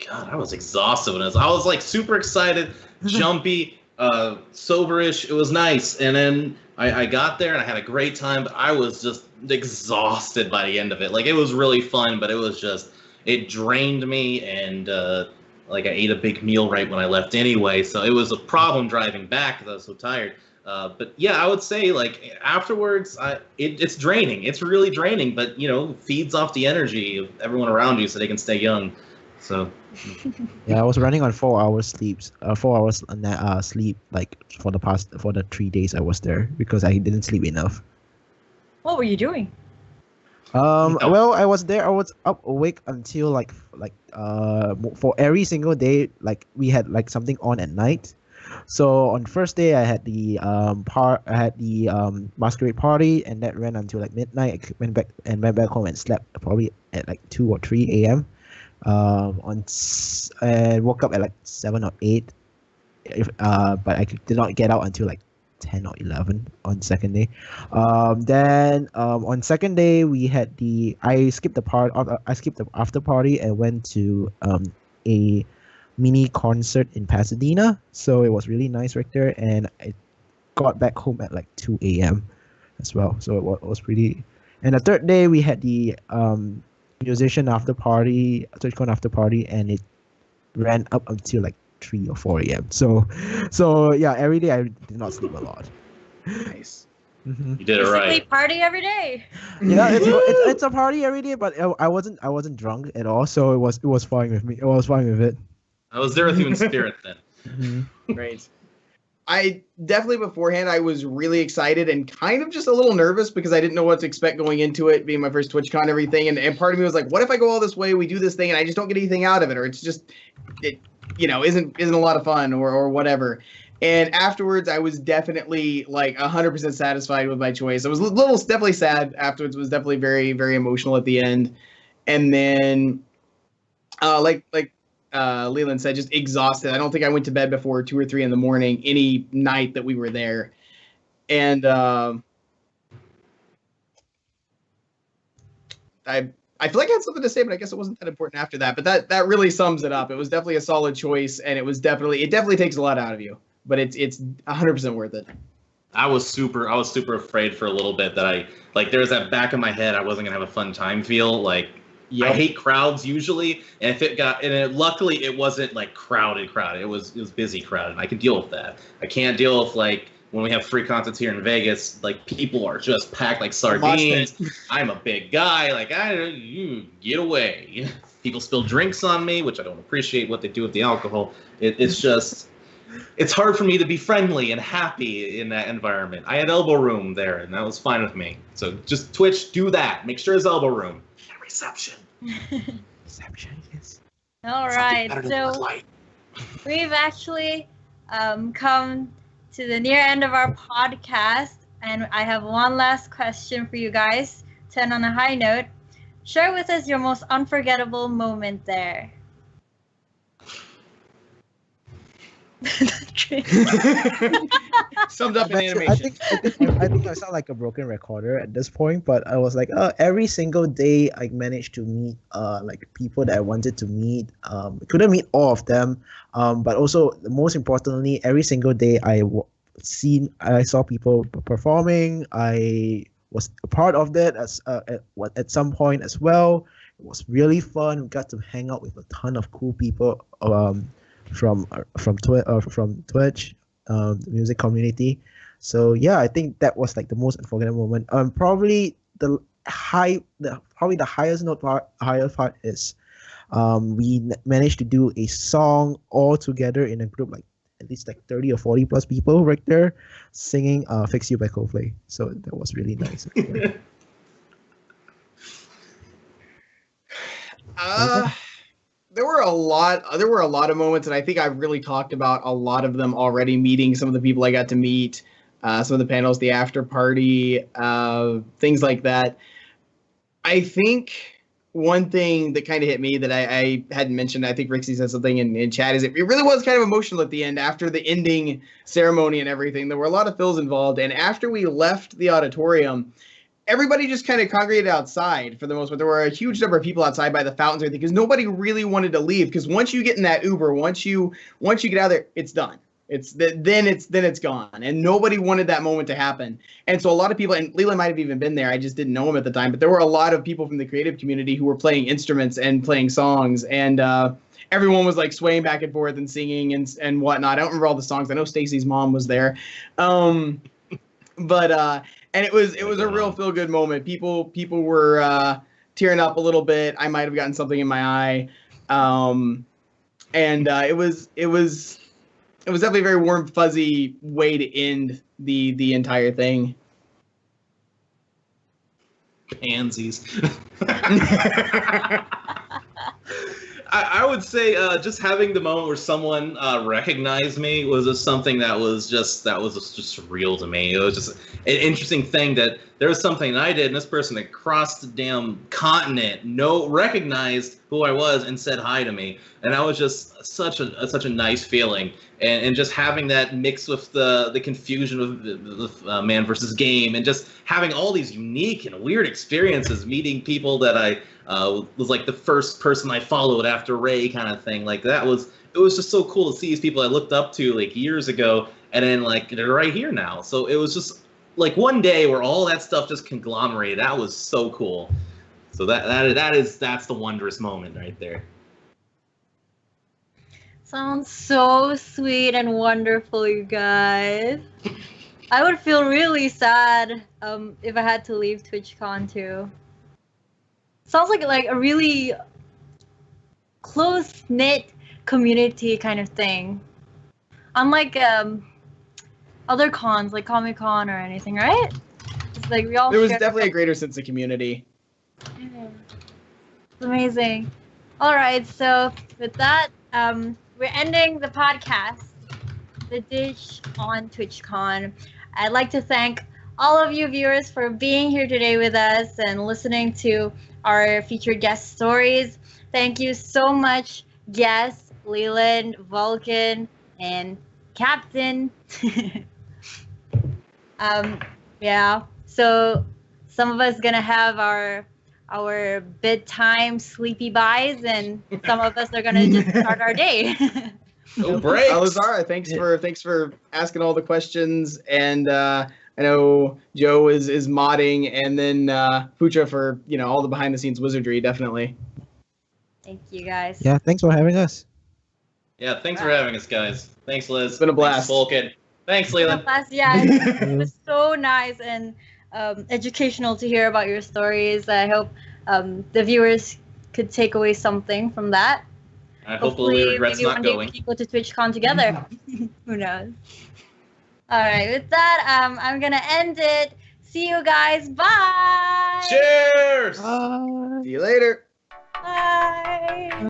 God, I was exhausted when I was super excited, jumpy, soberish. It was nice, and then I got there and I had a great time, but I was just exhausted by the end of it. Like, it was really fun, but it was just, it drained me, and like, I ate a big meal right when I left anyway, so it was a problem driving back because I was so tired. But yeah, I would say, like, afterwards, it's draining. It's really draining, but, you know, feeds off the energy of everyone around you so they can stay young. So Yeah, I was running on 4 hours sleeps, 4 hours sleep, like for the 3 days I was there because I didn't sleep enough. What were you doing? Well, I was there. I was up awake until for every single day, like we had like something on at night. So on first day, I had the masquerade party, and that ran until like midnight. I went back home and slept probably at like 2 or 3 a.m. And woke up at like 7 or 8. But I did not get out until like 10 or 11 on second day. Then on second day I skipped the after party and went to a mini concert in Pasadena. So it was really nice right there, and I got back home at like 2 a.m. as well. So it was pretty. And the third day we had the musician after party, Twitchcon after party, and it ran up until like 3 or 4 a.m. So yeah, every day I did not sleep a lot. Nice. Mm-hmm. you did it right. Basically, party every day. Yeah, it's a party every day, but I wasn't drunk at all, so it was fine with me. I was fine with it. I was there with you in spirit then. Mm-hmm. Great. I definitely beforehand, I was really excited and kind of just a little nervous because I didn't know what to expect going into it, being my first TwitchCon and everything. And part of me was like, what if I go all this way, we do this thing, and I just don't get anything out of it, or it's just, isn't a lot of fun or whatever. And afterwards, I was definitely like 100% satisfied with my choice. I was definitely sad afterwards. It was definitely very, very emotional at the end. And then, like Leland said, just exhausted. I don't think I went to bed before 2 or 3 in the morning any night that we were there. And I feel like I had something to say, but I guess it wasn't that important after that. But that really sums it up. It was definitely a solid choice, and it definitely takes a lot out of you. But it's 100% worth it. I was super afraid for a little bit that there was that back of my head I wasn't gonna have a fun time feel. Like, yep. I hate crowds usually, and luckily it wasn't like crowded. It was busy crowded. I can deal with that. I can't deal with like when we have free concerts here in Vegas, like people are just packed like sardines. I'm a big guy, like you get away. People spill drinks on me, which I don't appreciate what they do with the alcohol. It's hard for me to be friendly and happy in that environment. I had elbow room there, and that was fine with me. So just Twitch, do that. Make sure it's elbow room. Reception. Reception, yes. All right, so we've actually come to the near end of our podcast, and I have one last question for you guys to end on a high note. Share with us your most unforgettable moment there. Summed up in animation. I think I sound like a broken recorder at this point, but I was like, every single day I managed to meet like people that I wanted to meet. Couldn't meet all of them, but also most importantly, every single day I saw people performing. I was a part of that at some point as well. It was really fun. We got to hang out with a ton of cool people from Twitch, the music community. So yeah, I think that was like the most unforgettable moment. Probably the highest part is we managed to do a song all together in a group, like at least like 30 or 40 plus people right there singing Fix You by Coldplay. So that was really nice. There were a lot of moments, and I think I've really talked about a lot of them already, meeting some of the people I got to meet, some of the panels, the after party, things like that. I think one thing that kind of hit me that I hadn't mentioned, I think Rixie said something in chat, is it really was kind of emotional at the end after the ending ceremony and everything. There were a lot of fills involved, and after we left the auditorium, everybody just kind of congregated outside for the most part. There were a huge number of people outside by the fountains, because nobody really wanted to leave. Because once you get in that Uber, once you get out of there, it's done. Then it's gone, and nobody wanted that moment to happen. And so a lot of people, and Leland might have even been there, I just didn't know him at the time, but there were a lot of people from the creative community who were playing instruments and playing songs, and everyone was like swaying back and forth and singing and whatnot. I don't remember all the songs. I know Stacy's mom was there, but and it was a real feel good moment. People were tearing up a little bit. I might have gotten something in my eye, and it was definitely a very warm, fuzzy way to end the entire thing. Pansies. I would say just having the moment where someone recognized me was just something that was just surreal to me. It was just an interesting thing that there was something I did, and this person across the damn continent recognized who I was and said hi to me, and that was just such a nice feeling. And just having that mixed with the confusion of the man versus game, and just having all these unique and weird experiences, meeting people that I was like the first person I followed after Ray kind of thing. Like it was just so cool to see these people I looked up to like years ago, and then like they're right here now. So it was just like one day where all that stuff just conglomerated. That was so cool. So that's the wondrous moment right there. Sounds so sweet and wonderful, you guys. I would feel really sad if I had to leave TwitchCon too. Sounds like a really close-knit community kind of thing. Unlike other cons like Comic-Con or anything, right? It's like we all. There was definitely a greater sense of community. Yeah. It's amazing. All right, so with that, we're ending the podcast, The Dish on TwitchCon. I'd like to thank all of you viewers for being here today with us and listening to our featured guest stories. Thank you so much, guests, Leland, Vulcan, and Captain. Yeah, so some of us gonna have our bedtime sleepy buys, and some of us are gonna just start our day. No breaks. Lazara, thanks for asking all the questions, and I know Joe is modding, and then Fucha for all the behind the scenes wizardry, definitely. Thank you guys. Yeah, thanks for having us. Yeah, thanks for having us, guys. Thanks, Liz. It's been a blast. Thanks, Vulcan. Thanks, Leland. Yeah, it was so nice and educational to hear about your stories. I hope the viewers could take away something from that. I hopefully we regret maybe not one day going. we can go to TwitchCon together. Who knows? All right, with that, I'm gonna end it. See you guys. Bye. Cheers. See you later. Bye.